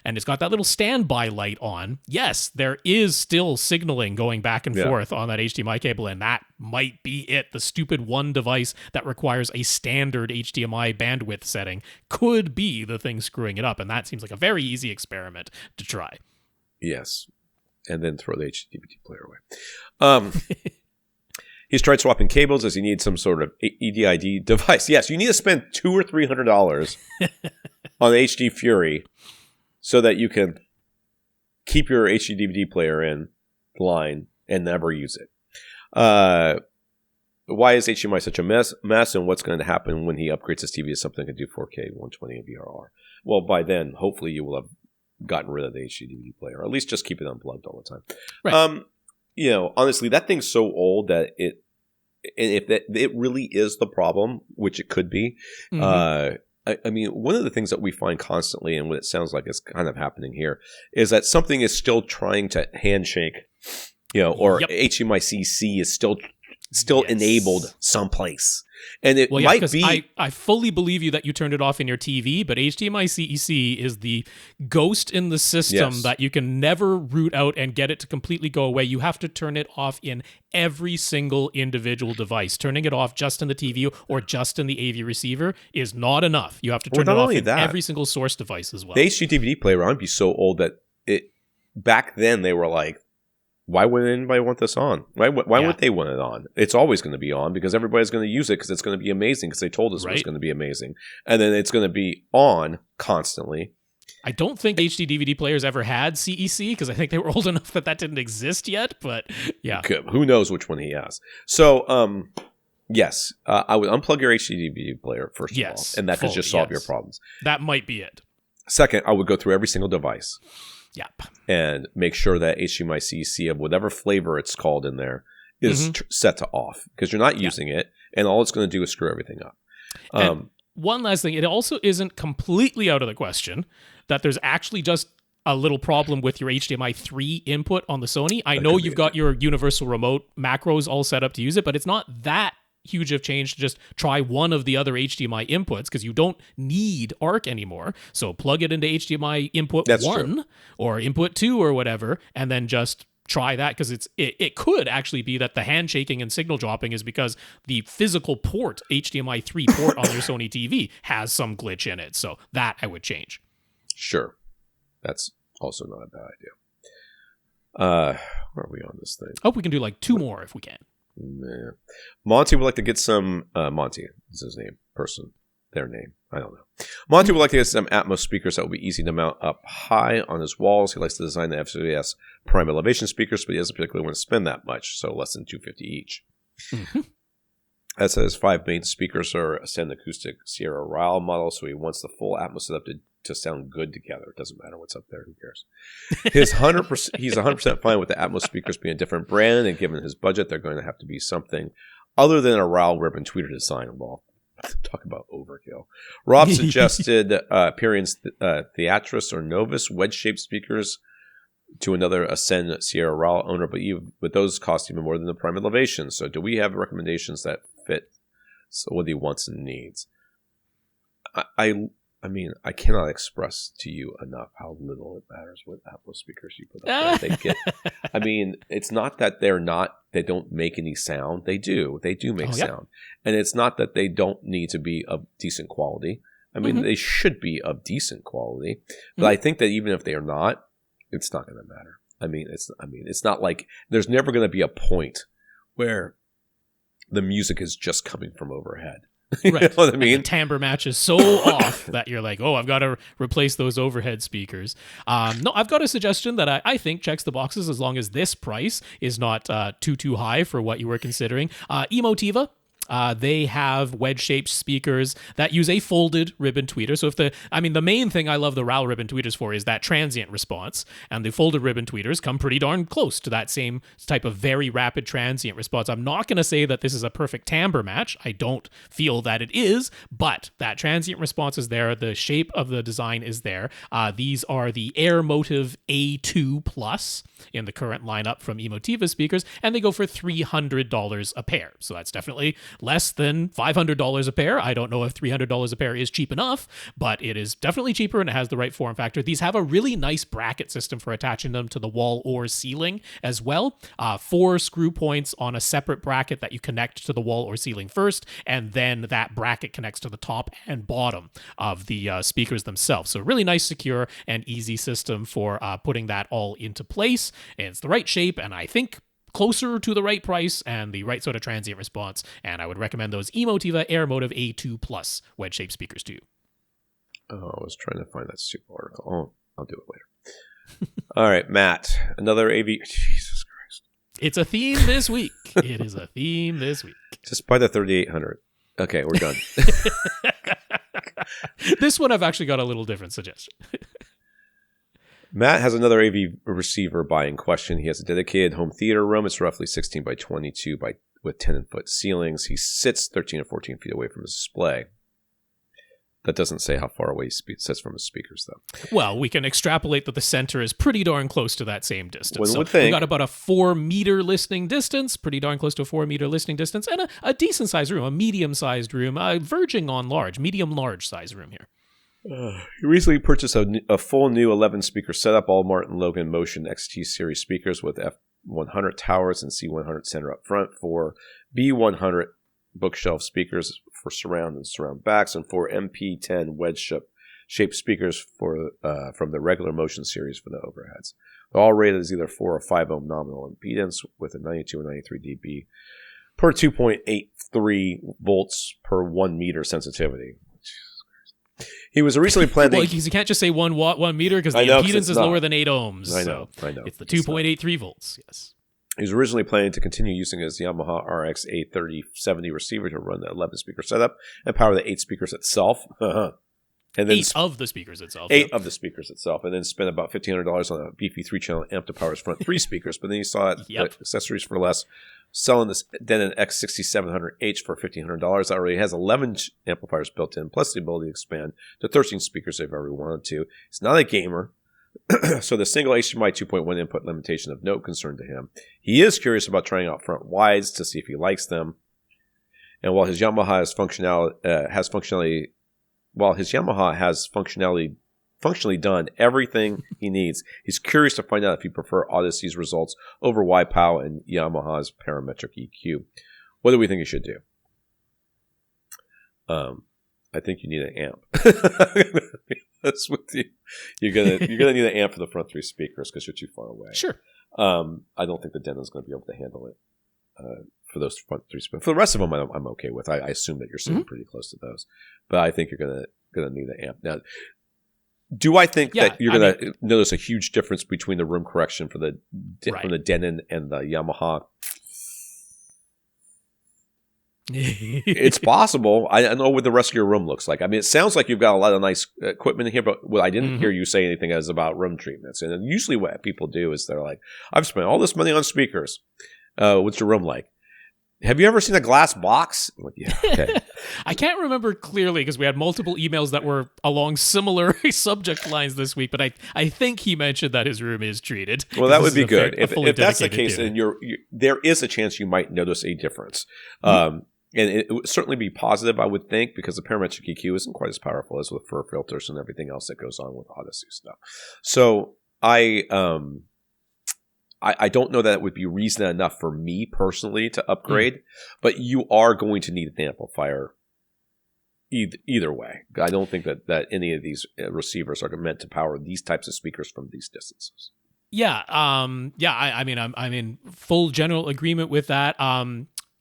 B: and it's got that little standby light on. Yes, there is still signaling going back and forth on that HDMI cable, and that might be it. The stupid one device that requires a standard HDMI bandwidth setting could be the thing screwing it up, and that seems like a very easy experiment to try.
A: Yes. And then throw the HD DVD player away. He's tried swapping cables as he needs some sort of EDID device. Yes, you need to spend $200 or $300 on HD Fury so that you can keep your HD DVD player in line and never use it. Why is HDMI such a mess, and what's going to happen when he upgrades his TV to something that can do 4K 120 and VRR? Well, by then, hopefully you will have gotten rid of the HD DVD player, or at least just keep it unplugged all the time. Right. Honestly, that thing's so old that it really is the problem, which it could be. I mean, one of the things that we find constantly, and what it sounds like is kind of happening here, is that something is still trying to handshake, or HDMI CC is still enabled someplace. And it might be...
B: I fully believe you that you turned it off in your TV, but HDMI CEC is the ghost in the system that you can never root out and get it to completely go away. You have to turn it off in every single individual device. Turning it off just in the TV or just in the AV receiver is not enough. You have to turn it off in every single source device as well.
A: The HD DVD player might be so old that back then they were like, why wouldn't anybody want this on? Why would they want it on? It's always going to be on because everybody's going to use it because it's going to be amazing because they told us it was going to be amazing. And then it's going to be on constantly.
B: I don't think HD DVD players ever had CEC because I think they were old enough that didn't exist yet. But yeah.
A: Okay, who knows which one he has. So, yes, I would unplug your HD DVD player first of all. And that could just solve your problems.
B: That might be it.
A: Second, I would go through every single device.
B: Yep.
A: And make sure that HDMI CC of whatever flavor it's called in there is set to off because you're not using it, and all it's going to do is screw everything up.
B: And one last thing, it also isn't completely out of the question that there's actually just a little problem with your HDMI 3 input on the Sony. I know you've got your universal remote macros all set up to use it, but it's not that huge of change to just try one of the other HDMI inputs because you don't need ARC anymore. So plug it into HDMI input 1 or input 2 or whatever, and then just try that, because it could actually be that the handshaking and signal dropping is because the physical port, HDMI 3 port on your Sony TV has some glitch in it. So that I would change.
A: Sure. That's also not a bad idea. Where are we on this thing?
B: Oh, we can do like 2 more if we can.
A: Nah. Monty would like to get some... Monty is his name. Their name. I don't know. Monty would like to get some Atmos speakers that will be easy to mount up high on his walls. He likes to design the FCS prime elevation speakers, but he doesn't particularly want to spend that much, so less than $250 each.
B: Mm-hmm.
A: As his 5 main speakers are Ascend Acoustic Sierra Ryle model, so he wants the full Atmos setup to sound good together. It doesn't matter what's up there. Who cares? He's 100% fine with the Atmos speakers being a different brand, and given his budget, they're going to have to be something other than a Ryle ribbon tweeter design. Well, talk about overkill. Rob suggested Pyrian's Theatris or Novus wedge-shaped speakers to another Ascend Sierra Ryle owner, but those cost even more than the prime elevation. So do we have recommendations that fit what he wants and needs? I mean, I cannot express to you enough how little it matters what Apple speakers you put up there. They get. I mean, it's not that they don't make any sound. They do make sound, and it's not that they don't need to be of decent quality. I mean, they should be of decent quality, but I think that even if they are not, it's not going to matter. I mean, it's not like there's never going to be a point where the music is just coming from overhead. You
B: right.
A: know what I mean?
B: And the timbre match is so off that you're like, oh, I've got to replace those overhead speakers. No, I've got a suggestion that I think checks the boxes as long as this price is not too high for what you were considering. Emotiva. They have wedge-shaped speakers that use a folded ribbon tweeter. So the main thing I love the Ryle ribbon tweeters for is that transient response, and the folded ribbon tweeters come pretty darn close to that same type of very rapid transient response. I'm not going to say that this is a perfect timbre match. I don't feel that it is, but that transient response is there. The shape of the design is there. These are the Air Motive A2 Plus in the current lineup from Emotiva speakers, and they go for $300 a pair. So that's definitely less than $500 a pair. I don't know if $300 a pair is cheap enough, but it is definitely cheaper and it has the right form factor. These have a really nice bracket system for attaching them to the wall or ceiling as well. 4 screw points on a separate bracket that you connect to the wall or ceiling first, and then that bracket connects to the top and bottom of the speakers themselves. So really nice, secure, and easy system for putting that all into place. And it's the right shape, and I think closer to the right price and the right sort of transient response, and I would recommend those Emotiva Air Motive A2 Plus wedge-shaped speakers to you.
A: Oh, I was trying to find that stupid article. Oh, I'll do it later. All right, Matt, another AV... Jesus Christ.
B: It's a theme this week. It is a theme this week.
A: Just buy the 3800. Okay, we're done.
B: This one I've actually got a little different suggestion.
A: Matt has another AV receiver buying question. He has a dedicated home theater room. It's roughly 16 by 22 with 10-foot ceilings. He sits 13 or 14 feet away from his display. That doesn't say how far away he sits from his speakers, though.
B: Well, we can extrapolate that the center is pretty darn close to that same distance.
A: One would think.
B: We've got about a 4-meter listening distance, pretty darn close to a 4-meter listening distance, and a decent-sized room, a medium-sized room, verging on large, medium-large size room here.
A: He recently purchased a full new 11-speaker setup, all Martin Logan Motion XT series speakers with F100 towers and C100 center up front, for B100 bookshelf speakers for surround and surround backs, and 4 MP10 wedge-shaped speakers from the regular Motion series for the overheads. They're all rated as either 4 or 5 ohm nominal impedance with a 92 and 93 dB per 2.83 volts per 1 meter sensitivity. He was originally planning...
B: Well, because you can't just say 1 watt, 1 meter, because the impedance is lower than 8 ohms.
A: I know.
B: It's the 2.83 volts, yes.
A: He was originally planning to continue using his Yamaha RX A3070 receiver to run the 11-speaker setup and power the 8 speakers itself. And then
B: 8 of the speakers itself.
A: 8 of the speakers itself. And then spend about $1,500 on a beefy 3-channel amp to power his front 3 speakers. But then he saw accessories for less, selling this Denon X6700H for $1,500. That already has 11 amplifiers built in, plus the ability to expand to 13 speakers if ever wanted to. He's not a gamer, so the single HDMI 2.1 input limitation of no concern to him. He is curious about trying out front wides to see if he likes them. And while his Yamaha has functionality functionally done everything he needs. He's curious to find out if you prefer Odyssey's results over Waipow and Yamaha's parametric EQ. What do we think you should do? I think you need an amp. That's with you. You're gonna need an amp for the front three speakers because you're too far away.
B: Sure.
A: I don't think the Denon's going to be able to handle it for those front three speakers. For the rest of them, I'm okay with. I assume that you're sitting pretty close to those, but I think you're gonna need an amp now. Do I think that you're going to notice a huge difference between the room correction from the Denon and the Yamaha? It's possible. I don't know what the rest of your room looks like. I mean, it sounds like you've got a lot of nice equipment in here, but what I didn't hear you say anything as about room treatments. And usually what people do is they're like, I've spent all this money on speakers. What's your room like? Have you ever seen a glass box? Yeah, okay.
B: I can't remember clearly because we had multiple emails that were along similar subject lines this week, but I think he mentioned that his room is treated.
A: Well, that would be good. If that's the case, then there is a chance you might notice a difference. And it would certainly be positive, I would think, because the parametric EQ isn't quite as powerful as with fur filters and everything else that goes on with Odyssey stuff. So I don't know that it would be reason enough for me personally to upgrade, but you are going to need an amplifier either way. I don't think that any of these receivers are meant to power these types of speakers from these distances.
B: Yeah. I mean, I'm in full general agreement with that.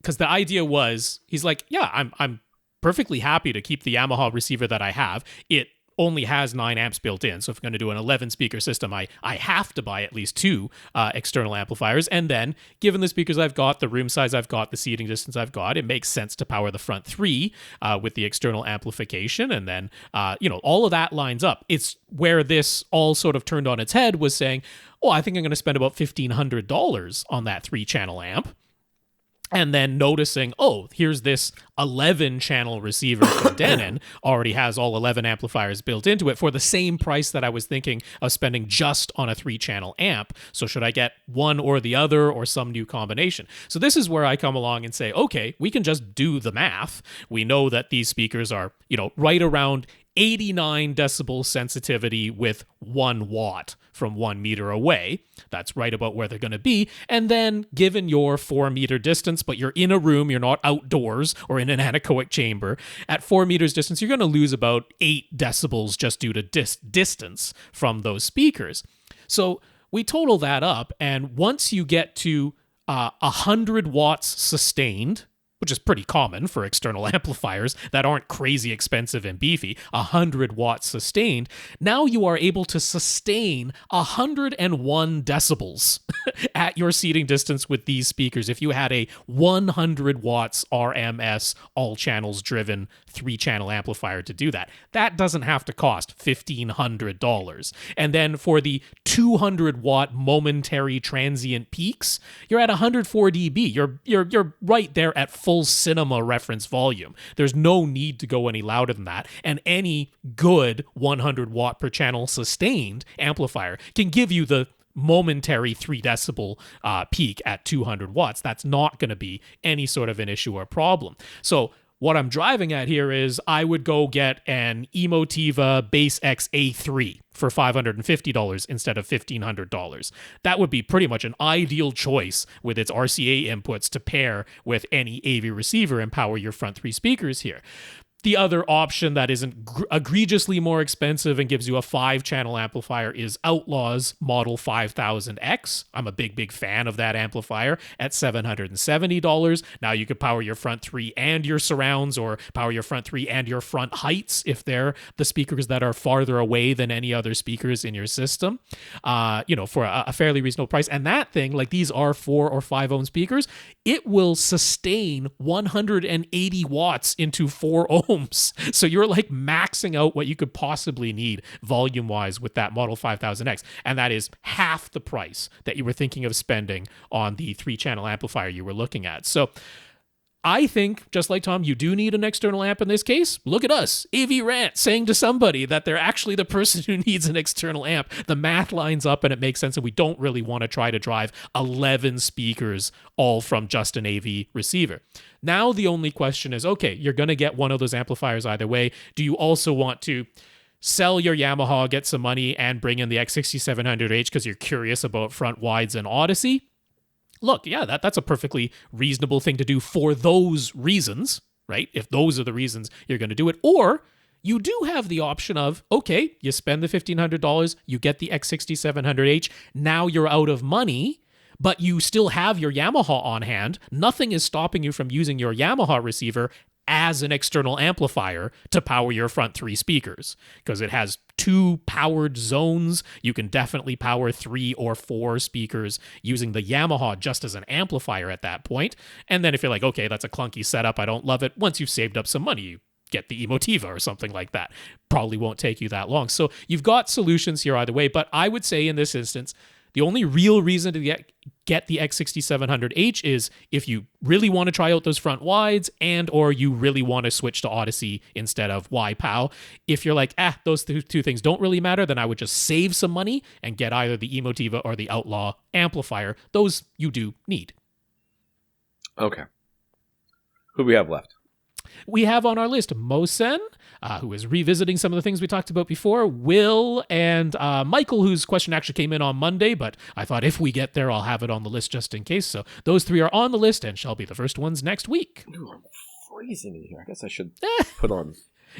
B: Because the idea was, he's like, yeah, I'm perfectly happy to keep the Yamaha receiver that I have. It only has 9 amps built in. So if I'm going to do an 11 speaker system, I have to buy at least 2 external amplifiers. And then given the speakers I've got, the room size I've got, the seating distance I've got, it makes sense to power the front 3 with the external amplification. And then, all of that lines up. It's where this all sort of turned on its head was saying, oh, I think I'm going to spend about $1,500 on that 3-channel amp. And then noticing, oh, here's this 11-channel receiver from Denon, already has all 11 amplifiers built into it for the same price that I was thinking of spending just on a 3-channel amp. So should I get one or the other or some new combination? So this is where I come along and say, okay, we can just do the math. We know that these speakers are, right around 89 decibel sensitivity with 1 watt from 1 meter away. That's right about where they're going to be. And then given your 4-meter distance, but you're in a room, you're not outdoors or in an anechoic chamber, at 4 meters distance, you're going to lose about 8 decibels just due to distance from those speakers. So we total that up, and once you get to 100 watts sustained, which is pretty common for external amplifiers that aren't crazy expensive and beefy, 100 watts sustained, now you are able to sustain 101 decibels at your seating distance with these speakers if you had a 100 watts RMS, all channels driven 3-channel amplifier to do that. That doesn't have to cost $1,500. And then for the 200 watt momentary transient peaks, you're at 104 dB. You're right there at full cinema reference volume. There's no need to go any louder than that. And any good 100 watt per channel sustained amplifier can give you the momentary 3 decibel peak at 200 watts. That's not going to be any sort of an issue or problem. So what I'm driving at here is I would go get an Emotiva Bass X A3 for $550 instead of $1,500. That would be pretty much an ideal choice with its RCA inputs to pair with any AV receiver and power your front 3 speakers here. The other option that isn't egregiously more expensive and gives you a 5-channel amplifier is Outlaw's Model 5000X. I'm a big fan of that amplifier at $770. Now you could power your front 3 and your surrounds, or power your front 3 and your front heights if they're the speakers that are farther away than any other speakers in your system, for a fairly reasonable price. And that thing, like these are 4 or 5 ohm speakers, it will sustain 180 watts into 4 ohms. So you're like maxing out what you could possibly need volume-wise with that Model 5000X. And that is half the price that you were thinking of spending on the 3-channel amplifier you were looking at. So I think, just like Tom, you do need an external amp in this case. Look at us, AVRant, saying to somebody that they're actually the person who needs an external amp. The math lines up and it makes sense, and we don't really want to try to drive 11 speakers all from just an AV receiver. Now the only question is, okay, you're going to get one of those amplifiers either way. Do you also want to sell your Yamaha, get some money, and bring in the X6700H because you're curious about front wides and Odyssey, look, yeah, that's a perfectly reasonable thing to do for those reasons, right? If those are the reasons you're going to do it. Or you do have the option of, okay, you spend the $1,500, you get the X6700H, now you're out of money, but you still have your Yamaha on hand. Nothing is stopping you from using your Yamaha receiver as an external amplifier to power your front 3 speakers, because it has 2 powered zones. You can definitely power 3 or 4 speakers using the Yamaha just as an amplifier at that point. And then if you're like, okay, that's a clunky setup, I don't love it, once you've saved up some money, you get the Emotiva or something like that. Probably won't take you that long. So you've got solutions here either way, but I would say in this instance, the only real reason to get the X6700H is if you really want to try out those front wides and or you really want to switch to Odyssey instead of YPOW. If you're like, those two things don't really matter, then I would just save some money and get either the Emotiva or the Outlaw amplifier. Those you do need.
A: Okay. Who do we have left?
B: We have on our list Mohsen, who is revisiting some of the things we talked about before, Will, and Michael, whose question actually came in on Monday, but I thought if we get there, I'll have it on the list just in case. So those 3 are on the list and shall be the first ones next week.
A: Ooh, I'm freezing in here. I guess I should put on...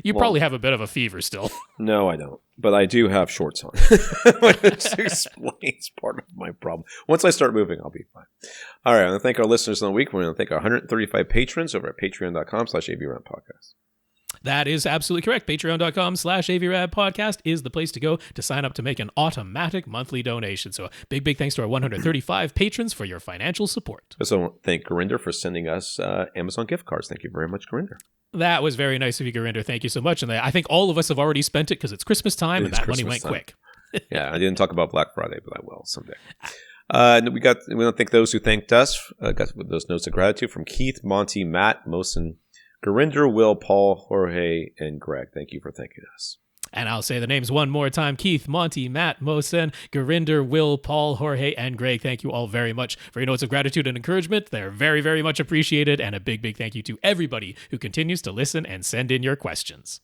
B: You probably have a bit of a fever still.
A: No, I don't. But I do have shorts on. Which explains part of my problem. Once I start moving, I'll be fine. All right. I want to thank our listeners on the week. We're going to thank our 135 patrons over at patreon.com/AVRant podcast.
B: That is absolutely correct. Patreon.com/AVRant podcast is the place to go to sign up to make an automatic monthly donation. So a big thanks to our 135 patrons for your financial support.
A: I also want to thank Gurinder for sending us Amazon gift cards. Thank you very much, Gurinder.
B: That was very nice of you, Gurinder. Thank you so much. And I think all of us have already spent it because it's Christmas time and that money went quick.
A: Yeah, I didn't talk about Black Friday, but I will someday. We want to thank those who thanked us. Got those notes of gratitude from Keith, Monty, Matt, Mohsen, Gurinder, Will, Paul, Jorge, and Greg. Thank you for thanking us.
B: And I'll say the names one more time. Keith, Monty, Matt, Mohsen, Gurinder, Will, Paul, Jorge, and Greg. Thank you all very much for your notes of gratitude and encouragement. They're very, very much appreciated. And a big thank you to everybody who continues to listen and send in your questions.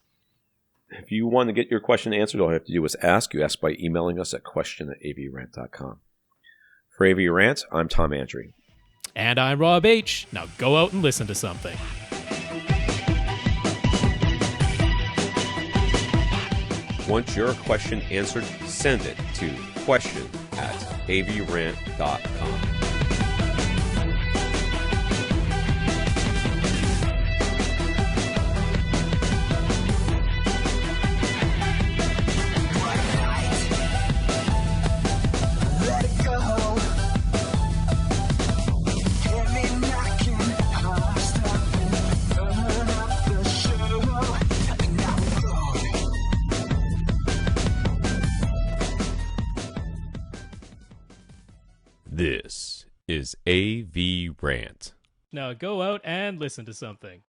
A: If you want to get your question answered, all you have to do is ask. You ask by emailing us at question@avrant.com. For AVRant, I'm Tom Andrew.
B: And I'm Rob H. Now go out and listen to something.
A: Want your question answered? Send it to question@avrant.com. This is AVRant.
B: Now go out and listen to something.